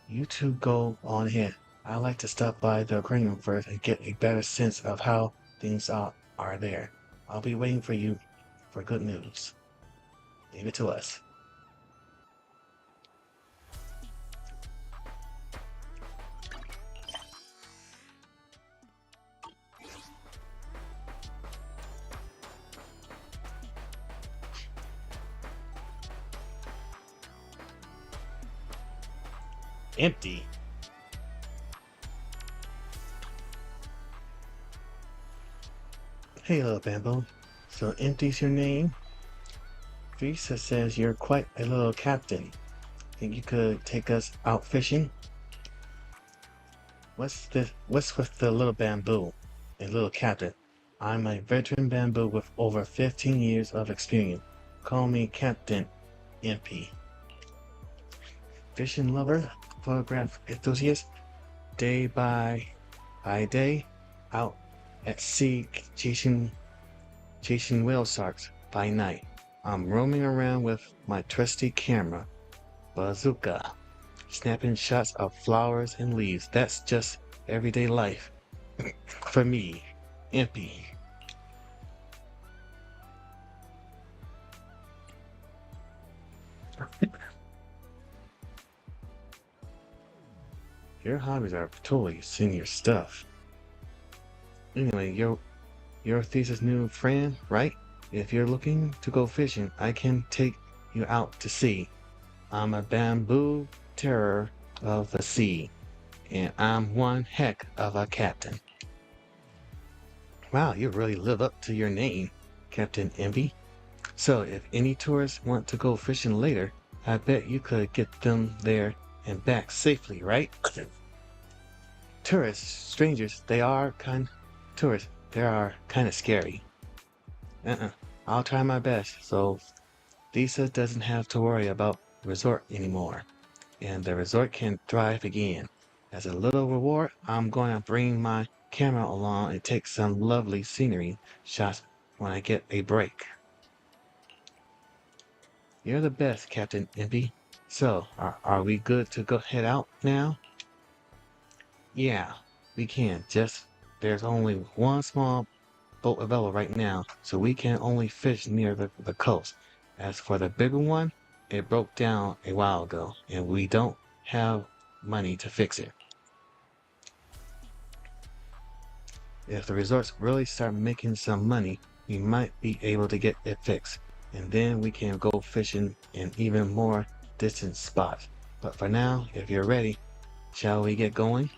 you two go on ahead. I'd like to stop by the aquarium first and get a better sense of how things are there. I'll be waiting for you for good news. Leave it to us. Empty. Hey, little bamboo. So empty's your name? Visa says you're quite a little captain. Think you could take us out fishing? What's with the little bamboo? A little captain. I'm a veteran bamboo with over 15 years of experience. Call me Captain MP. Fishing lover, photograph enthusiast, day by day, out at sea chasing whale sharks by night. I'm roaming around with my trusty camera, bazooka, snapping shots of flowers and leaves. That's just everyday life for me, Impy. Your hobbies are totally senior stuff. Anyway, your thesis new friend, right? If you're looking to go fishing, I can take you out to sea. I'm a bamboo terror of the sea, and I'm one heck of a captain. Wow, you really live up to your name, Captain Envy. So if any tourists want to go fishing later, I bet you could get them there and back safely, right? Strangers, they are kind of scary. I'll try my best, so Lisa doesn't have to worry about the resort anymore, and the resort can thrive again. As a little reward, I'm going to bring my camera along and take some lovely scenery shots when I get a break. You're the best, Captain Impy. So, are we good to go head out now? Yeah, we can. There's only one small boat available right now, so we can only fish near the coast. As for the bigger one, it broke down a while ago, and we don't have money to fix it. If the resorts really start making some money, we might be able to get it fixed, and then we can go fishing in even more distant spots. But for now, if you're ready, shall we get going?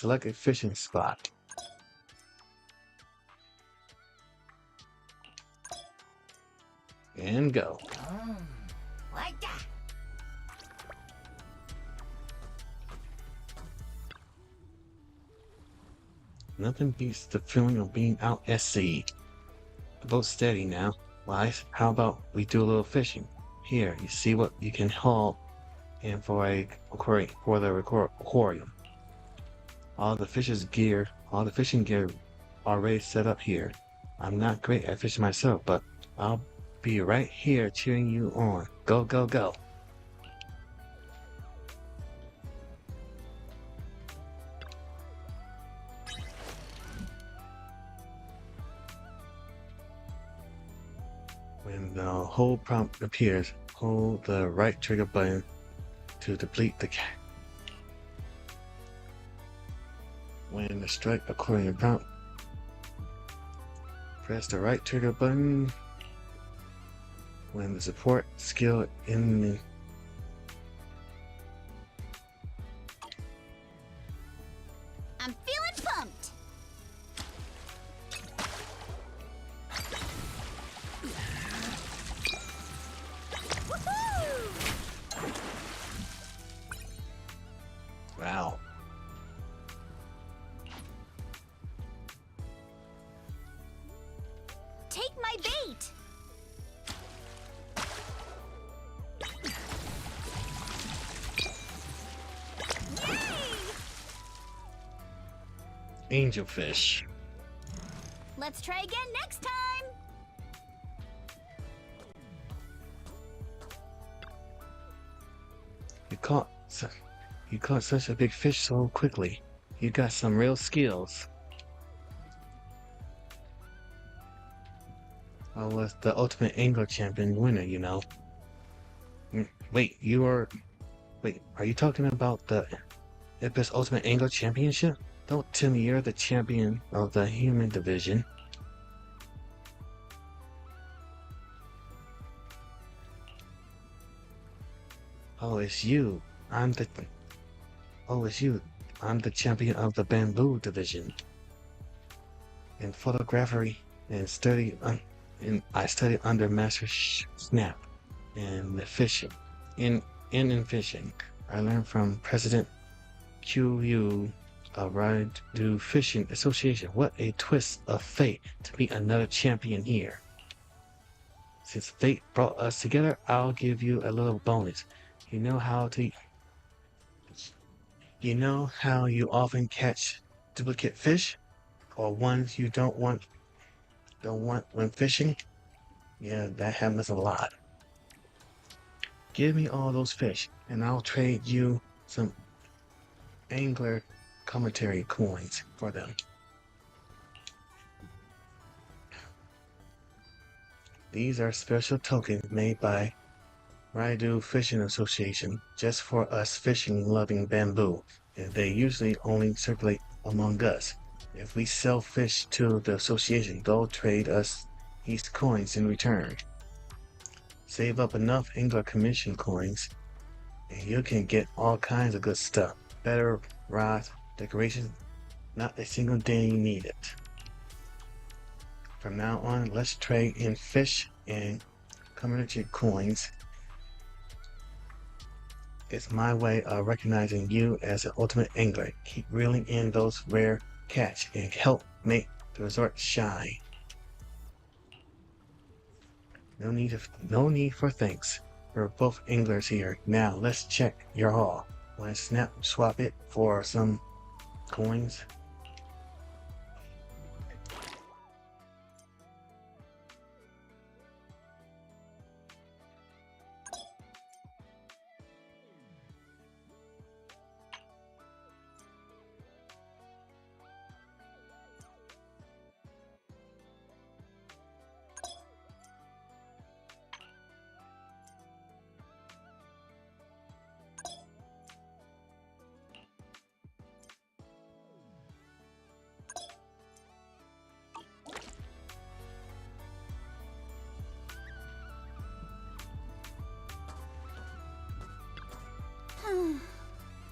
Select a fishing spot. And go. Like that. Nothing beats the feeling of being out at sea. The boat's steady now. Wise, how about we do a little fishing? Here, you see what you can haul in for the aquarium. All the fishing gear already set up here. I'm not great at fishing myself, but I'll be right here cheering you on. Go, go, go. When the whole prompt appears, hold the right trigger button to deplete the cat. When the strike aquarium prompt, press the right trigger button. When the support skill in the I'm feeling pumped. wow. Take my bait. Angelfish. Let's try again next time. You caught such a big fish so quickly. You got some real skills. I was the ultimate angler champion winner, you know. Wait, are you talking about the Ipus Ultimate Angler Championship? Don't tell me you're the champion of the human division. Oh, it's you. It's you. I'm the champion of the bamboo division. In photography and I studied under Master Snap and the fishing. In fishing, I learned from President QU of Raidu Fishing Association. What a twist of fate to meet another champion here. Since fate brought us together, I'll give you a little bonus. You know how you often catch duplicate fish, or ones you don't want when fishing? Yeah, that happens a lot. Give me all those fish, and I'll trade you some angler commentary coins for them. These are special tokens made by Raidu Fishing Association just for us fishing-loving bamboo, and they usually only circulate among us. If we sell fish to the association, they'll trade us these coins in return. Save up enough angler commission coins, and you can get all kinds of good stuff. Better rods, decorations, not a single day you need it. From now on, let's trade in fish and community coins. It's my way of recognizing you as an ultimate angler. Keep reeling in those rare catch and help make the resort shine. No need for thanks. We're both anglers here. Now let's check your haul. Want to swap it for some coins?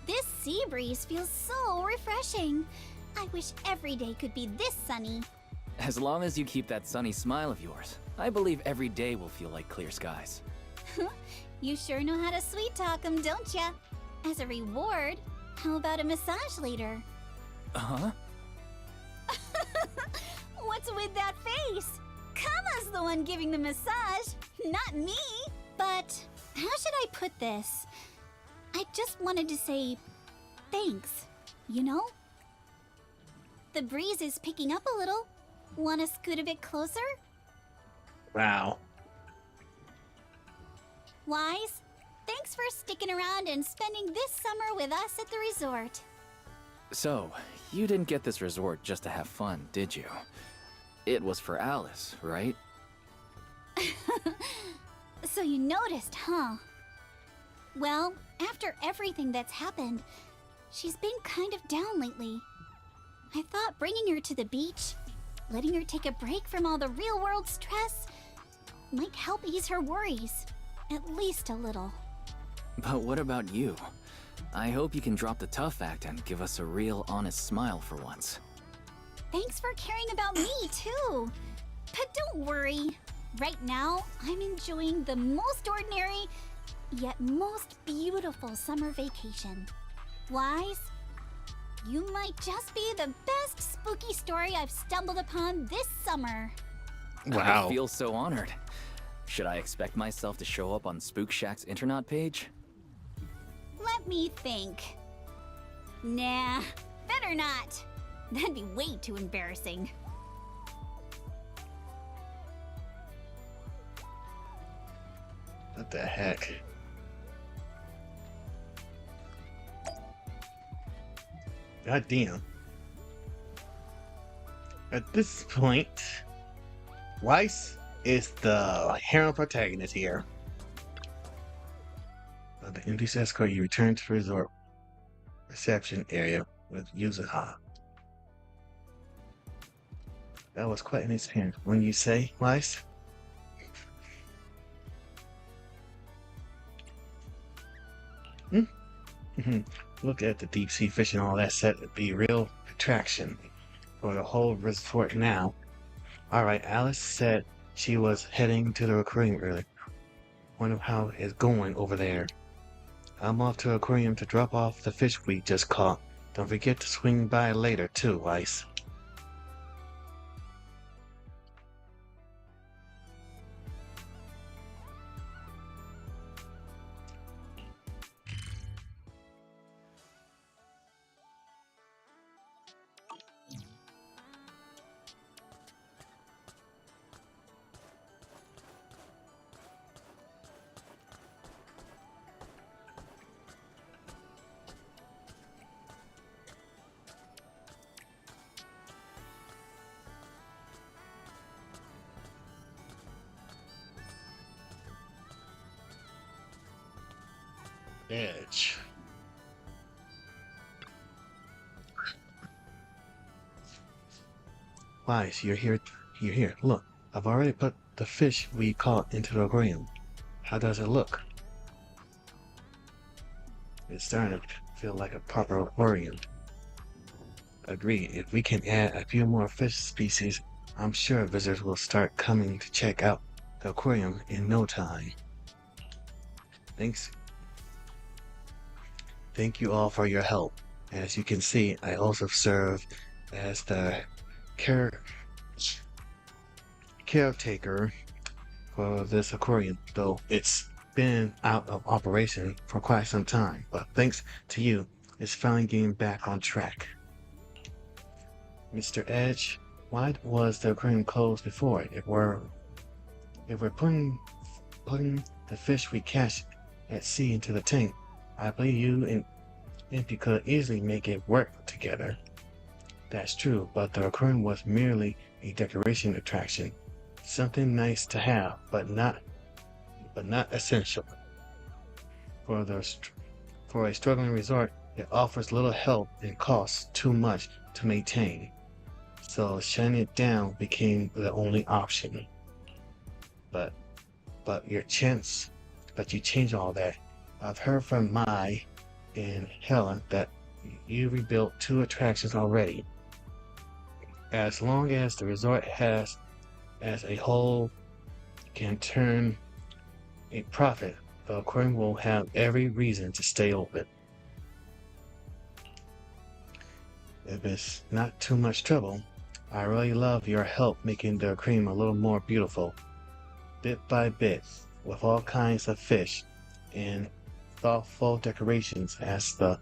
This sea breeze feels so refreshing. I wish every day could be this sunny. As long as you keep that sunny smile of yours, I believe every day will feel like clear skies. You sure know how to sweet talk 'em, don't ya? As a reward, how about a massage later? Huh? What's with that face? Kama's the one giving the massage, not me. But how should I put this? I just wanted to say thanks, you know? The breeze is picking up a little. Wanna scoot a bit closer? Wow. Wise, thanks for sticking around and spending this summer with us at the resort. So, you didn't get this resort just to have fun, did you? It was for Alice, right? So you noticed, huh? Well, after everything that's happened, she's been kind of down lately. I thought bringing her to the beach, letting her take a break from all the real-world stress, might help ease her worries, at least a little. But what about you? I hope you can drop the tough act and give us a real, honest smile for once. Thanks for caring about me, too. But don't worry. Right now, I'm enjoying the most ordinary, yet most beautiful summer vacation. Wise, you might just be the best spooky story I've stumbled upon this summer. Wow. I feel so honored. Should I expect myself to show up on Spook Shack's internet page? Let me think. Nah, better not. That'd be way too embarrassing. What the heck? God damn. At this point, Weiss is the hero protagonist here. Of the empty escort, you return to the resort reception area with Yuzuha. That was quite an experience. When you say, Weiss? Look at the deep sea fish and all that set to be real attraction for the whole resort now. Alright, Alice said she was heading to the aquarium earlier. Wonder how it's going over there. I'm off to the aquarium to drop off the fish we just caught. Don't forget to swing by later too, Weiss. Edge. Weiss, you're here. You're here. Look, I've already put the fish we caught into the aquarium. How does it look? It's starting to feel like a proper aquarium. Agreed. If we can add a few more fish species, I'm sure visitors will start coming to check out the aquarium in no time. Thanks. Thank you all for your help. As you can see, I also serve as the caretaker for this aquarium, though it's been out of operation for quite some time. But thanks to you, it's finally getting back on track. Mr. Edge, why was the aquarium closed before? If we're putting the fish we catch at sea into the tank, I believe you and Impy could easily make it work together. That's true, but the aquarium was merely a decoration attraction. Something nice to have, but not essential. For a struggling resort, it offers little help and costs too much to maintain. So shutting it down became the only option. But you change all that. I've heard from Mai and Helen that you rebuilt 2 attractions already. As long as the resort has, as a whole, can turn a profit, the aquarium will have every reason to stay open. If it's not too much trouble, I really love your help making the aquarium a little more beautiful, bit by bit, with all kinds of fish and thoughtful decorations as the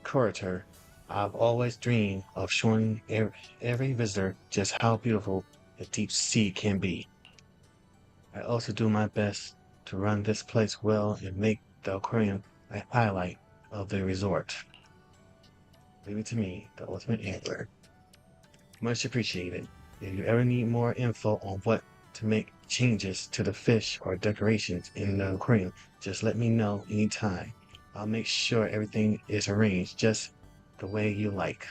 curator. I've always dreamed of showing every visitor just how beautiful the deep sea can be. I also do my best to run this place well and make the aquarium a highlight of the resort. Leave it to me, the ultimate angler. Much appreciated. If you ever need more info on what to make changes to the fish or decorations in the aquarium, just let me know anytime. I'll make sure everything is arranged just the way you like.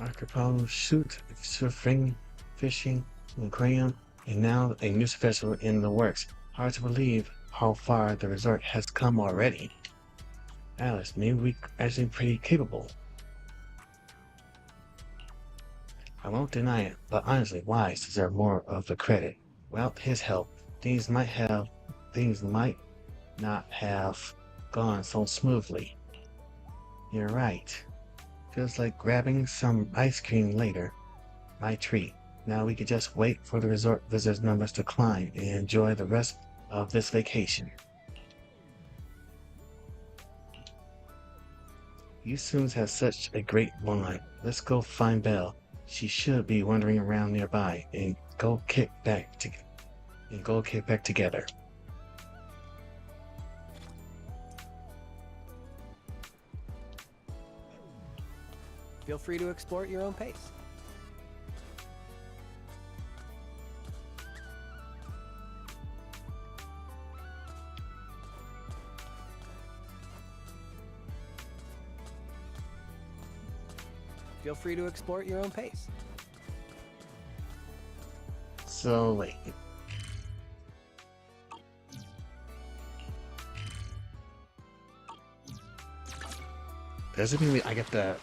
I could probably shoot, surfing, fishing, aquarium, and now a music festival in the works. Hard to believe how far the resort has come already. Alice, maybe we actually pretty capable. I won't deny it, but honestly, Wise deserves more of the credit. Without his help, things might not have gone so smoothly. You're right. Feels like grabbing some ice cream later. My treat. Now we could just wait for the resort visitors numbers to climb and enjoy the rest of this vacation. You Soons have such a great bond. Let's go find Belle. She should be wandering around nearby and go kick back together. Feel free to explore at your own pace. Feel free to explore at your own pace. So wait. Does it mean I get the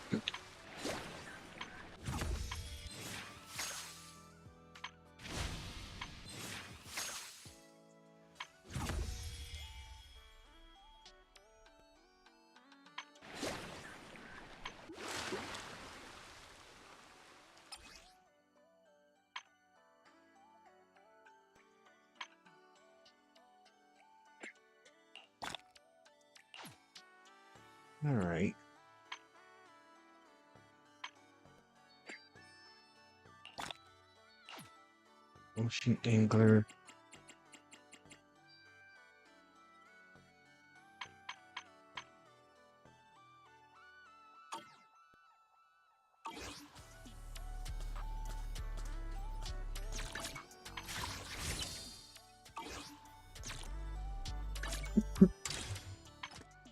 all right. Ocean angler.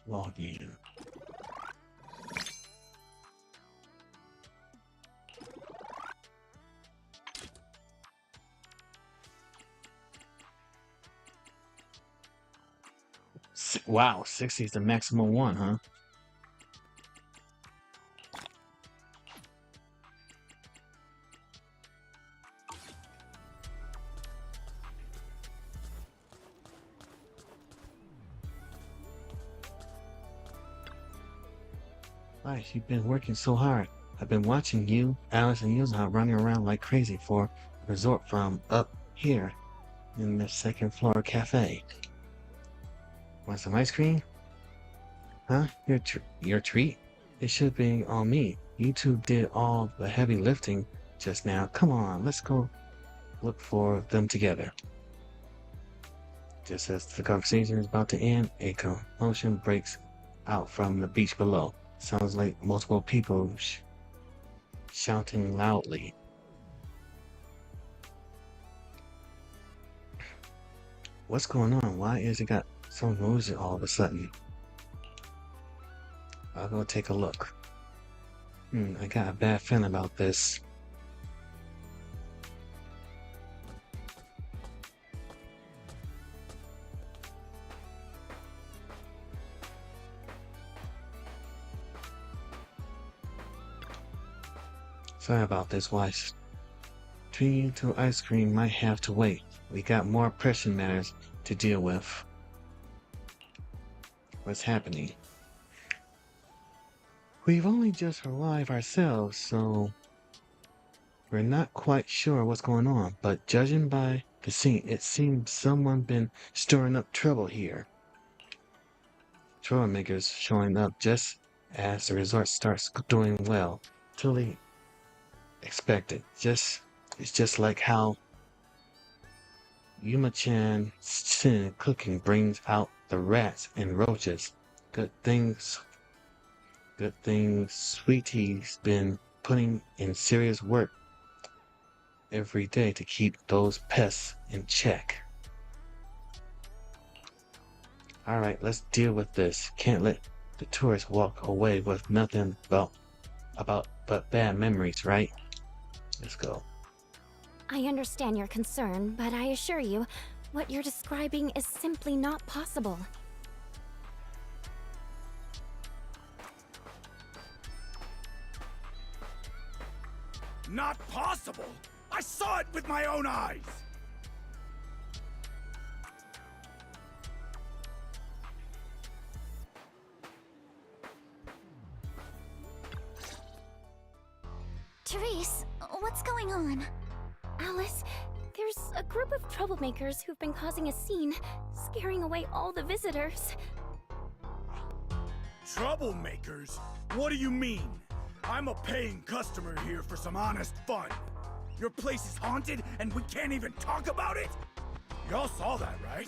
Log in. Wow, 60 is the maximum one, huh? Why, you've been working so hard. I've been watching you, Alice, and Yuza running around like crazy for a resort from up here in the second floor cafe. Want some ice cream? Huh? Your treat? It should be on me. You two did all the heavy lifting just now. Come on, let's go look for them together. Just as the conversation is about to end, a commotion breaks out from the beach below. Sounds like multiple people shouting loudly. What's going on? Why is it got so noisy all of a sudden? I'll go take a look. I got a bad feeling about this. Sorry about this, Weiss. Treating you to ice cream might have to wait. We got more pressing matters to deal with. What's happening? We've only just arrived ourselves, so we're not quite sure what's going on, but judging by the scene, it seems someone been stirring up trouble here. Troublemakers showing up just as the resort starts doing well. Totally expected. It's just like how Yuma-chan Sin cooking brings out the rats and roaches. Good things Sweetie's been putting in serious work every day to keep those pests in check. Alright, let's deal with this. Can't let the tourists walk away with nothing but bad memories, right? Let's go. I understand your concern, but I assure you, what you're describing is simply not possible. Not possible! I saw it with my own eyes! Therese, what's going on? Alice, there's a group of troublemakers who've been causing a scene, scaring away all the visitors. Troublemakers? What do you mean? I'm a paying customer here for some honest fun. Your place is haunted and we can't even talk about it? Y'all saw that, right?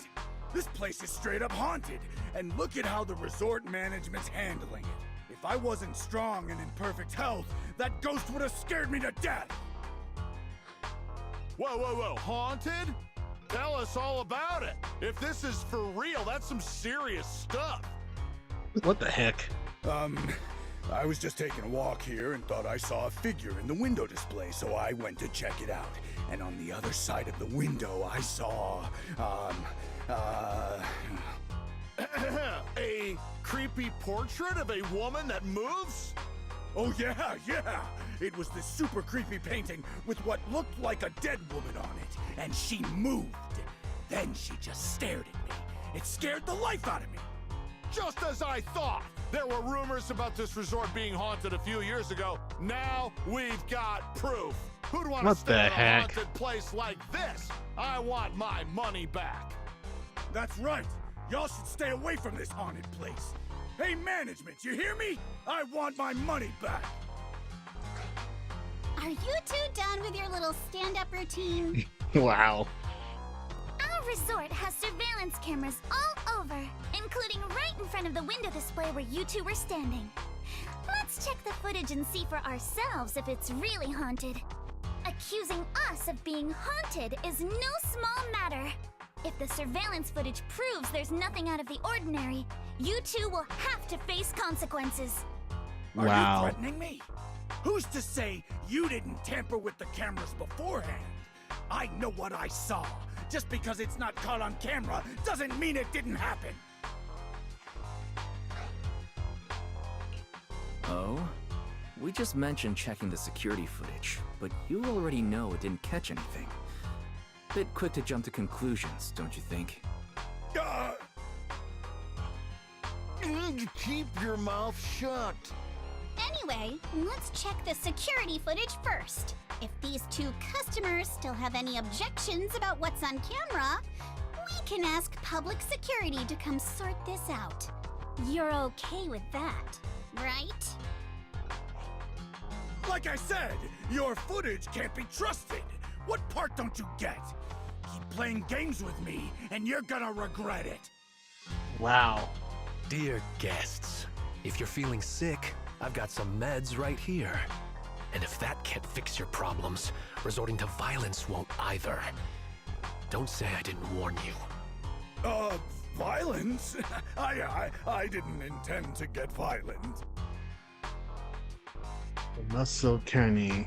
This place is straight up haunted, and look at how the resort management's handling it. If I wasn't strong and in perfect health, that ghost would have scared me to death! Whoa, haunted? Tell us all about it. If this is for real, that's some serious stuff. What the heck? I was just taking a walk here and thought I saw a figure in the window display, so I went to check it out. And on the other side of the window, I saw, a creepy portrait of a woman that moves? Oh yeah! It was this super creepy painting with what looked like a dead woman on it, and she moved. Then she just stared at me. It scared the life out of me. Just as I thought. There were rumors about this resort being haunted a few years ago. Now we've got proof. Who'd want to stay in a haunted place like this? I want my money back. That's right. Y'all should stay away from this haunted place. Hey, management, you hear me? I want my money back. Are you two done with your little stand-up routine? Wow. Our resort has surveillance cameras all over, including right in front of the window display where you two were standing. Let's check the footage and see for ourselves if it's really haunted. Accusing us of being haunted is no small matter. If the surveillance footage proves there's nothing out of the ordinary, you two will have to face consequences. Are you threatening me? Who's to say you didn't tamper with the cameras beforehand? I know what I saw. Just because it's not caught on camera doesn't mean it didn't happen. Oh? We just mentioned checking the security footage, but you already know it didn't catch anything. Bit quick to jump to conclusions, don't you think? Keep your mouth shut. Anyway, let's check the security footage first. If these two customers still have any objections about what's on camera, we can ask public security to come sort this out. You're okay with that, right? Like I said, your footage can't be trusted. What part don't you get? Keep playing games with me, and you're gonna regret it. Wow. Dear guests, if you're feeling sick, I've got some meds right here. And if that can't fix your problems, resorting to violence won't either. Don't say I didn't warn you. Violence? I didn't intend to get violent. The muscle canine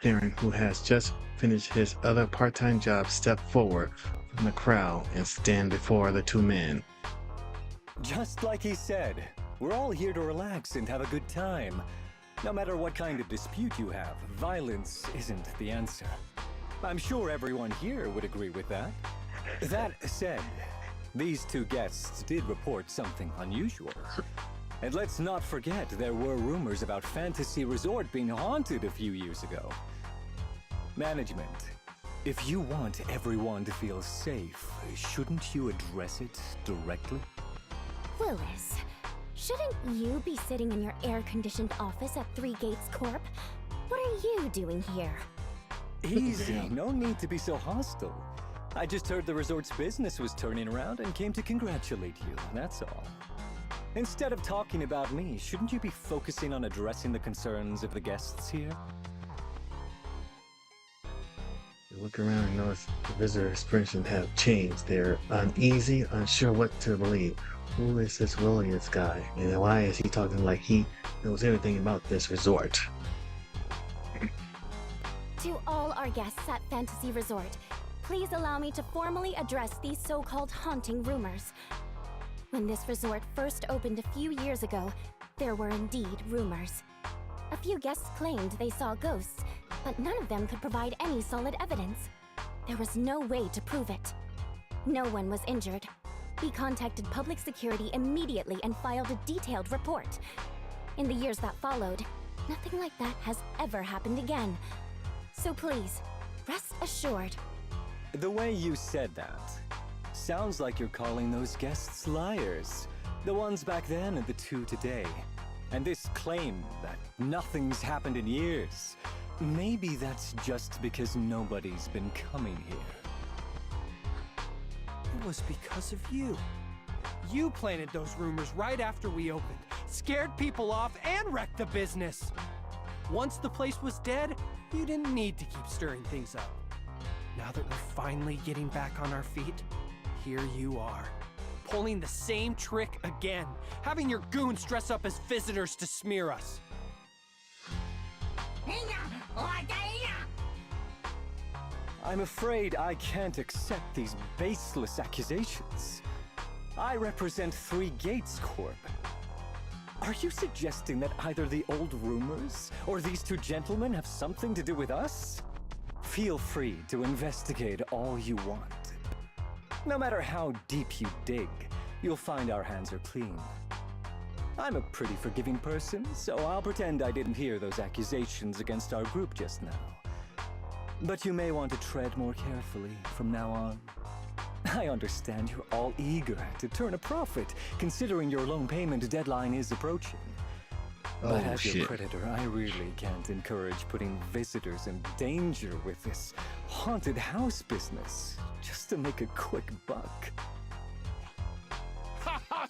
Theron, who has just finished his other part-time job, stepped forward from the crowd and stand before the two men. Just like he said, we're all here to relax and have a good time. No matter what kind of dispute you have, violence isn't the answer. I'm sure everyone here would agree with that. That said, these two guests did report something unusual. And let's not forget there were rumors about Fantasy Resort being haunted a few years ago. Management, if you want everyone to feel safe, shouldn't you address it directly? Willis, shouldn't you be sitting in your air-conditioned office at Three Gates Corp? What are you doing here? Easy, no need to be so hostile. I just heard the resort's business was turning around and came to congratulate you, that's all. Instead of talking about me, shouldn't you be focusing on addressing the concerns of the guests here? You look around and notice the visitor expressions have changed. They're uneasy, unsure what to believe. Who is this Williams guy? And why is he talking like he knows everything about this resort? To all our guests at Fantasy Resort, please allow me to formally address these so-called haunting rumors. When this resort first opened a few years ago, there were indeed rumors. A few guests claimed they saw ghosts, but none of them could provide any solid evidence. There was no way to prove it. No one was injured. We contacted public security immediately and filed a detailed report. In the years that followed, nothing like that has ever happened again. So please, rest assured. The way you said that sounds like you're calling those guests liars. The ones back then and the two today. And this claim that nothing's happened in years. Maybe that's just because nobody's been coming here. It was because of you. You planted those rumors right after we opened, scared people off, and wrecked the business. Once the place was dead, you didn't need to keep stirring things up. Now that we're finally getting back on our feet, here you are, pulling the same trick again, having your goons dress up as visitors to smear us. I'm afraid I can't accept these baseless accusations. I represent Three Gates Corp. Are you suggesting that either the old rumors or these two gentlemen have something to do with us? Feel free to investigate all you want. No matter how deep you dig, you'll find our hands are clean. I'm a pretty forgiving person, so I'll pretend I didn't hear those accusations against our group just now. But you may want to tread more carefully from now on. I understand you're all eager to turn a profit, considering your loan payment deadline is approaching. But as your creditor, I really can't encourage putting visitors in danger with this haunted house business, just to make a quick buck.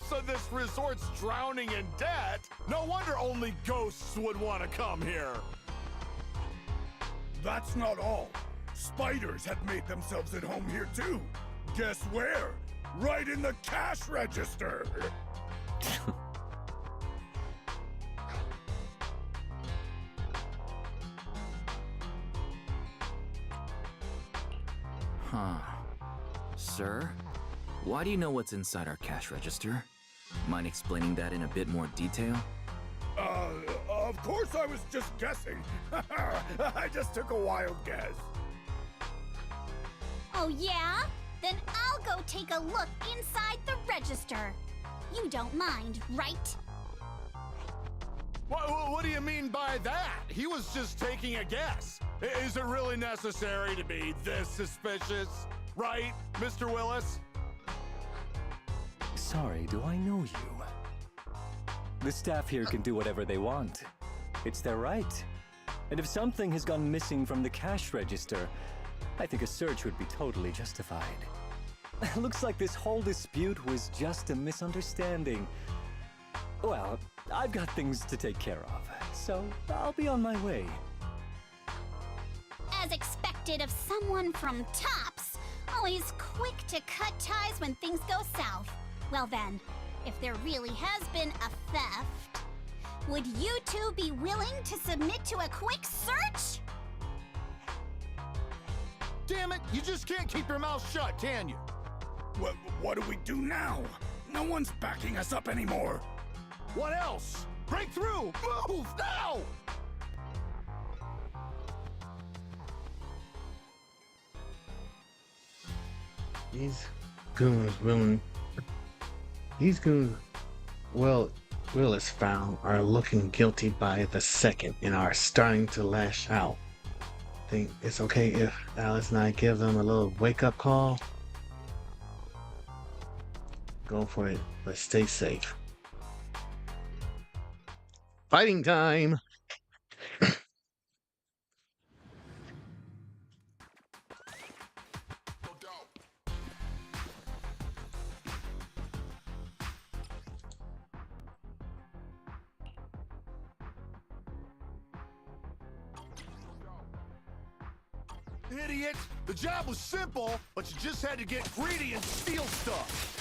So this resort's drowning in debt? No wonder only ghosts would want to come here. That's not all. Spiders have made themselves at home here too. Guess where? Right in the cash register. Huh. Sir? Why do you know what's inside our cash register? Mind explaining that in a bit more detail? Of course I was just guessing. I just took a wild guess. Oh yeah? Then I'll go take a look inside the register. You don't mind, right? What do you mean by that? He was just taking a guess. Is it really necessary to be this suspicious? Right, Mr. Willis? Sorry, do I know you? The staff here can do whatever they want. It's their right. And if something has gone missing from the cash register, I think a search would be totally justified. Looks like this whole dispute was just a misunderstanding. Well, I've got things to take care of, so I'll be on my way. As expected of someone from Tops, always quick to cut ties when things go south. Well then, if there really has been a theft, would you two be willing to submit to a quick search? Damn it, you just can't keep your mouth shut, can you? What do we do now? No one's backing us up anymore. What else? Break through! Move, now! These goons, Will is found, are looking guilty by the second and are starting to lash out. Think it's okay if Alice and I give them a little wake-up call? Go for it, but stay safe. Fighting time! Idiot! The job was simple, but you just had to get greedy and steal stuff.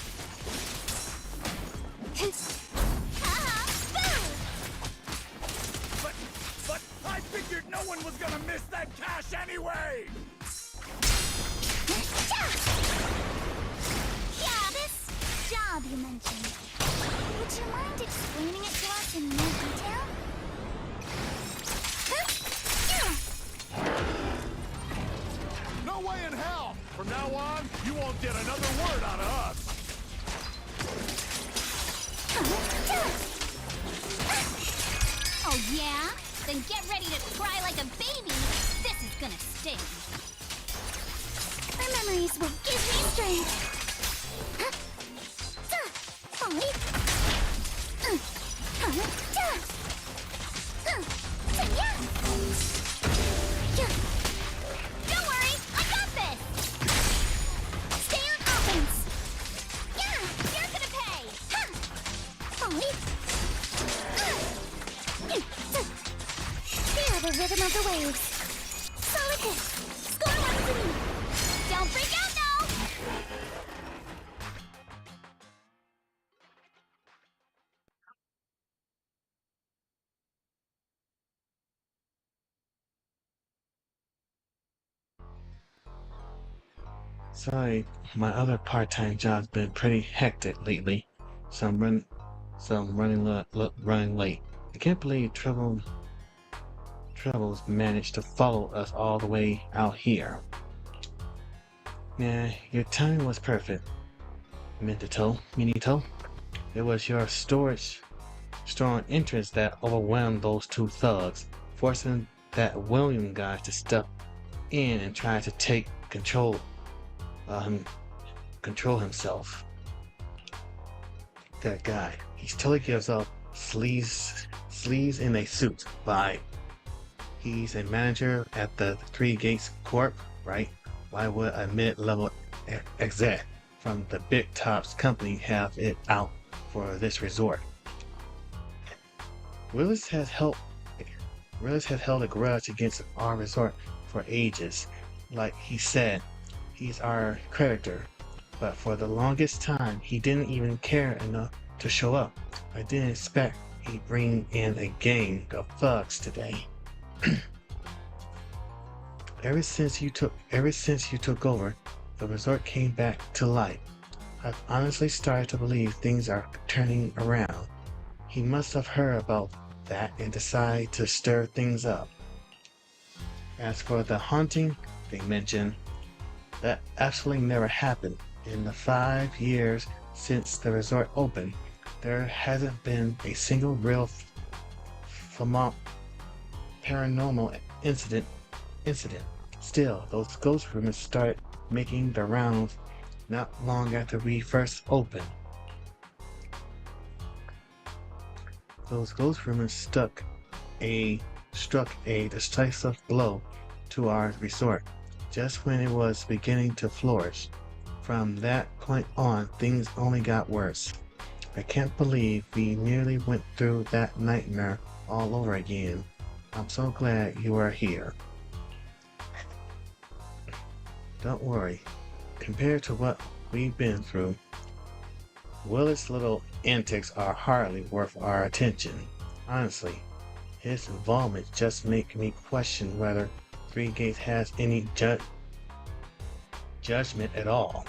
But I figured no one was gonna miss that cash anyway! Yeah, this job you mentioned. Would you mind explaining it to us in more detail? No way in hell! From now on, you won't get another word out of us! Oh yeah? Then get ready to cry like a baby. This is gonna sting. My memories will give me strength. Don't worry, I got this! Stay on offense! Yeah, you're gonna pay! Feel the rhythm of the waves. Solid hit. Score one for me. Don't freak out now! Sorry, my other part-time job's been pretty hectic lately, so I'm running late. I can't believe Troubles managed to follow us all the way out here. Nah, your timing was perfect, Minito. It was your strong interest that overwhelmed those two thugs, forcing that William guy to step in and try to take control himself. That guy, he totally gives up sleeves in a suit. Bye. He's a manager at the Three Gates Corp, right? Why would a mid-level exec from the Big Tops company have it out for this resort? Willis has held a grudge against our resort for ages. Like he said, he's our creditor, but for the longest time he didn't even care enough to show up. I didn't expect he'd bring in a gang of thugs today. Ever since you took over, the resort came back to life. I've honestly started to believe things are turning around. He must have heard about that and decided to stir things up. As for the haunting they mentioned, that absolutely never happened. In the 5 years since the resort opened, there hasn't been a single real paranormal incident. Still, those ghost rumors started making the rounds not long after we first opened. Those ghost rumors struck a decisive blow to our resort just when it was beginning to flourish. From that point on, things only got worse. I can't believe we nearly went through that nightmare all over again. I'm so glad you are here. Don't worry. Compared to what we've been through, Willis' little antics are hardly worth our attention. Honestly, his involvement just makes me question whether Three Gates has any judgment at all.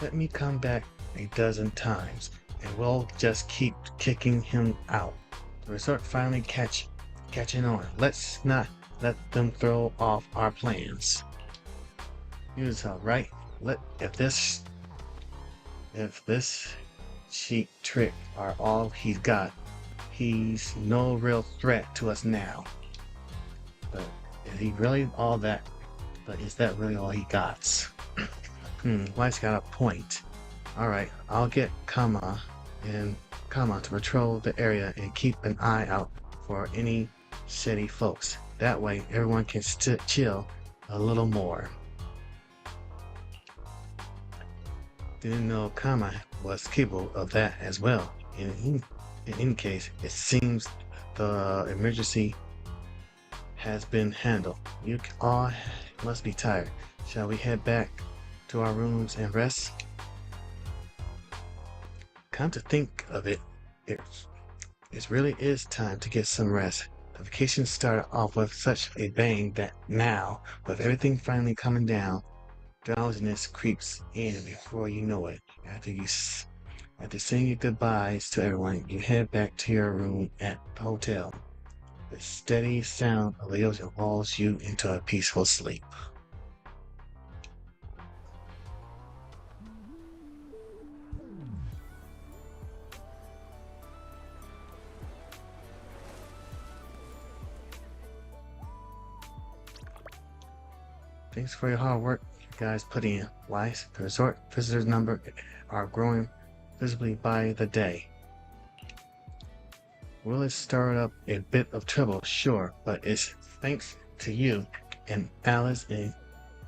Let me come back a dozen times, and we'll just keep kicking him out. The resort finally catching on. Let's not let them throw off our plans. Yuzo, right? If this cheap trick are all he's got, he's no real threat to us now. But is he really all that? But is that really all he got? White's got a point. Alright, I'll get Kama to patrol the area and keep an eye out for any city folks. That way everyone can chill a little more. Didn't know Kama was capable of that as well. In any case, it seems the emergency has been handled. You all must be tired. Shall we head back to our rooms and rest? Come to think of it, it really is time to get some rest. The vacation started off with such a bang that now, with everything finally coming down, drowsiness creeps in before you know it. After saying your goodbyes to everyone, you head back to your room at the hotel. The steady sound of the ocean lulls you into a peaceful sleep. Thanks for your hard work you guys put in. Wise, the resort visitors number are growing visibly by the day. Willis stirred up a bit of trouble, sure, but it's thanks to you and Alice and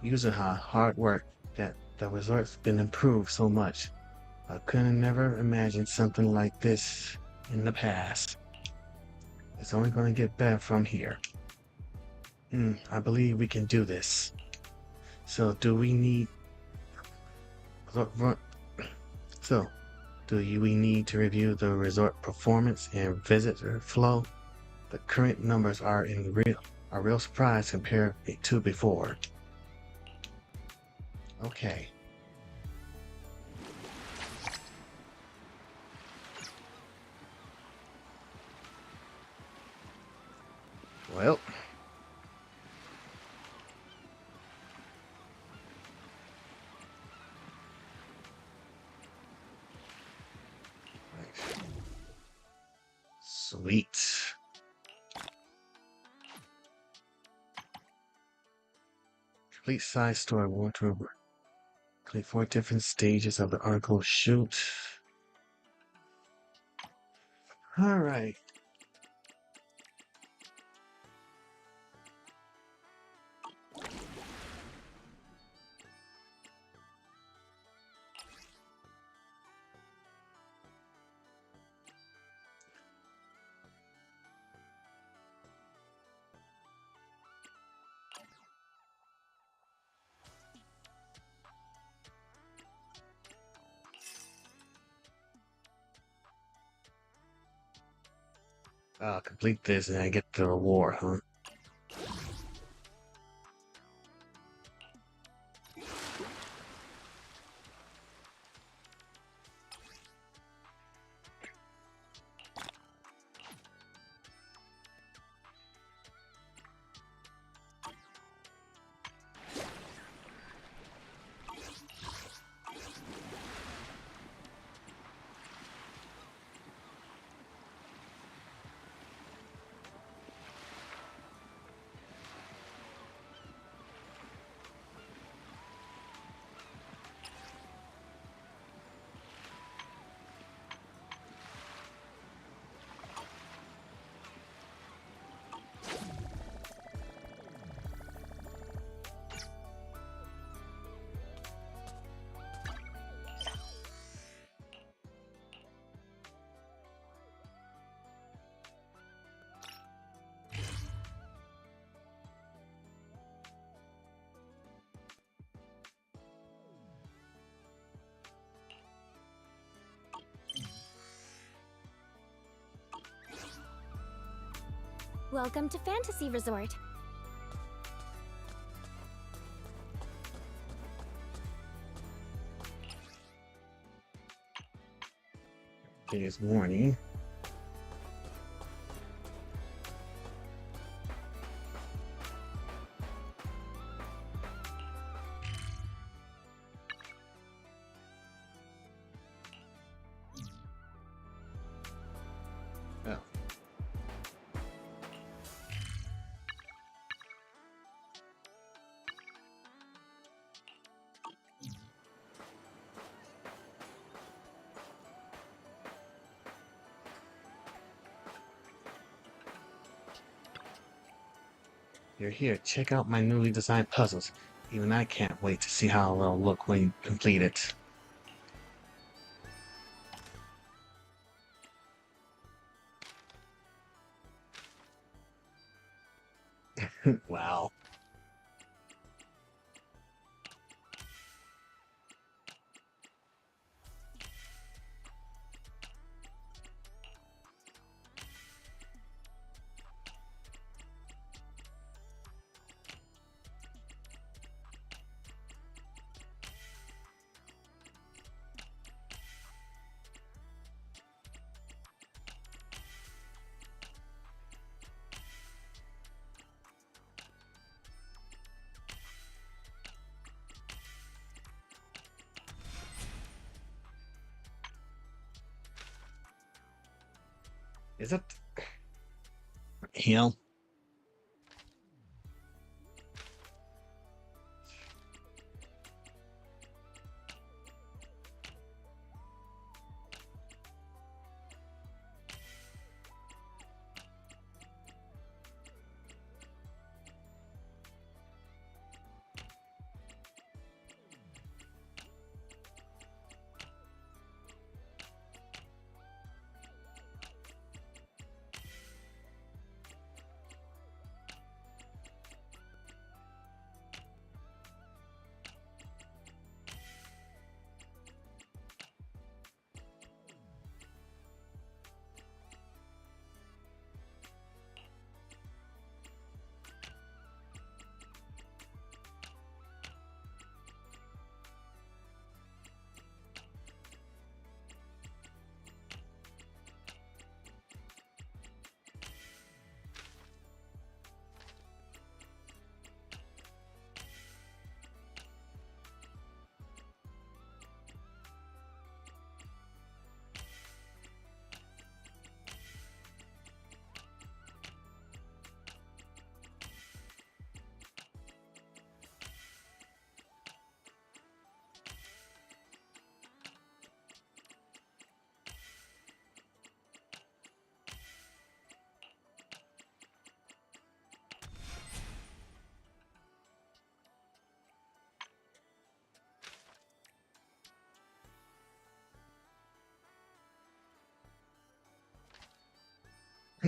Yuzuha hard work that the resort's been improved so much. I could have never imagined something like this in the past. It's only going to get better from here. I believe we can do this. So do we need to review the resort performance and visitor flow? The current numbers are a real surprise compared to before. Okay. Well. Sweet. Complete side story wardrobe. Complete 4 different stages of the article shoot. Alright. I'll complete this and I get the reward, huh? Welcome to Fantasy Resort. It is morning. Oh. You're here. Check out my newly designed puzzles. Even I can't wait to see how it'll look when you complete it. Wow. Is it heal?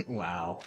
Wow.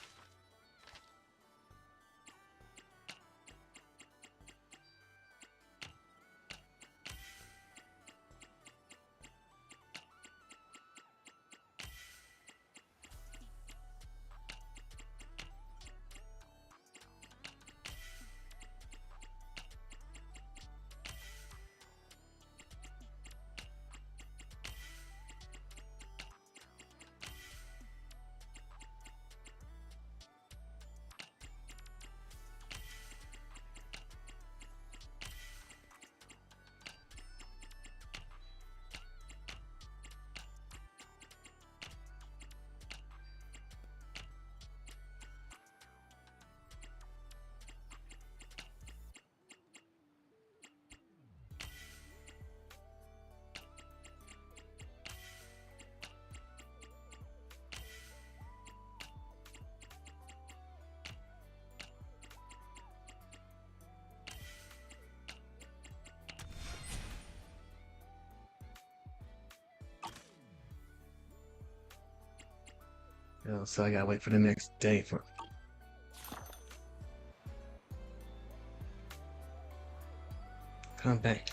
So I gotta wait for the next day for. Come back.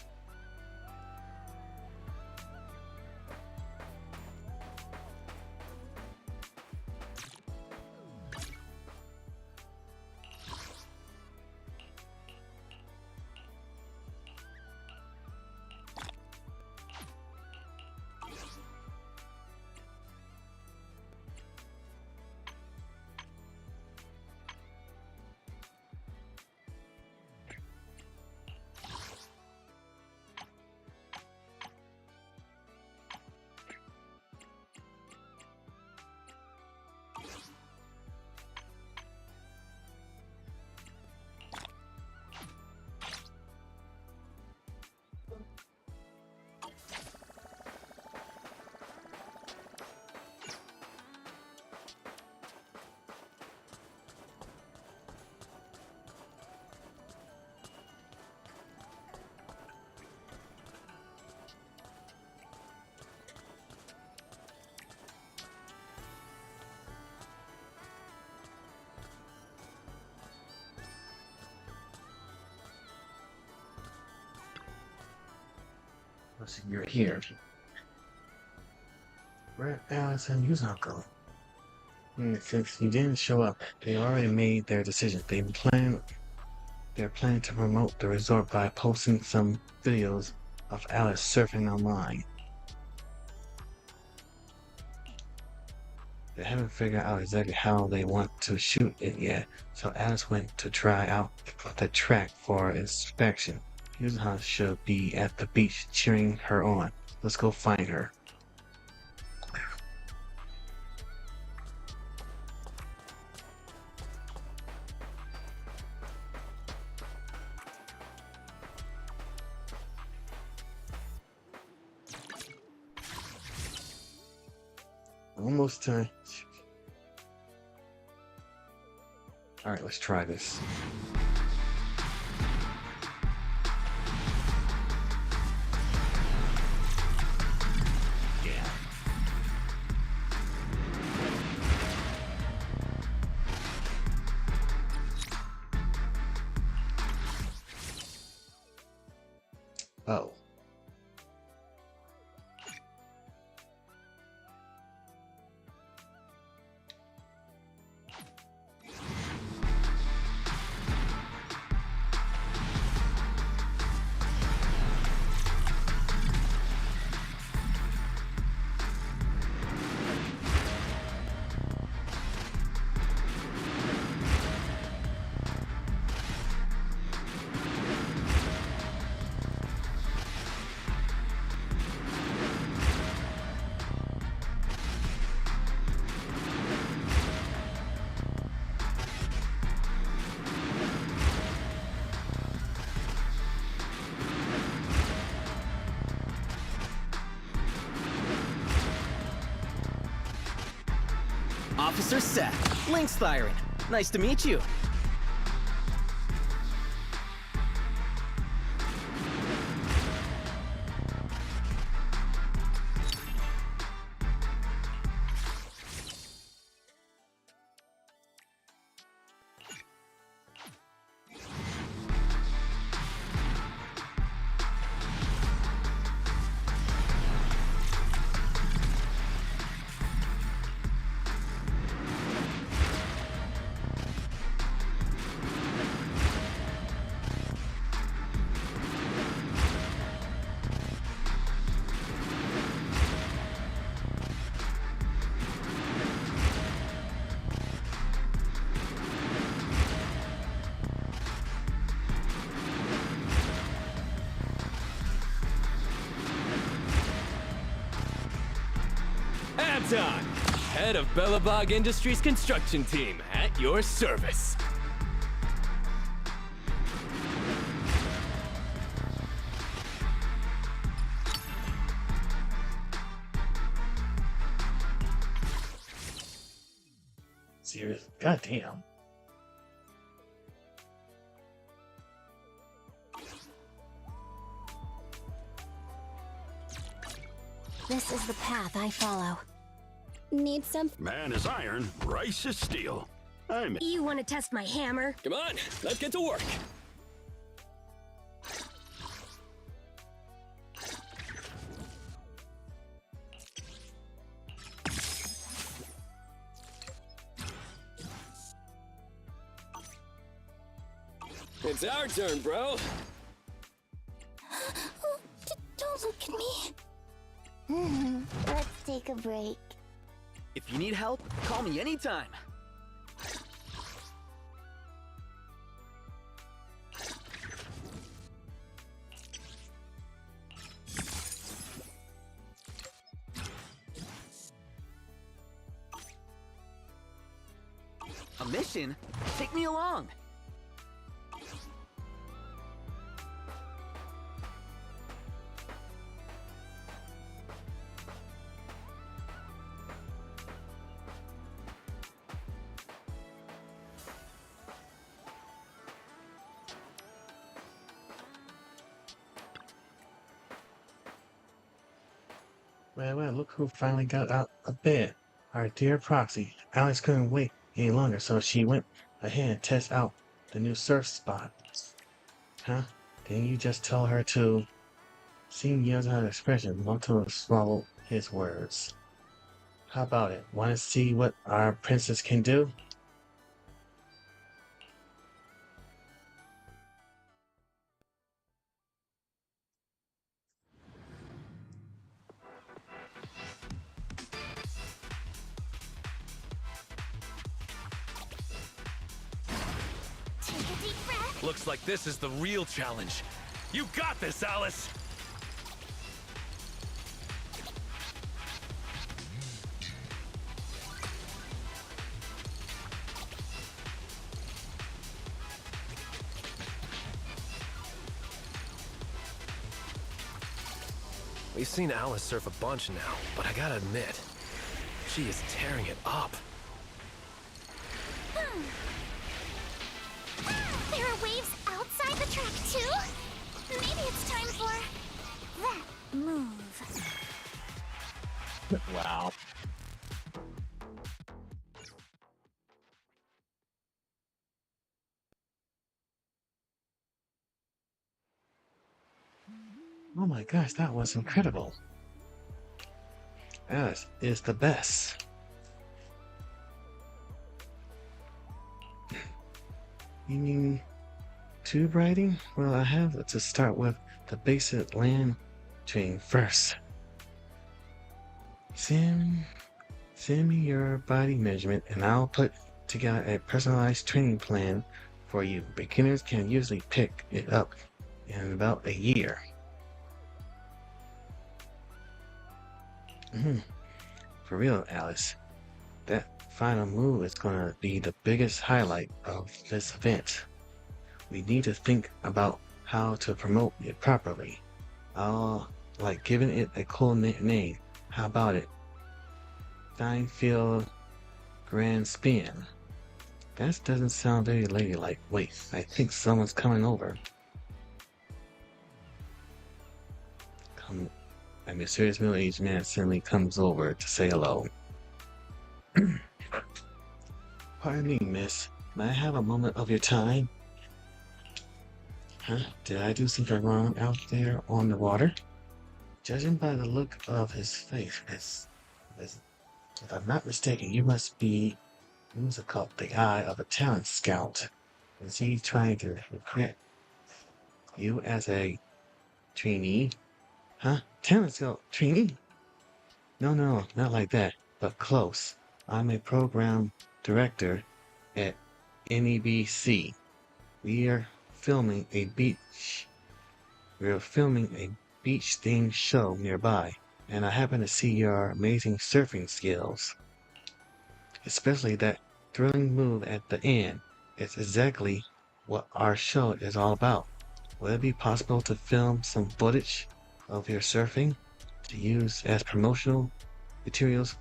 So you're here. Where Alice and Yuzan go? Since you didn't show up, they already made their decision. They're planning to promote the resort by posting some videos of Alice surfing online. They haven't figured out exactly how they want to shoot it yet, so Alice went to try out the track for inspection. Yuzhan should be at the beach cheering her on. Let's go find her. Almost time. Alright, let's try this. Yeah. Oh. Officer Seth, Lynx Thyron. Nice to meet you. Anton, head of Bellabog Industries construction team, at your service. Serious? Goddamn. This is the path I follow. Need some? Man is iron, rice is steel. You want to test my hammer? Come on, let's get to work. It's our turn, bro. Don't look at me. Let's take a break. If you need help, call me anytime. A mission? Take me along. Well, look who finally got out of bed. Our dear Proxy. Alex couldn't wait any longer, so she went ahead and test out the new surf spot. Huh? Didn't you just tell her to Seeing Yoza's expression, Moto swallowed his words. How about it? Want to see what our princess can do? Take a deep breath. Looks like this is the real challenge. You got this, Alice! We've seen Alice surf a bunch now, but I gotta admit, she is tearing it up. There are waves outside the track too? Maybe it's time for that move. Wow. Oh my gosh, that was incredible. Alice is the best. You mean tube riding? Well, I have to start with the basic land training first. Send me your body measurement and I'll put together a personalized training plan for you. Beginners can usually pick it up in about a year. For real, Alice. That final move is gonna be the biggest highlight of this event. We need to think about how to promote it properly. Like giving it a cool name. How about it? Steinfield Grand Spin. That doesn't sound very ladylike. Wait, I think someone's coming over. A mysterious middle-aged man suddenly comes over to say hello. Pardon me, miss. May I have a moment of your time? Huh? Did I do something wrong out there on the water? Judging by the look of his face, if I'm not mistaken, you must be, what's it called, the eye of a talent scout. Is he trying to recruit you as a trainee? Huh? Talent scout trainee? No, not like that, but close. I'm a program director at NEBC. We're filming a beach themed show nearby, and I happen to see your amazing surfing skills. Especially that thrilling move at the end. It's exactly what our show is all about. Would it be possible to film some footage of your surfing to use as promotional materials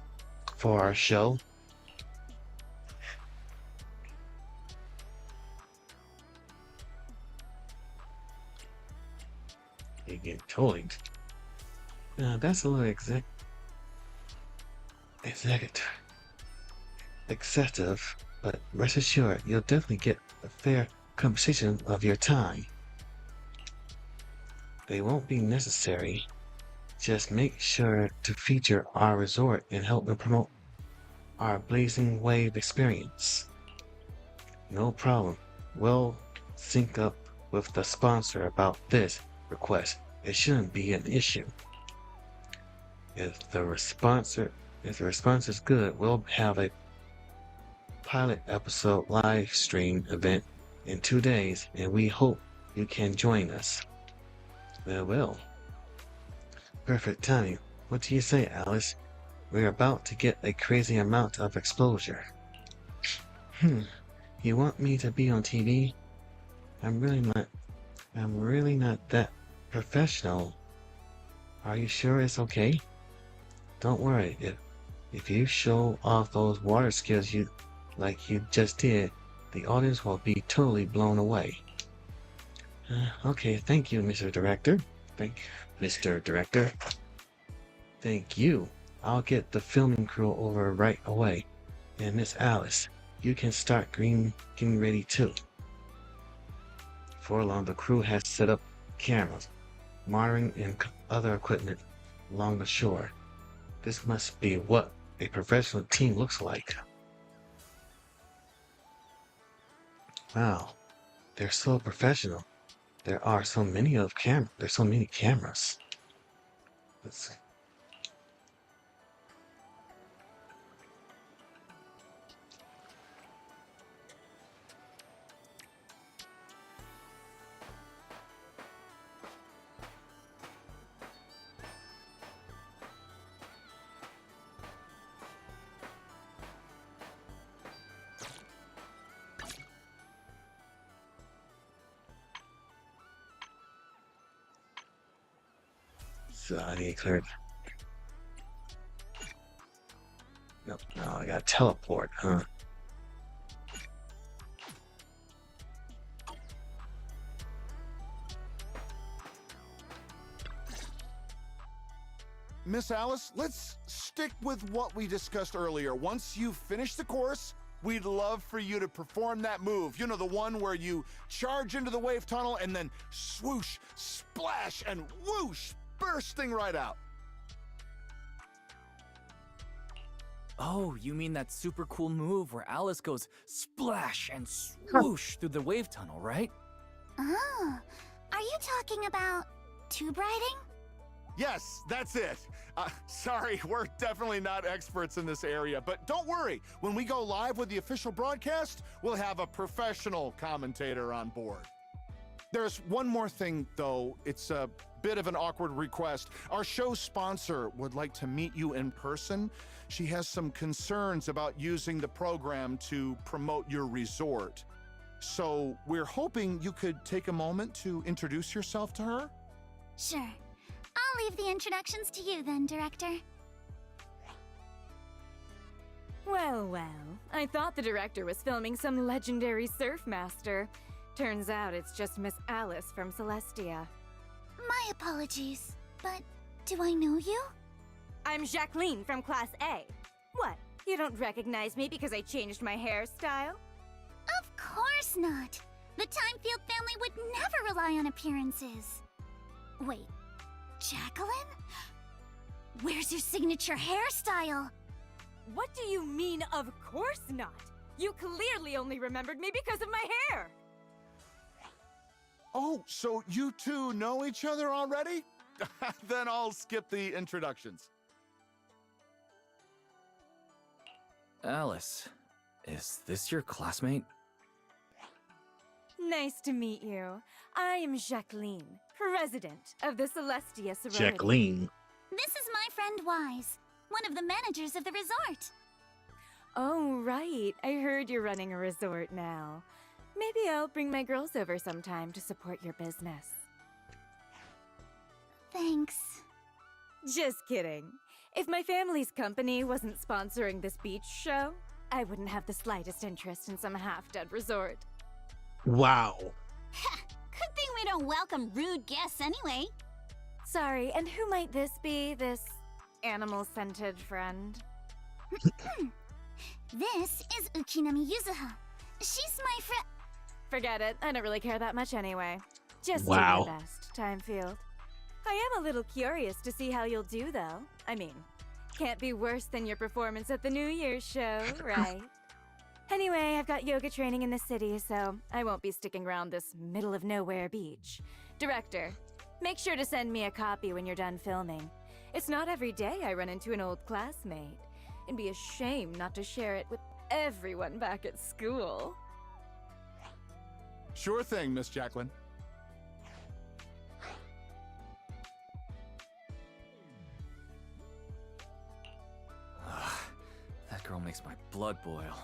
for our show? You get totally. That's a little excessive, but rest assured, you'll definitely get a fair compensation of your time. They won't be necessary. Just make sure to feature our resort and help me promote our Blazing Wave experience. No problem. We'll sync up with the sponsor about this request. It shouldn't be an issue. If the response is good, we'll have a pilot episode live stream event in 2 days, and we hope you can join us. Well. Perfect timing. What do you say, Alice? We're about to get a crazy amount of exposure. You want me to be on TV? I'm really not that professional. Are you sure it's okay? Don't worry, if you show off those water skills like you just did, the audience will be totally blown away. Okay, thank you, Mr. Director. Mr. Director. Thank you. I'll get the filming crew over right away. And Miss Alice, you can start getting ready too. Before long, the crew has set up cameras, monitoring and other equipment along the shore. This must be what a professional team looks like. Wow, they're so professional. There are so many there's so many cameras. Let's see. So I need to clear. Nope, no, I gotta teleport, huh? Miss Alice, let's stick with what we discussed earlier. Once you finish the course, we'd love for you to perform that move. You know, the one where you charge into the wave tunnel and then swoosh, splash, and whoosh, bursting right out. Oh, you mean that super cool move where Alice goes splash and swoosh through the wave tunnel, right? Oh, are you talking about tube riding? Yes, that's it. Sorry, we're definitely not experts in this area, but don't worry. When we go live with the official broadcast, we'll have a professional commentator on board. There's one more thing, though. It's a bit of an awkward request. Our show sponsor would like to meet you in person. She has some concerns about using the program to promote your resort. So we're hoping you could take a moment to introduce yourself to her. Sure. I'll leave the introductions to you then, Director. Well, well. I thought the director was filming some legendary surf master. Turns out it's just Miss Alice from Celestia. My apologies, but do I know you? I'm Jacqueline from Class A. What? You don't recognize me because I changed my hairstyle? Of course not. The Timefield family would never rely on appearances. Wait, Jacqueline? Where's your signature hairstyle? What do you mean, of course not? You clearly only remembered me because of my hair! Oh, so you two know each other already? Then I'll skip the introductions. Alice, is this your classmate? Nice to meet you. I am Jacqueline, president of the Celestia sorority. Jacqueline. This is my friend Wise, one of the managers of the resort. Oh, right. I heard you're running a resort now. Maybe I'll bring my girls over sometime to support your business. Thanks. Just kidding. If my family's company wasn't sponsoring this beach show, I wouldn't have the slightest interest in some half-dead resort. Wow. Good thing we don't welcome rude guests anyway. Sorry, and who might this be, this animal-scented friend? This is Ukinami Yuzuha. She's my friend. Forget it. I don't really care that much anyway. Just do Wow. your best, Timefield. I am a little curious to see how you'll do, though. I mean, can't be worse than your performance at the New Year's show, right? Anyway, I've got yoga training in the city, so I won't be sticking around this middle-of-nowhere beach. Director, make sure to send me a copy when you're done filming. It's not every day I run into an old classmate. It'd be a shame not to share it with everyone back at school. Sure thing, Miss Jacqueline. That girl makes my blood boil.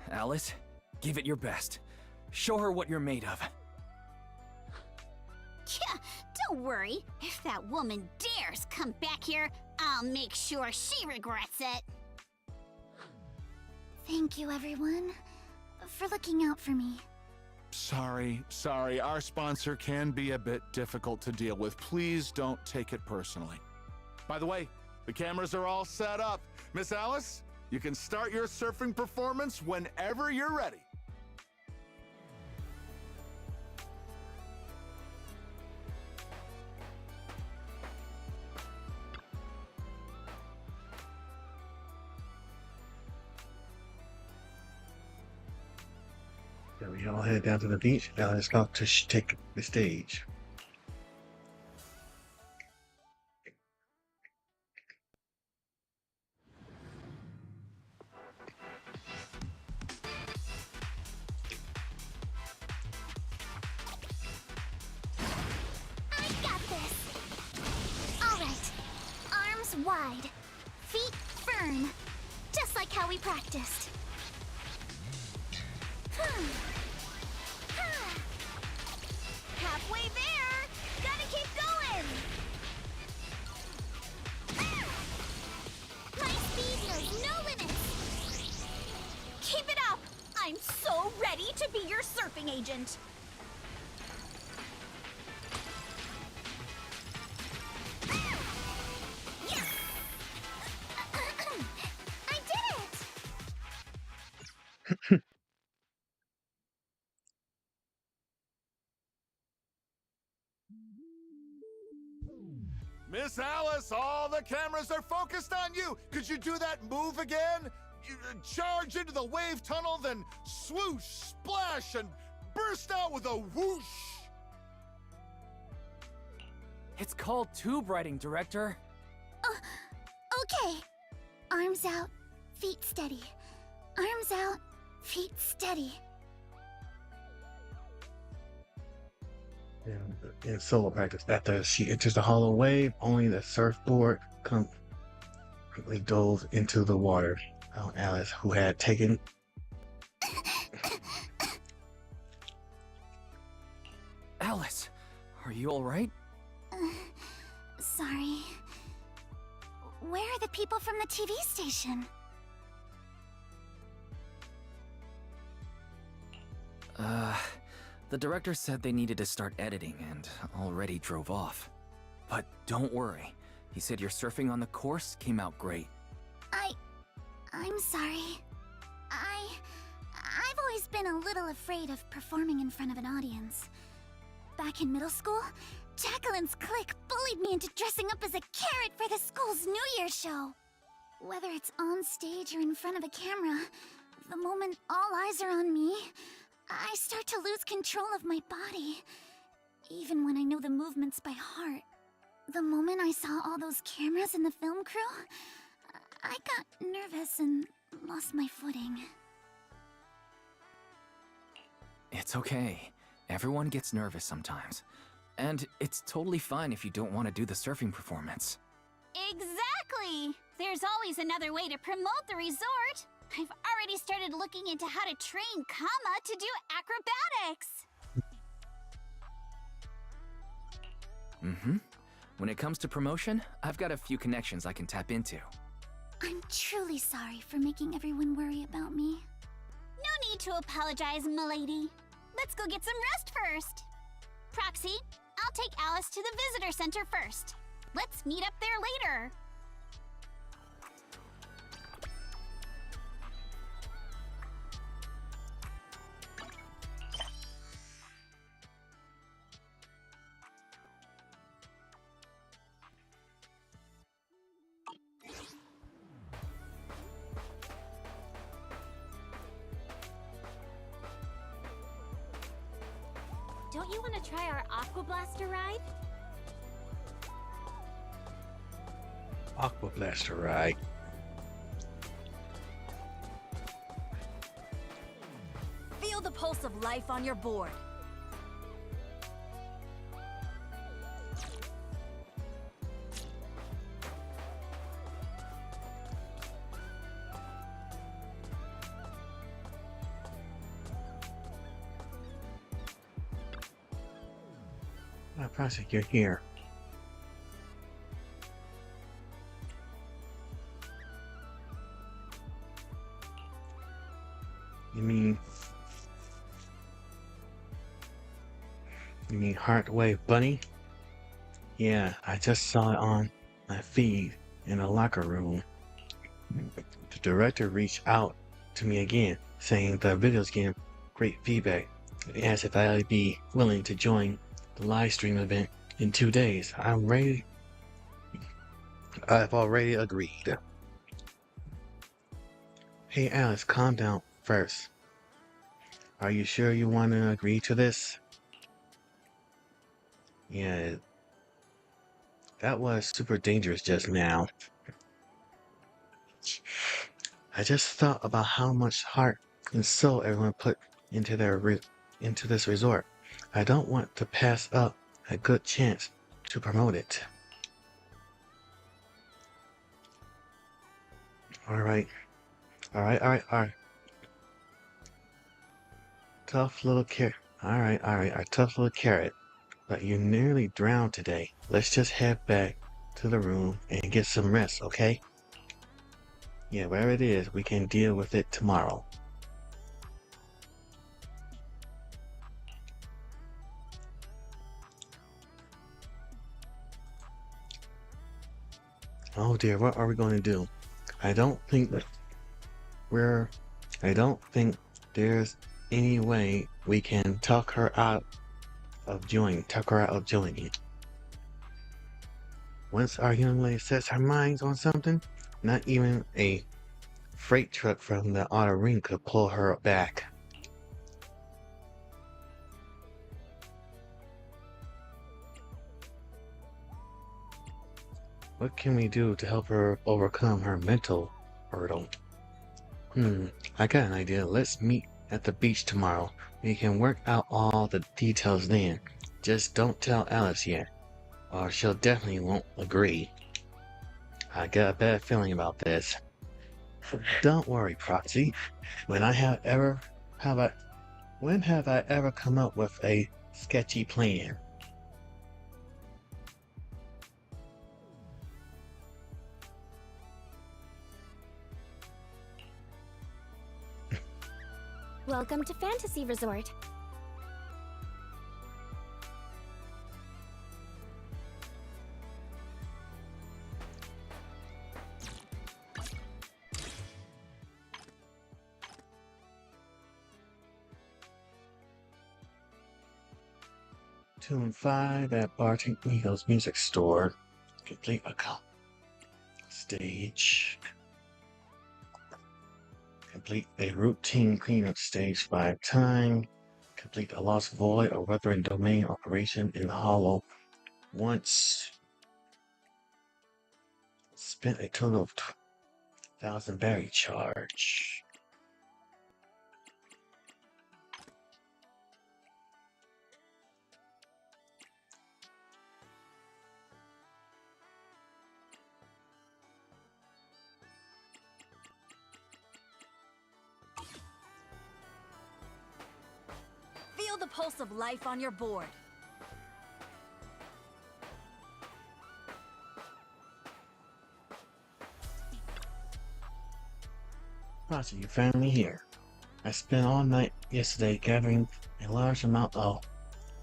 Alice, give it your best. Show her what you're made of. Yeah, don't worry. If that woman dares come back here, I'll make sure she regrets it. Thank you, everyone, for looking out for me. Sorry. Our sponsor can be a bit difficult to deal with. Please don't take it personally. By the way, the cameras are all set up. Miss Alice, you can start your surfing performance whenever you're ready. We all head down to the beach. Now let's go to take the stage. I got this! Alright. Arms wide. Feet firm. Just like how we practiced. Halfway there! Gotta keep going! My speed knows no limits! Keep it up! I'm so ready to be your surfing agent! Yes! I did it! Miss Alice, all the cameras are focused on you. Could you do that move again? You charge into the wave tunnel, then swoosh, splash, and burst out with a whoosh. It's called tube riding, Director. Okay. Arms out, feet steady. Arms out, feet steady. In solo practice, after she enters the hollow wave, only the surfboard quickly dove into the water. Oh, Alice, who had taken Alice, are you alright? Sorry. Where are the people from the TV station? The director said they needed to start editing and already drove off. But don't worry. He said your surfing on the course came out great. I'm sorry. I've always been a little afraid of performing in front of an audience. Back in middle school, Jacqueline's clique bullied me into dressing up as a carrot for the school's New Year's show. Whether it's on stage or in front of a camera, the moment all eyes are on me, I start to lose control of my body, even when I know the movements by heart. The moment I saw all those cameras in the film crew, I got nervous and lost my footing. It's okay. Everyone gets nervous sometimes. And it's totally fine if you don't want to do the surfing performance. Exactly! There's always another way to promote the resort. I've already started looking into how to train Kama to do acrobatics. When it comes to promotion, I've got a few connections I can tap into. I'm truly sorry for making everyone worry about me. No need to apologize, milady. Let's go get some rest first. Proxy, I'll take Alice to the visitor center first. Let's meet up there later. Don't you want to try our Aqua Blaster ride? Aqua Blaster ride. Feel the pulse of life on your board. Prospect, you're here. You mean Heart Wave Bunny? Yeah, I just saw it on my feed in the locker room. The director reached out to me again, saying the video's getting great feedback. He asked if I'd be willing to join the live stream event in 2 days. I've already agreed. Hey Alice, calm down first. Are you sure you want to agree to this? Yeah, that was super dangerous just now. I just thought about how much heart and soul everyone put into into this resort. I don't want to pass up a good chance to promote it. Alright. Alright. Tough little carrot. Alright, our tough little carrot. But you nearly drowned today. Let's just head back to the room and get some rest, okay? Yeah, wherever it is, we can deal with it tomorrow. Oh dear, what are we going to do? I don't think there's any way we can talk her out of joining. Once our young lady sets her minds on something, not even a freight truck from the outer ring could pull her back. What can we do to help her overcome her mental hurdle? I got an idea. Let's meet at the beach tomorrow. We can work out all the details then. Just don't tell Alice yet, or she'll definitely won't agree. I got a bad feeling about this. Don't worry, Proxy. When have I ever come up with a sketchy plan? Welcome to Fantasy Resort. Tune 5 at Barton Eagles Music Store. Complete account. Stage. Complete a routine cleanup stage 5 times. Complete a Lost Void or Weathering Domain operation in the Hollow once. Spent a total of 1,000 berry charge. Feel the pulse of life on your board. Roger, you finally here. I spent all night yesterday gathering a large amount of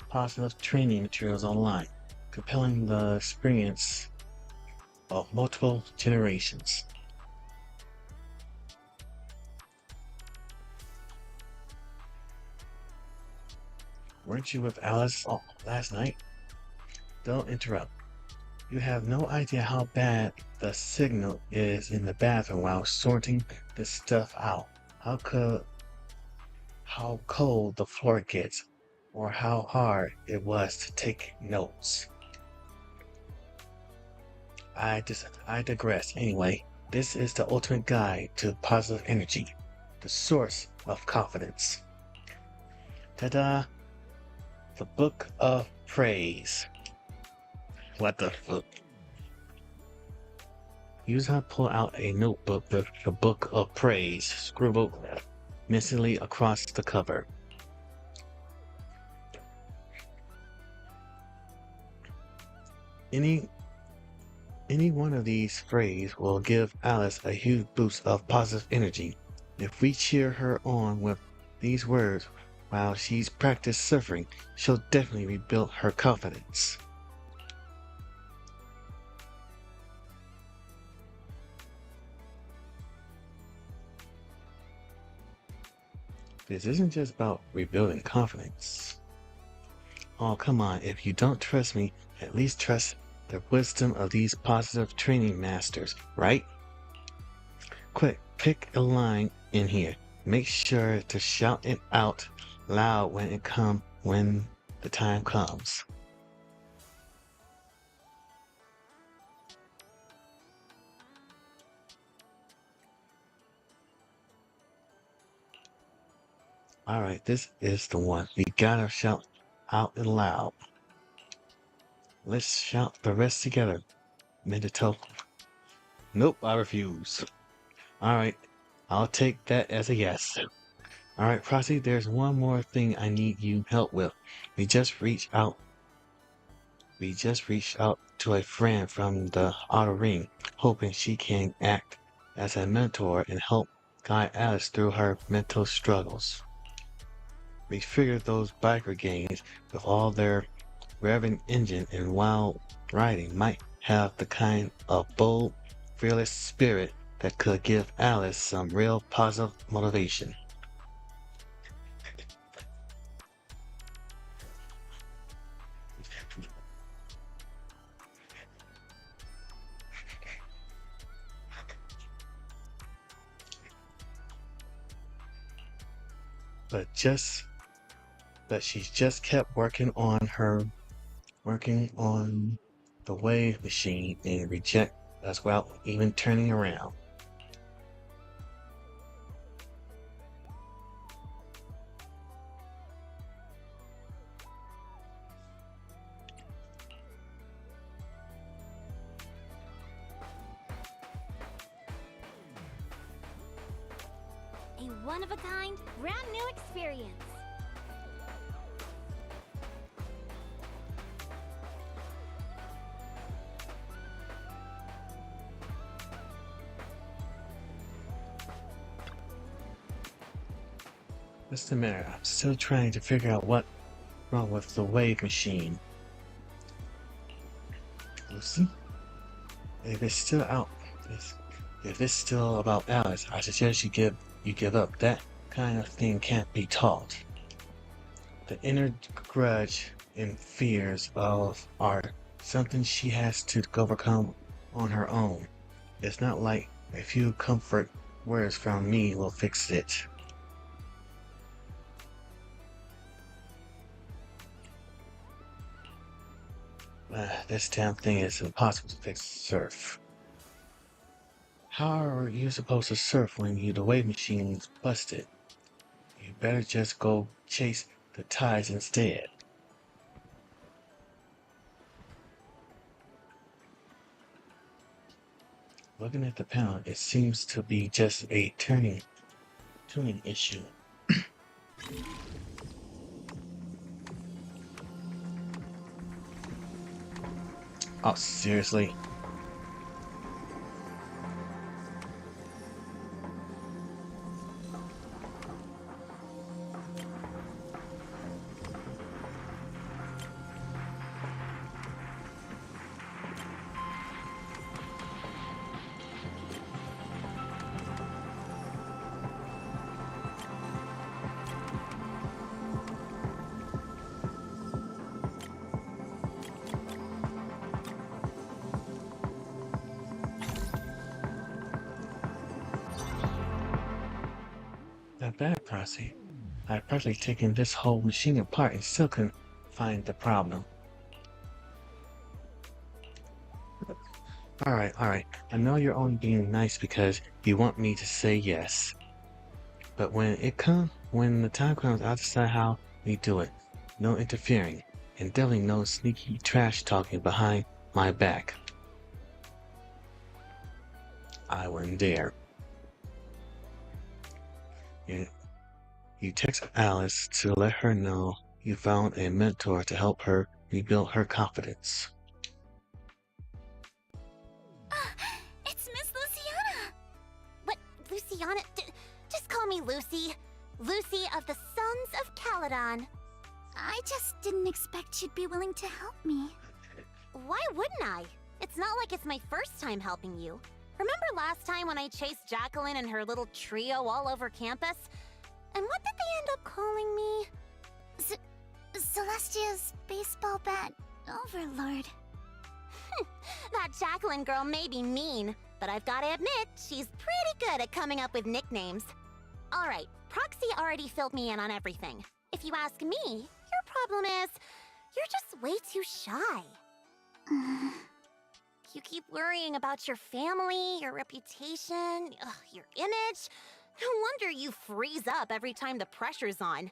positive training materials online, compelling the experience of multiple generations. Weren't you with Alice last night? Don't interrupt. You have no idea how bad the signal is in the bathroom while sorting this stuff out. How cold the floor gets, or how hard it was to take notes. I digress. Anyway, this is the ultimate guide to positive energy, the source of confidence. Ta-da! The Book of Praise. What the fuck? User pull out a notebook with the Book of Praise scribbled mentally across the cover. Any one of these phrases will give Alice a huge boost of positive energy. If we cheer her on with these words while she's practiced suffering, she'll definitely rebuild her confidence. This isn't just about rebuilding confidence. Oh, come on, if you don't trust me, at least trust the wisdom of these positive training masters, right? Quick, pick a line in here. Make sure to shout it out loud when the time comes. Alright, this is the one. We gotta shout out and loud. Let's shout the rest together. Medito. Nope, I refuse. Alright, I'll take that as a yes. Alright, Proxy, there's one more thing I need you help with. We just reached out to a friend from the outer ring, hoping she can act as a mentor and help guide Alice through her mental struggles. We figured those biker gangs, with all their revving engine and wild riding, might have the kind of bold, fearless spirit that could give Alice some real positive motivation. But she's just kept working on the wave machine and reject us without even turning around. A one-of-a-kind, brand new experience. Just a minute, I'm still trying to figure out what's wrong with the wave machine. Lucy? If it's still about Alice, I suggest you give up. That kind of thing can't be taught. The inner grudge and fears are something she has to overcome on her own. It's not like a few comfort words from me will fix it. This damn thing is impossible to fix, Surf. How are you supposed to surf when the wave machine's busted? You better just go chase the tides instead. Looking at the panel, it seems to be just a tuning issue. Oh, seriously? Not bad, Proxy. I've practically taken this whole machine apart and still couldn't find the problem. Alright. I know you're only being nice because you want me to say yes. But when the time comes, I'll decide how we do it. No interfering, and definitely no sneaky trash talking behind my back. I wouldn't dare. You text Alice to let her know you found a mentor to help her rebuild her confidence. It's Miss Luciana! But, Luciana, just call me Lucy. Lucy of the Sons of Caledon. I just didn't expect you'd be willing to help me. Why wouldn't I? It's not like it's my first time helping you. Remember last time when I chased Jacqueline and her little trio all over campus? And what did they end up calling me? Celestia's baseball bat overlord. That Jacqueline girl may be mean, but I've gotta admit, she's pretty good at coming up with nicknames. Alright, Proxy already filled me in on everything. If you ask me, your problem is you're just way too shy. You keep worrying about your family, your reputation, your image. No wonder you freeze up every time the pressure's on.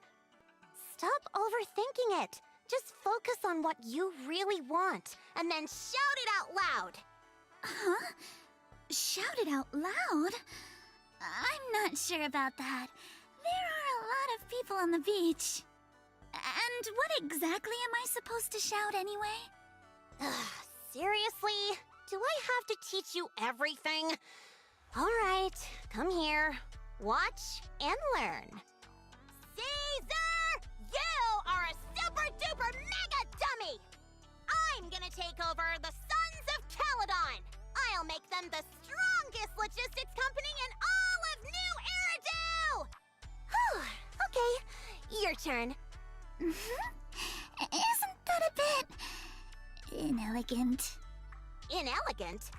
Stop overthinking it. Just focus on what you really want, and then shout it out loud. Huh? Shout it out loud? I'm not sure about that. There are a lot of people on the beach. And what exactly am I supposed to shout anyway? Seriously? Do I have to teach you everything? All right, come here. Watch and learn. Caesar! You are a super duper mega dummy! I'm gonna take over the Sons of Caledon! I'll make them the strongest logistics company in all of New Eridu! Whew, okay, your turn. Isn't that a bit inelegant? Inelegant?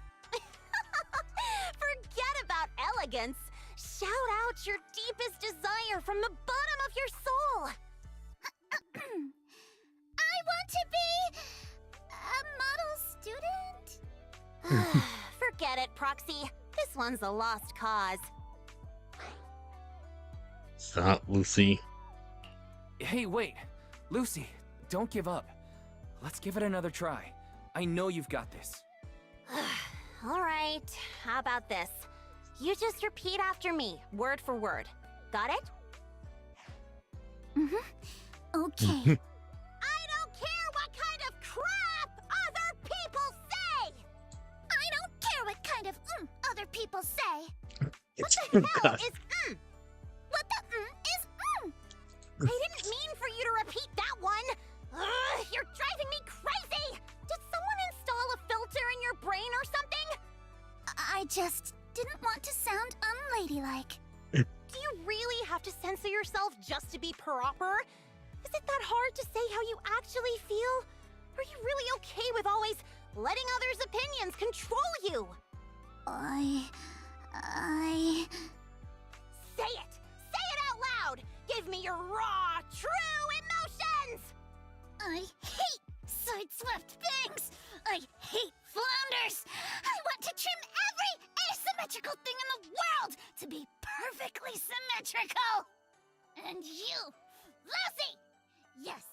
Forget about elegance. Shout out your deepest desire from the bottom of your soul. I want to be a model student. Forget it, Proxy. This one's a lost cause. Stop, Lucy. Hey, wait. Lucy, don't give up. Let's give it another try. I know you've got this. All right, how about this? You just repeat after me, word for word. Got it? Okay. I don't care what kind of crap other people say! I don't care what kind of other people say. What the hell God. is What the is I didn't mean for you to repeat that one! Ugh, you're driving me crazy! Did someone install a filter in your brain or something? I just didn't want to sound unladylike. Do you really have to censor yourself just to be proper? Is it that hard to say how you actually feel? Are you really okay with always letting others' opinions control you? I... Say it! Say it out loud! Give me your raw, true emotions! I hate sideswept things! I hate flounders! I want to trim every asymmetrical thing in the world to be perfectly symmetrical! And you, Lucy! Yes,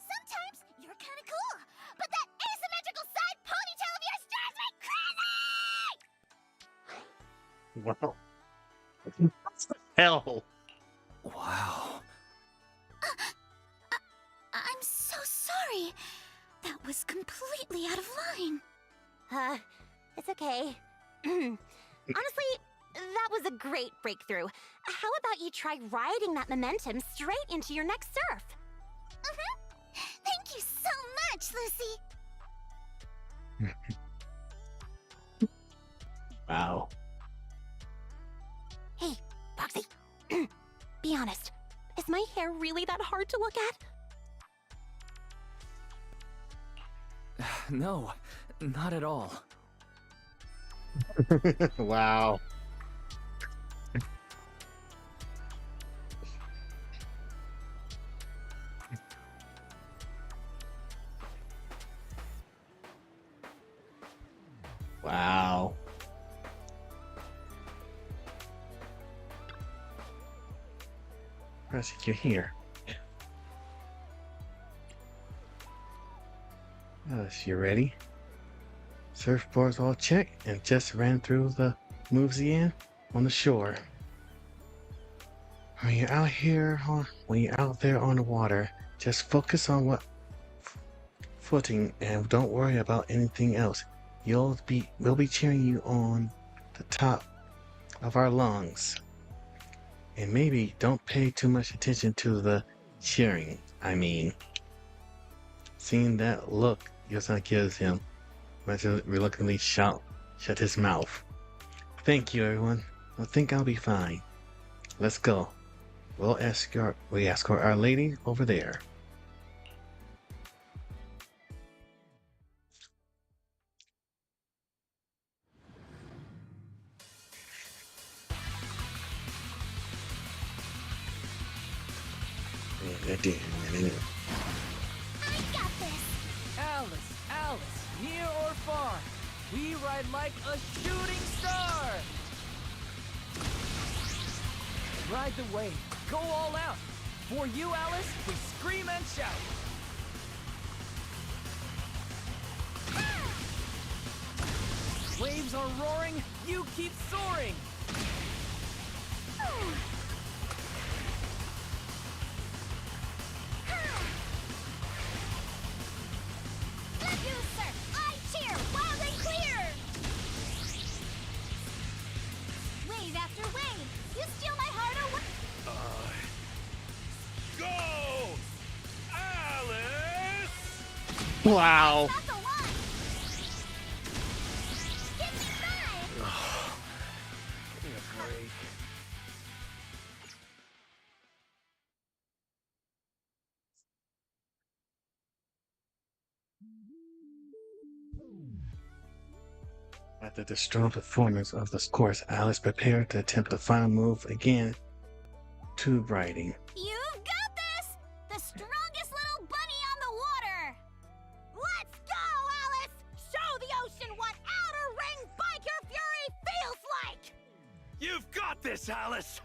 sometimes you're kinda cool, but that asymmetrical side ponytail of yours drives me crazy! Wow. What the hell? Wow. I'm so sorry. That was completely out of line. It's okay. Honestly, that was a great breakthrough. How about you try riding that momentum straight into your next surf? Thank you so much, Lucy. Wow. Hey, Foxy. Be honest. Is my hair really that hard to look at? No, not at all. Wow. Wow. Percy, you're here. Yes, you ready? Surfboard's all checked and just ran through the moves again on the shore. When you're out here, when you're out there on the water, just focus on what footing and don't worry about anything else. We'll be cheering you on the top of our lungs. And maybe don't pay too much attention to the cheering. I mean, seeing that look your son gives him, reluctantly shut his mouth. Thank you, everyone. I think I'll be fine. Let's go. We escort our lady over there. did, and anyway. I got this! Alice, near or far, we ride like a shooting star! Ride the wave, go all out! For you, Alice, we scream and shout! Waves are roaring, you keep soaring! Let you, sir! I cheer loud and clear! Wave after wave, you steal my heart away! Go! Alice! Wow. Not the one! Give me five! Give me a break. After the strong performance of this course, Alice prepared to attempt the final move again, tube riding. You've got this! The strongest little bunny on the water! Let's go, Alice! Show the ocean what outer ring biker fury feels like! You've got this, Alice!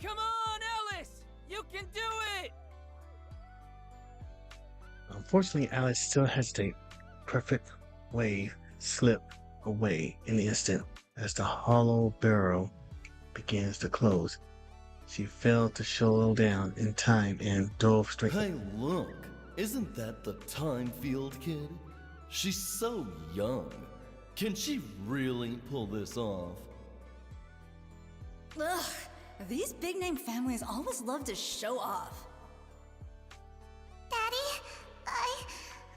Come on, Alice! You can do it! Unfortunately, Alice still hesitates. Perfect wave slipped away in the instant as the hollow barrel begins to close. She failed to slow down in time and dove straight. Hey, look! Isn't that the Time-Field kid? She's so young. Can she really pull this off? Ugh, these big-name families always love to show off. Daddy,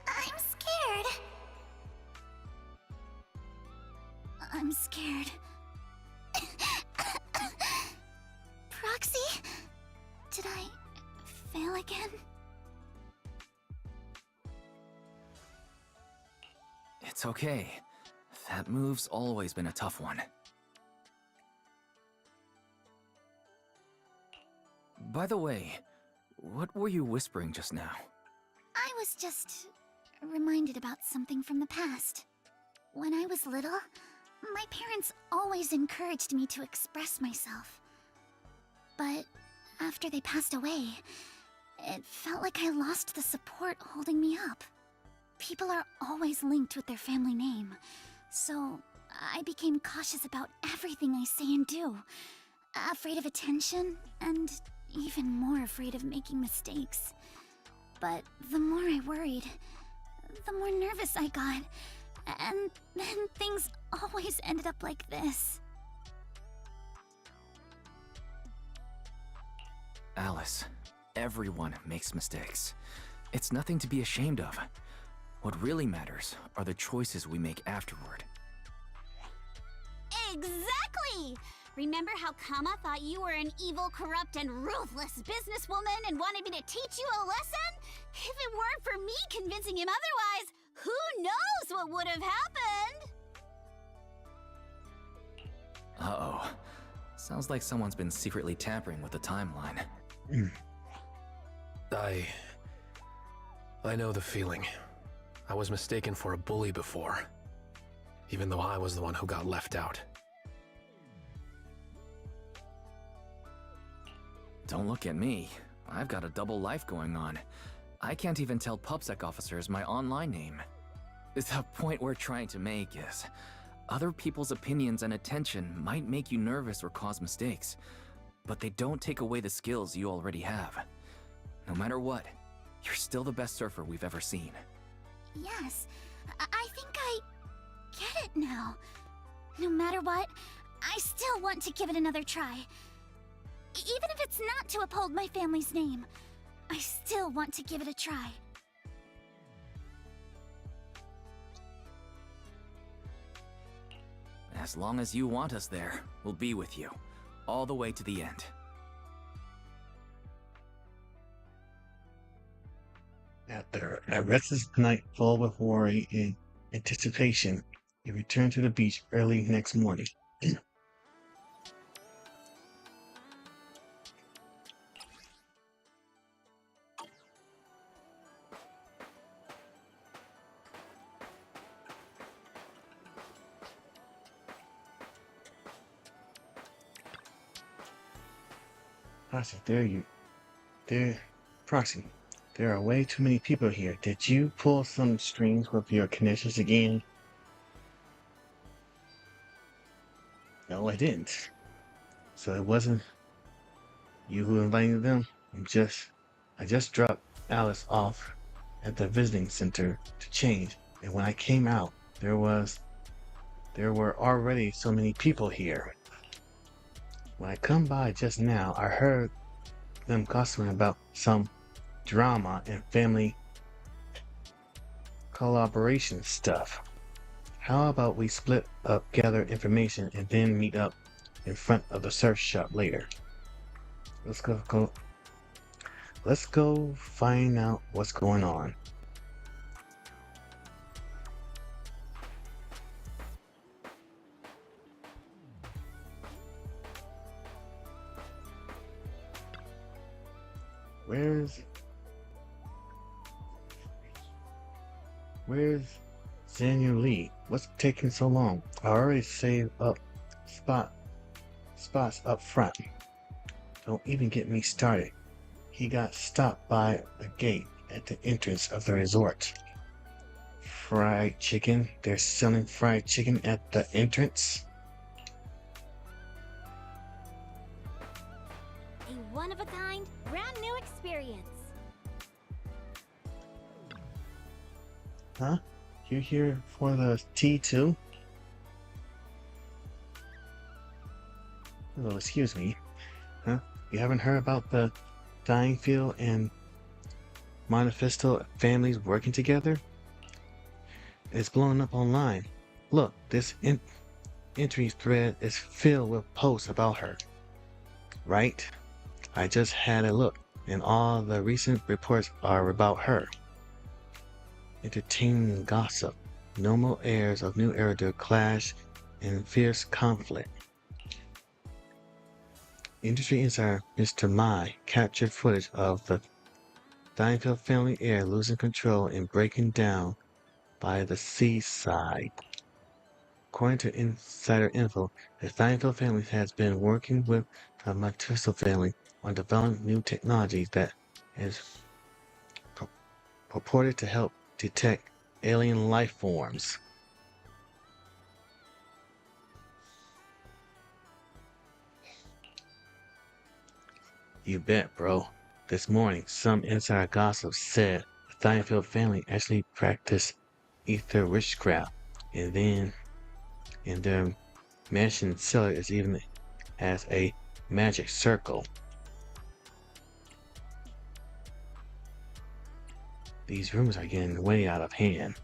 I'm scared. I'm scared. Proxy? Did I fail again? It's okay. That move's always been a tough one. By the way, what were you whispering just now? I was just reminded about something from the past. When I was little, my parents always encouraged me to express myself. But after they passed away, it felt like I lost the support holding me up. People are always linked with their family name, so I became cautious about everything I say and do. Afraid of attention, and even more afraid of making mistakes. But the more I worried, the more nervous I got. And then things always ended up like this. Alice, everyone makes mistakes. It's nothing to be ashamed of. What really matters are the choices we make afterward. Exactly! Remember how Kama thought you were an evil, corrupt, and ruthless businesswoman and wanted me to teach you a lesson? If it weren't for me convincing him otherwise, who knows what would have happened? Uh-oh. Sounds like someone's been secretly tampering with the timeline. I know the feeling. I was mistaken for a bully before, even though I was the one who got left out. Don't look at me. I've got a double life going on. I can't even tell PubSec officers my online name. The point we're trying to make is, other people's opinions and attention might make you nervous or cause mistakes, but they don't take away the skills you already have. No matter what, you're still the best surfer we've ever seen. Yes, I think I get it now. No matter what, I still want to give it another try. Even if it's not to uphold my family's name, I still want to give it a try. As long as you want us there, we'll be with you, all the way to the end. After a restless night full with worry and anticipation, he returned to the beach early next morning. Proxy, there, Proxy, there are way too many people here. Did you pull some strings with your connections again? No, I didn't. So it wasn't you who invited them? I just dropped Alice off at the visiting center to change, and when I came out, there were already so many people here. When I come by just now, I heard them gossiping about some drama and family collaboration stuff. How about we split up, gather information, and then meet up in front of the surf shop later? Let's go find out what's going on. Where's Daniel Lee? What's taking so long? I already saved up spots up front. Don't even get me started. He got stopped by a gate at the entrance of the resort. Fried chicken? They're selling fried chicken at the entrance? A one-of-a-kind, brand new experience. Huh? You're here for the tea too? Oh, excuse me. Huh? You haven't heard about the Dyingfield and Manifesto families working together? It's blowing up online. Look, this entry thread is filled with posts about her. Right? I just had a look, and all the recent reports are about her. Entertaining gossip. Normal airs of New Era clash and fierce conflict. Industry insider Mr. Mai captured footage of the Steinfeld family heir losing control and breaking down by the seaside. According to insider info, the Steinfeld family has been working with the Matuso family on developing new technology that is purported to help detect alien life forms. You bet, bro. This morning, some insider gossip said the Steinfeld family actually practiced ether witchcraft, and then in their mansion cellar is even has a magic circle. These rumors are getting way out of hand.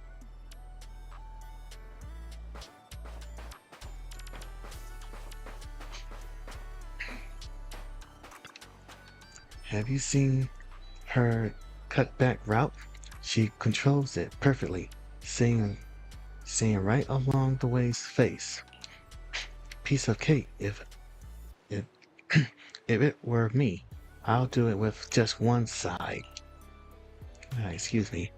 Have you seen her cutback route? She controls it perfectly, staying right along the wave's face. Piece of cake. If if it were me, I'll do it with just one side. Excuse me.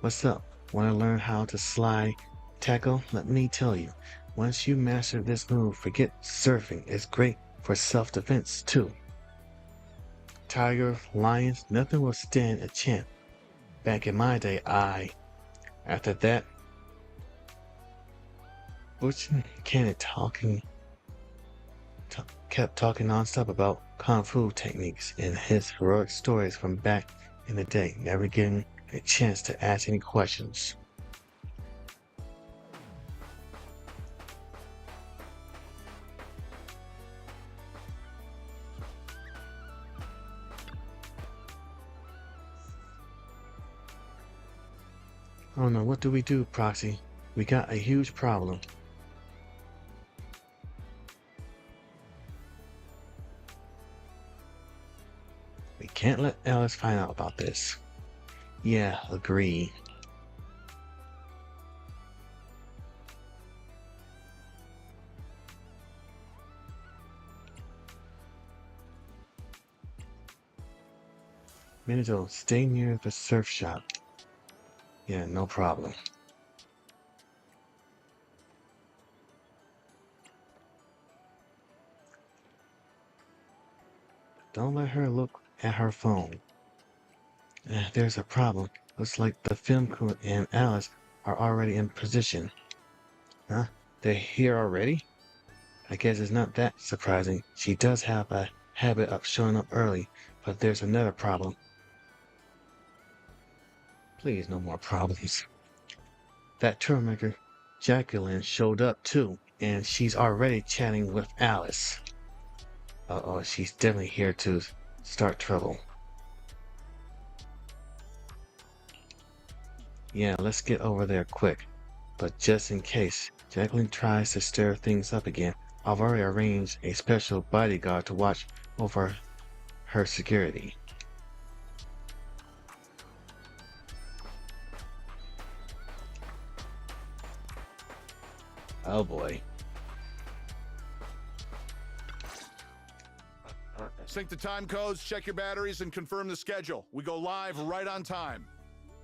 What's up? Want to learn how to slide tackle? Let me tell you. Once you master this move, forget surfing. It's great for self-defense too. Tiger, lions, nothing will stand a chance. Back in my day, after that, Butch Cannon kept talking nonstop about kung fu techniques and his heroic stories from back in the day, never getting a chance to ask any questions. Oh no, what do we do, Proxy? We got a huge problem. We can't let Alice find out about this. Yeah, agree. Minato, stay near the surf shop. Yeah, no problem. Don't let her look at her phone. There's a problem. Looks like the film crew and Alice are already in position. Huh? They're here already? I guess it's not that surprising. She does have a habit of showing up early, but there's another problem. Please, no more problems. That tourmaker, Jacqueline, showed up too, and she's already chatting with Alice. Uh-oh, she's definitely here to start trouble. Yeah, let's get over there quick. But just in case Jacqueline tries to stir things up again, I've already arranged a special bodyguard to watch over her security. Oh boy. Sync the time codes, check your batteries, and confirm the schedule. We go live right on time.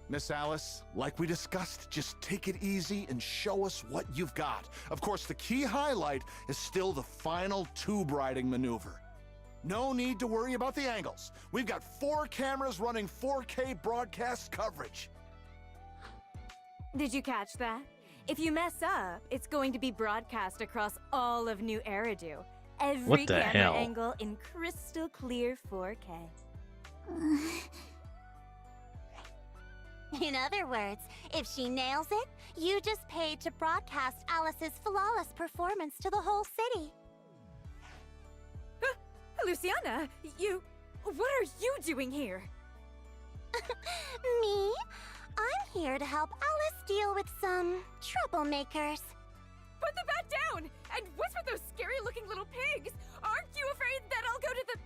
Miss Alice, like we discussed, just take it easy and show us what you've got. Of course, the key highlight is still the final tube riding maneuver. No need to worry about the angles. We've got 4 cameras running 4K broadcast coverage. Did you catch that? If you mess up, it's going to be broadcast across all of New Eridu. Every What the camera hell? angle in crystal clear 4K. In other words, if she nails it, you just paid to broadcast Alice's flawless performance to the whole city. Luciana, what are you doing here? Me? I'm here to help Alice deal with some troublemakers. Put the bat down! And what's with those scary-looking little pigs? Aren't you afraid that I'll go to the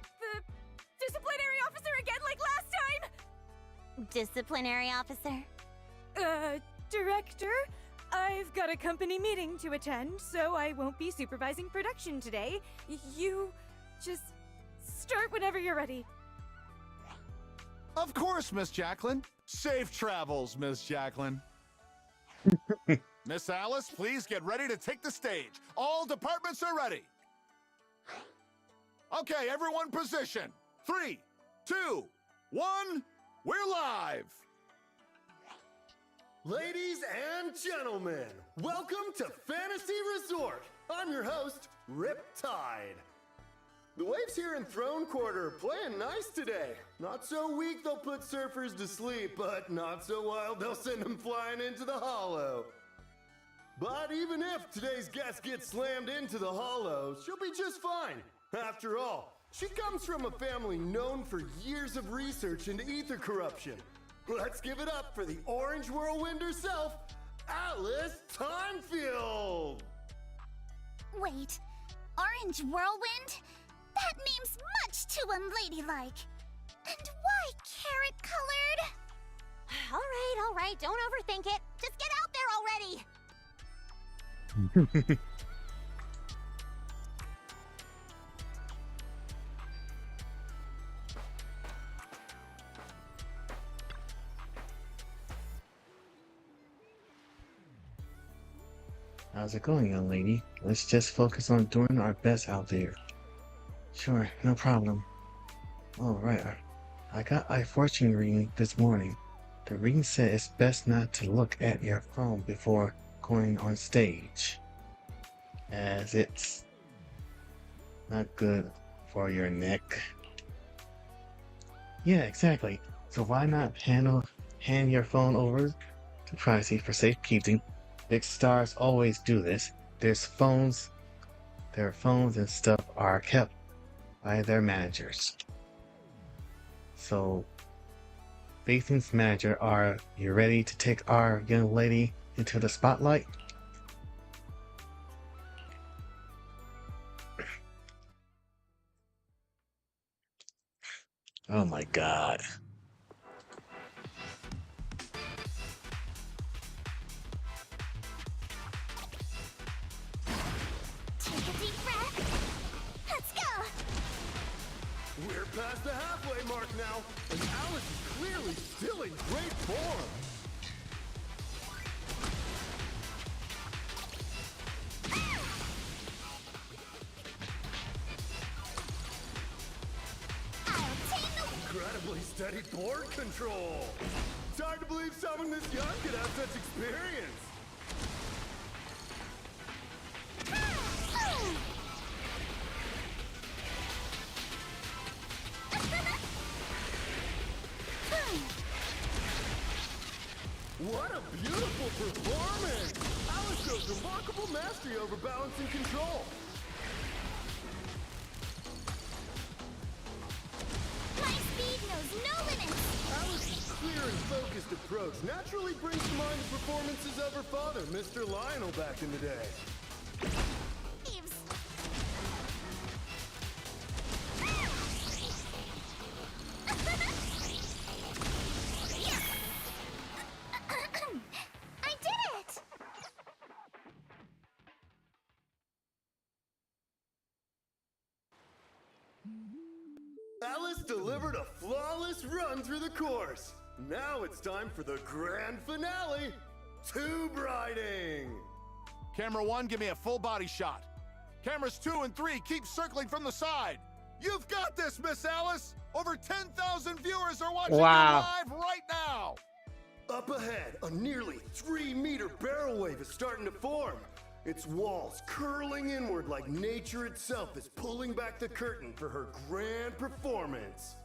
disciplinary officer again like last time? Disciplinary officer? Director? I've got a company meeting to attend, so I won't be supervising production today. You just start whenever you're ready. Of course, Miss Jacqueline. Safe travels, Miss Jacqueline. Miss Alice, please get ready to take the stage. All departments are ready. Okay, everyone position. 3, 2, 1, we're live. Ladies and gentlemen, welcome to Fantasy Resort. I'm your host, Riptide. The waves here in Throne Quarter are playing nice today. Not so weak they'll put surfers to sleep, but not so wild they'll send them flying into the hollow. But even if today's guest gets slammed into the hollow, she'll be just fine. After all, she comes from a family known for years of research into ether corruption. Let's give it up for the Orange Whirlwind herself, Alice Timefield! Wait, Orange Whirlwind? That name's much too unladylike. And why carrot-colored? All right, don't overthink it. Just get out there already! How's it going, young lady? Let's just focus on doing our best out there. Sure, no problem. Alright, I got a fortune reading this morning. The reading said it's best not to look at your phone before going on stage, as it's not good for your neck. Yeah, exactly. So why not hand your phone over to privacy for safekeeping? Big stars always do this. Their phones and stuff are kept by their managers. So, Phaeton's manager, are you ready to take our young lady into the spotlight? Oh my god. Take a deep breath. Let's go! We're past the halfway mark now, and Alice is clearly still in great form. incredibly steady board control. It's hard to believe someone this young could have such experience. What a beautiful performance! Alice shows remarkable mastery over balance and control. My speed knows no limits! Alice's clear and focused approach naturally brings to mind the performances of her father, Mr. Lionel, back in the day. Eves. I did it! Alice delivered a flawless run through the course. Now it's time for the grand finale, tube riding. Camera 1, give me a full body shot. Cameras 2 and 3, keep circling from the side. You've got this, Miss Alice. Over 10,000 viewers are watching you live right now. Up ahead, a nearly 3-meter barrel wave is starting to form. Its walls curling inward like nature itself is pulling back the curtain for her grand performance.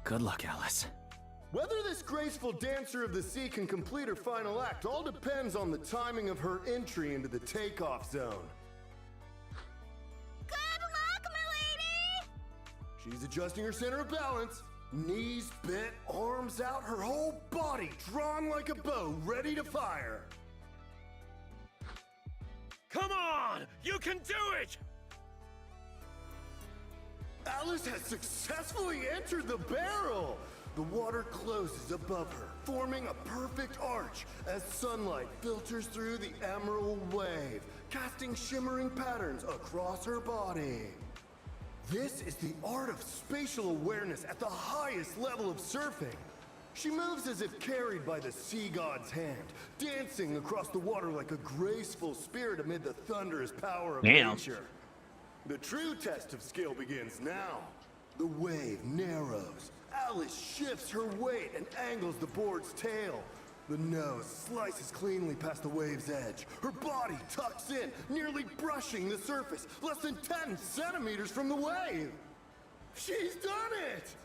Good luck, Alice. Whether this graceful dancer of the sea can complete her final act all depends on the timing of her entry into the takeoff zone. Good luck, milady! She's adjusting her center of balance. Knees bent, arms out, her whole body drawn like a bow, ready to fire. Come on! You can do it! Alice has successfully entered the barrel! The water closes above her, forming a perfect arch as sunlight filters through the emerald wave, casting shimmering patterns across her body. This is the art of spatial awareness at the highest level of surfing. She moves as if carried by the sea god's hand, dancing across the water like a graceful spirit amid the thunderous power of nature. The true test of skill begins now. The wave narrows. Alice shifts her weight and angles the board's tail. The nose slices cleanly past the wave's edge. Her body tucks in, nearly brushing the surface, less than 10 centimeters from the wave. She's done it!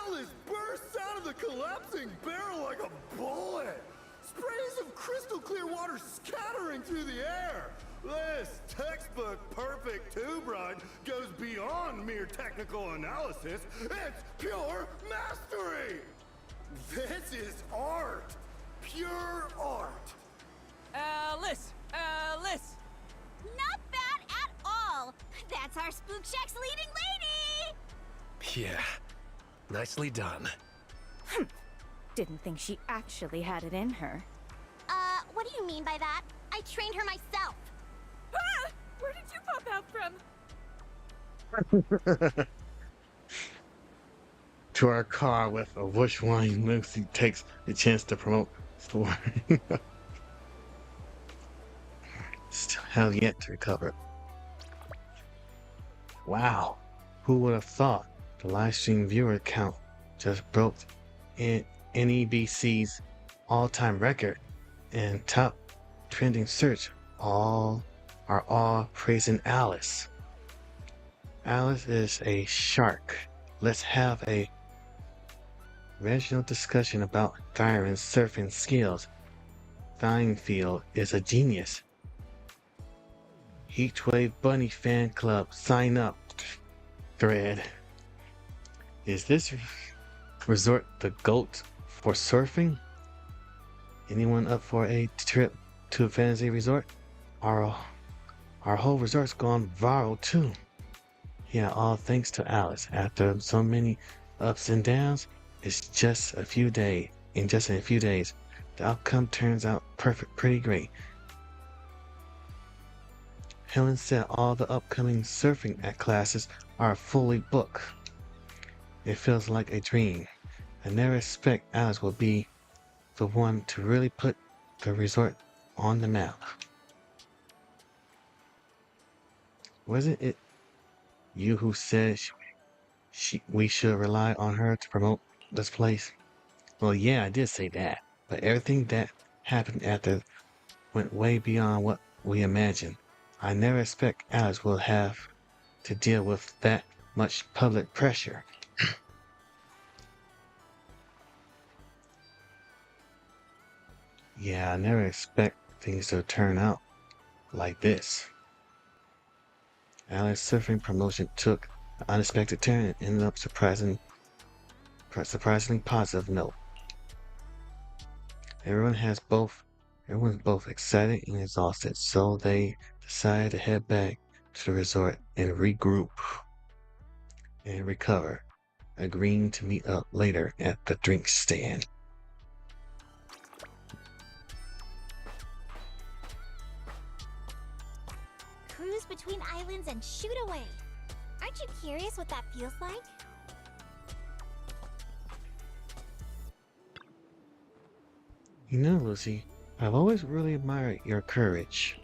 Alice bursts out of the collapsing barrel like a bullet. Sprays of crystal clear water scattering through the air. This textbook perfect tube ride goes beyond mere technical analysis. It's pure mastery! This is art! Pure art! Alice! Alice! Not bad at all! That's our Spook Shack's leading lady! Yeah, nicely done. Didn't think she actually had it in her. What do you mean by that? I trained her myself. Ah! Where did you pop out from? To our car with a Bush wine. Lucy takes the chance to promote store. Still have yet to recover. Wow, who would have thought the live stream viewer count just broke in NEBC's all-time record and top trending search all praising Alice. Alice is a shark. Let's have a rational discussion about Thyron's surfing skills. Field is a genius. Heatwave Bunny Fan Club, sign up. Thread. Is this resort the GOAT for surfing? Anyone up for a trip to a fantasy resort? Our whole resort's gone viral too. Yeah, all thanks to Alice. After so many ups and downs, it's just a few days. In a few days, the outcome turns out pretty great. Helen said all the upcoming surfing classes are fully booked. It feels like a dream. I never expect Alice will be the one to really put the resort on the map. Wasn't it You who said we should rely on her to promote this place. Well, yeah, I did say that, but everything that happened after went way beyond what we imagined. I never expect Alice will have to deal with that much public pressure. Yeah, I never expect things to turn out like this. Alice's surfing promotion took an unexpected turn and ended up surprisingly positive note. Everyone's both excited and exhausted, so they decided to head back to the resort and regroup and recover, agreeing to meet up later at the drink stand. Cruise between islands and shoot away. Aren't you curious what that feels like? You know, Lucy, I've always really admired your courage.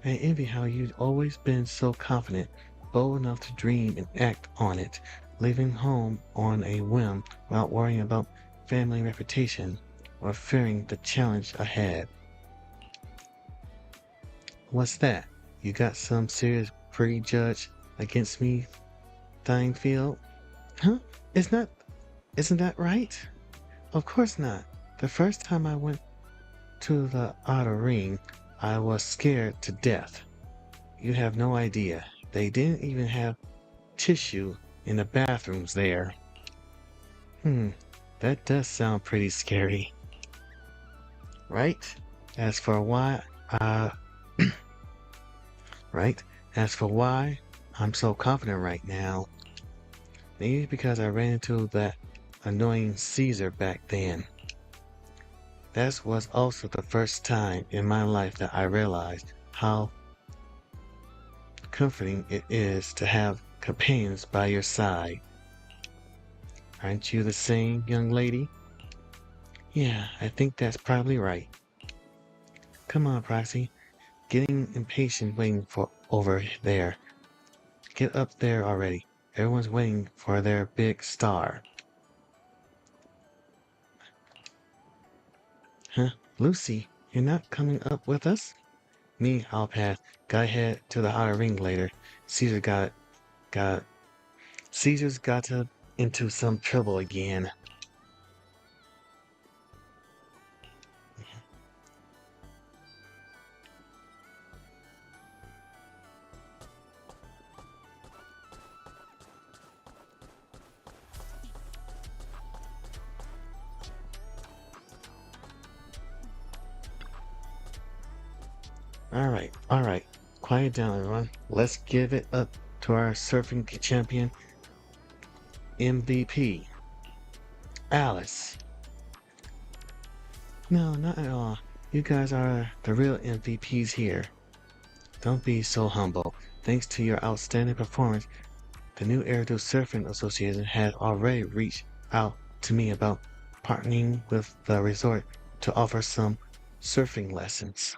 I envy how you've always been so confident, bold enough to dream and act on it, leaving home on a whim without worrying about family reputation or fearing the challenge ahead. What's that? You got some serious prejudge against me, Steinfeld? Huh? Isn't that right? Of course not. The first time I went to the outer ring, I was scared to death. You have no idea. They didn't even have tissue in the bathrooms there. That does sound pretty scary. Right? As for why I'm so confident right now. Maybe because I ran into that annoying Caesar back then. That was also the first time in my life that I realized how comforting it is to have companions by your side. Aren't you the same, young lady? Yeah, I think that's probably right. Come on, Proxy. Getting impatient waiting for over there. Get up there already. Everyone's waiting for their big star. Huh? Lucy, you're not coming up with us? Me, I'll pass. Gotta head to the outer ring later. Caesar's got into some trouble again. Alright. Quiet down, everyone. Let's give it up to our surfing champion, MVP, Alice. No, not at all. You guys are the real MVPs here. Don't be so humble. Thanks to your outstanding performance, the new Aerial Surfing Association has already reached out to me about partnering with the resort to offer some surfing lessons.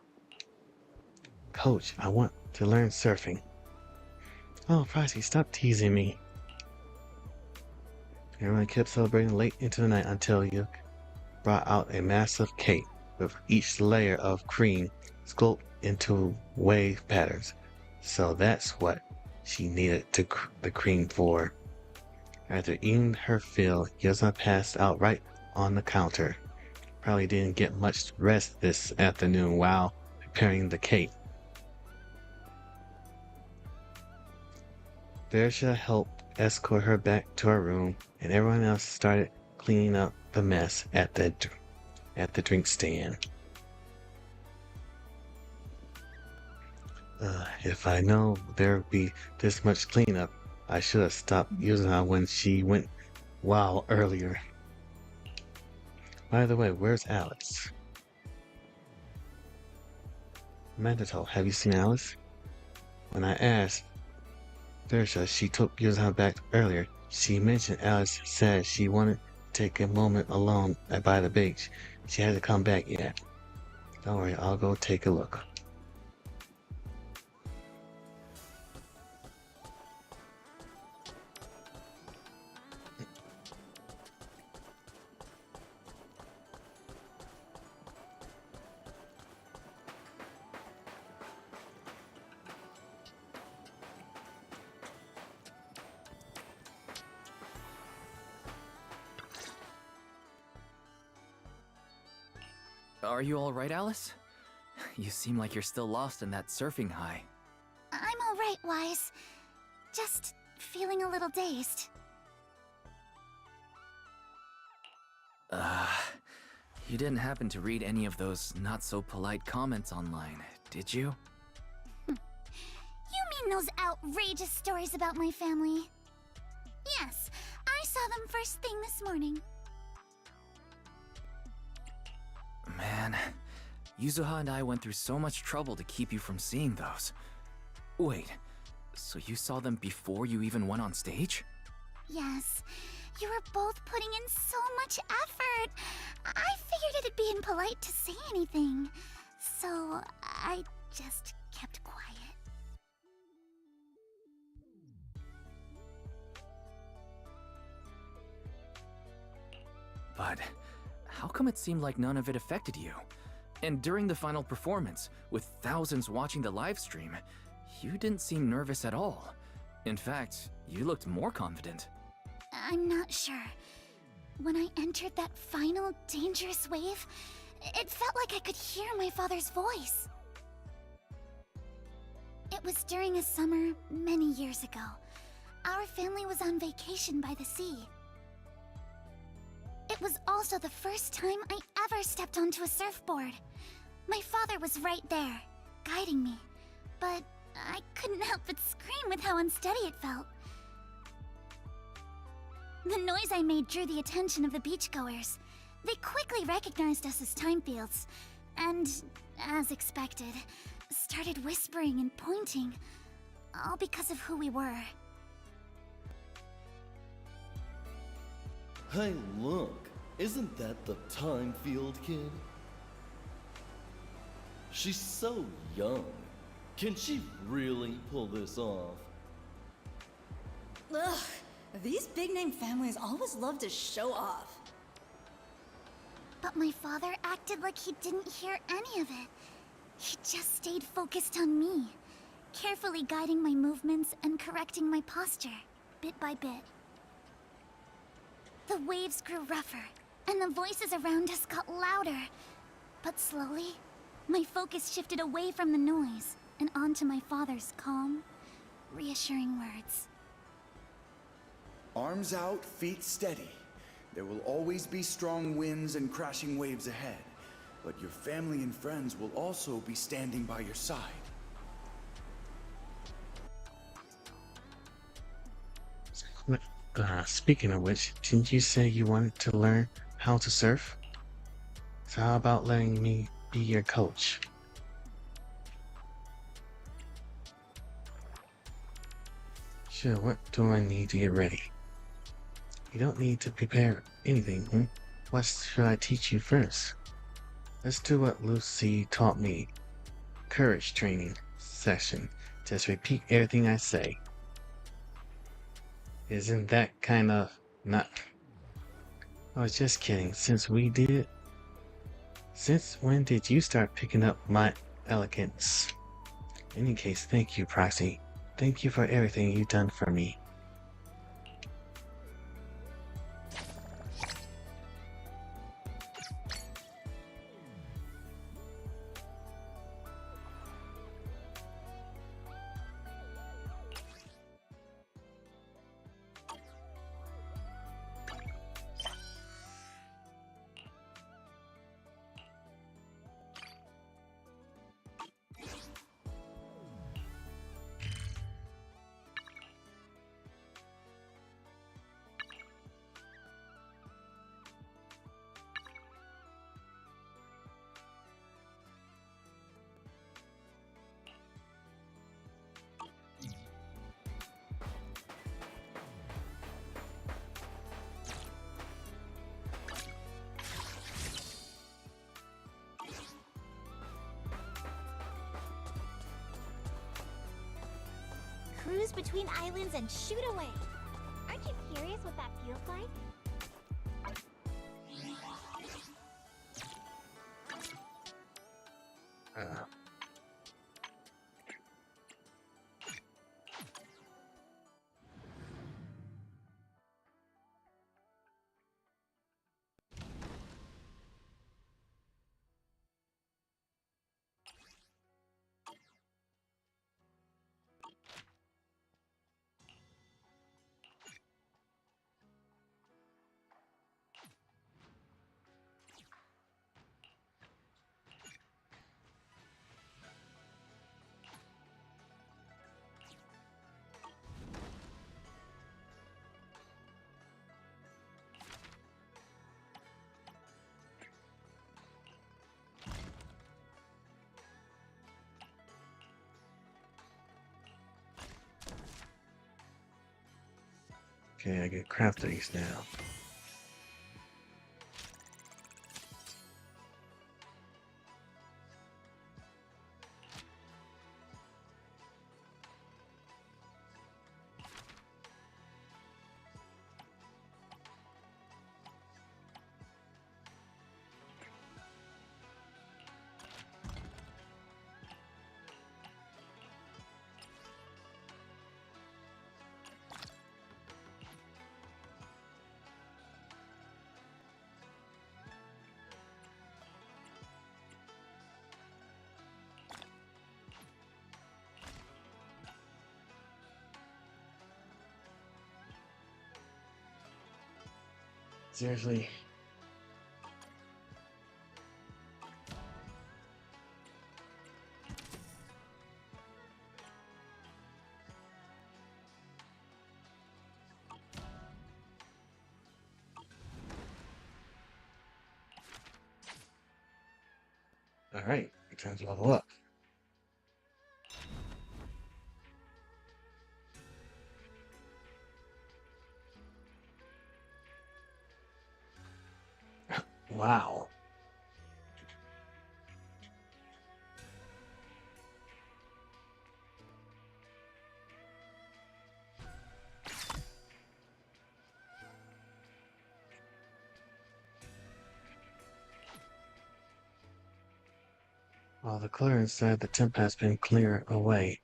Coach, I want to learn surfing. Oh, Pricey, stop teasing me. Everyone kept celebrating late into the night until you brought out a massive cake with each layer of cream sculpted into wave patterns. So that's what she needed the cream for. After eating her fill, Yuzna passed out right on the counter. Probably didn't get much rest this afternoon while preparing the cake. Versha helped escort her back to her room, and everyone else started cleaning up the mess at the drink stand. If I know there'd be this much cleanup, I should have stopped using her when she went wild earlier. By the way, where's Alex? Mandatory, have you seen Alice? When I asked Versha, she took Yuzha back earlier. She mentioned Alice said she wanted to take a moment alone by the beach. She hasn't come back yet. Don't worry, I'll go take a look. Are you alright, Alice? You seem like you're still lost in that surfing high. I'm alright, Wise. Just feeling a little dazed. You didn't happen to read any of those not-so-polite comments online, did you? You mean those outrageous stories about my family? Yes, I saw them first thing this morning. Man, Yuzuha and I went through so much trouble to keep you from seeing those. Wait, so you saw them before you even went on stage? Yes, you were both putting in so much effort. I figured it'd be impolite to say anything, so I just kept quiet. But how come it seemed like none of it affected you? And during the final performance, with thousands watching the live stream, you didn't seem nervous at all. In fact, you looked more confident. I'm not sure. When I entered that final dangerous wave, it felt like I could hear my father's voice. It was during a summer many years ago. Our family was on vacation by the sea. It was also the first time I ever stepped onto a surfboard. My father was right there, guiding me, but I couldn't help but scream with how unsteady it felt. The noise I made drew the attention of the beachgoers. They quickly recognized us as Timefields, and, as expected, started whispering and pointing, all because of who we were. Hey, look, isn't that the Timefield kid? She's so young. Can she really pull this off? Ugh, these big-name families always love to show off. But my father acted like he didn't hear any of it. He just stayed focused on me, carefully guiding my movements and correcting my posture, bit by bit. The waves grew rougher, and the voices around us got louder. But slowly, my focus shifted away from the noise and onto my father's calm, reassuring words. Arms out, feet steady. There will always be strong winds and crashing waves ahead, but your family and friends will also be standing by your side. Speaking of which, didn't you say you wanted to learn how to surf? So how about letting me be your coach? Sure, what do I need to get ready? You don't need to prepare anything, What should I teach you first? Let's do what Lucy taught me. Courage training session. Just repeat everything I say. Isn't that kind of not... I was just kidding. Since when did you start picking up my elegance? In any case, thank you, Proxy. Thank you for everything you've done for me. Cruise between islands and shoot away. Aren't you curious what that feels like? Okay, I get craft these now. Seriously. Alright, time to level up. Wow. While the clearance inside the temple has been cleared away,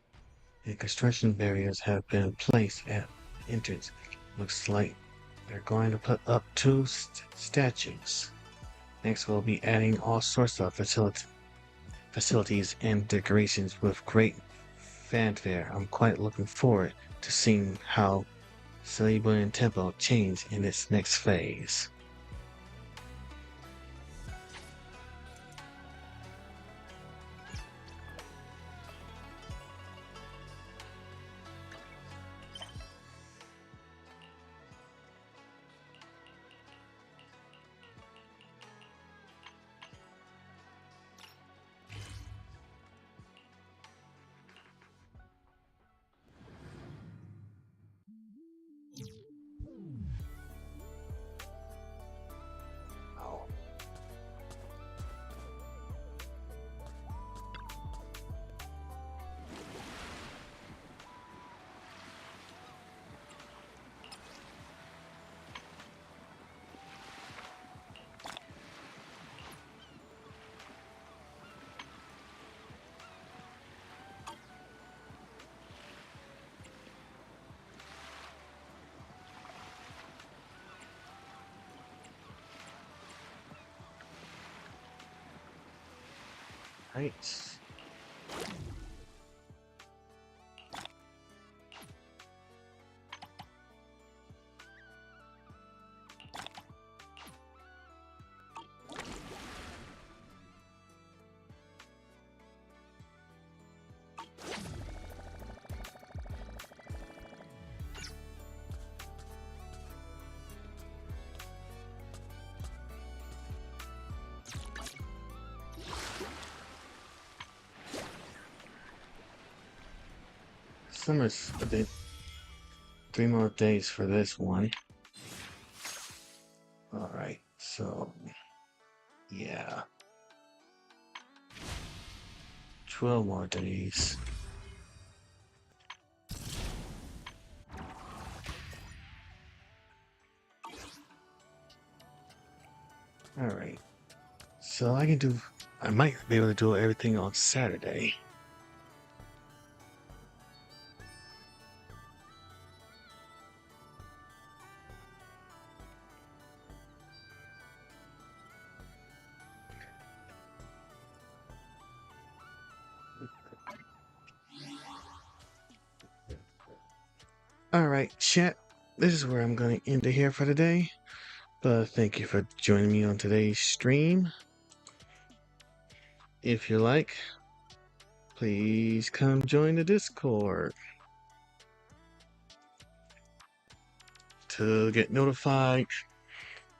and construction barriers have been placed at the entrance, looks like they're going to put up two statues. Next, we'll be adding all sorts of facilities and decorations with great fanfare. I'm quite looking forward to seeing how Cerebral Temple change in its next phase. Right. Summer's a bit. 3 more days for this one. Alright, so yeah. 12 more days. Alright. So I might be able to do everything on Saturday. Alright, chat. This is where I'm going to end it here for today. But thank you for joining me on today's stream. If you like, please come join the Discord to get notified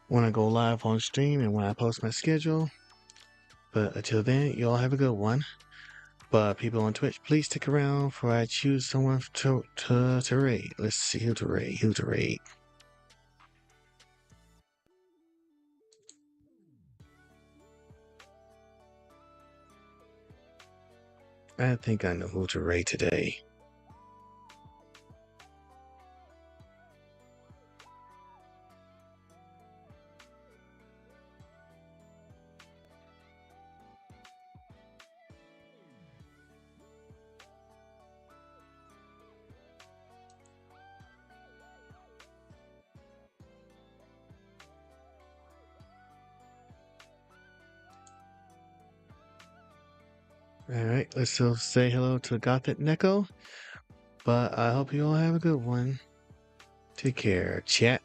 when I go live on stream and when I post my schedule. But until then, you all have a good one. But people on Twitch, please stick around for I choose someone to raid. Let's see who to raid. I think I know who to raid today. Alright, let's still say hello to Gothic Neko. But I hope you all have a good one. Take care, chat.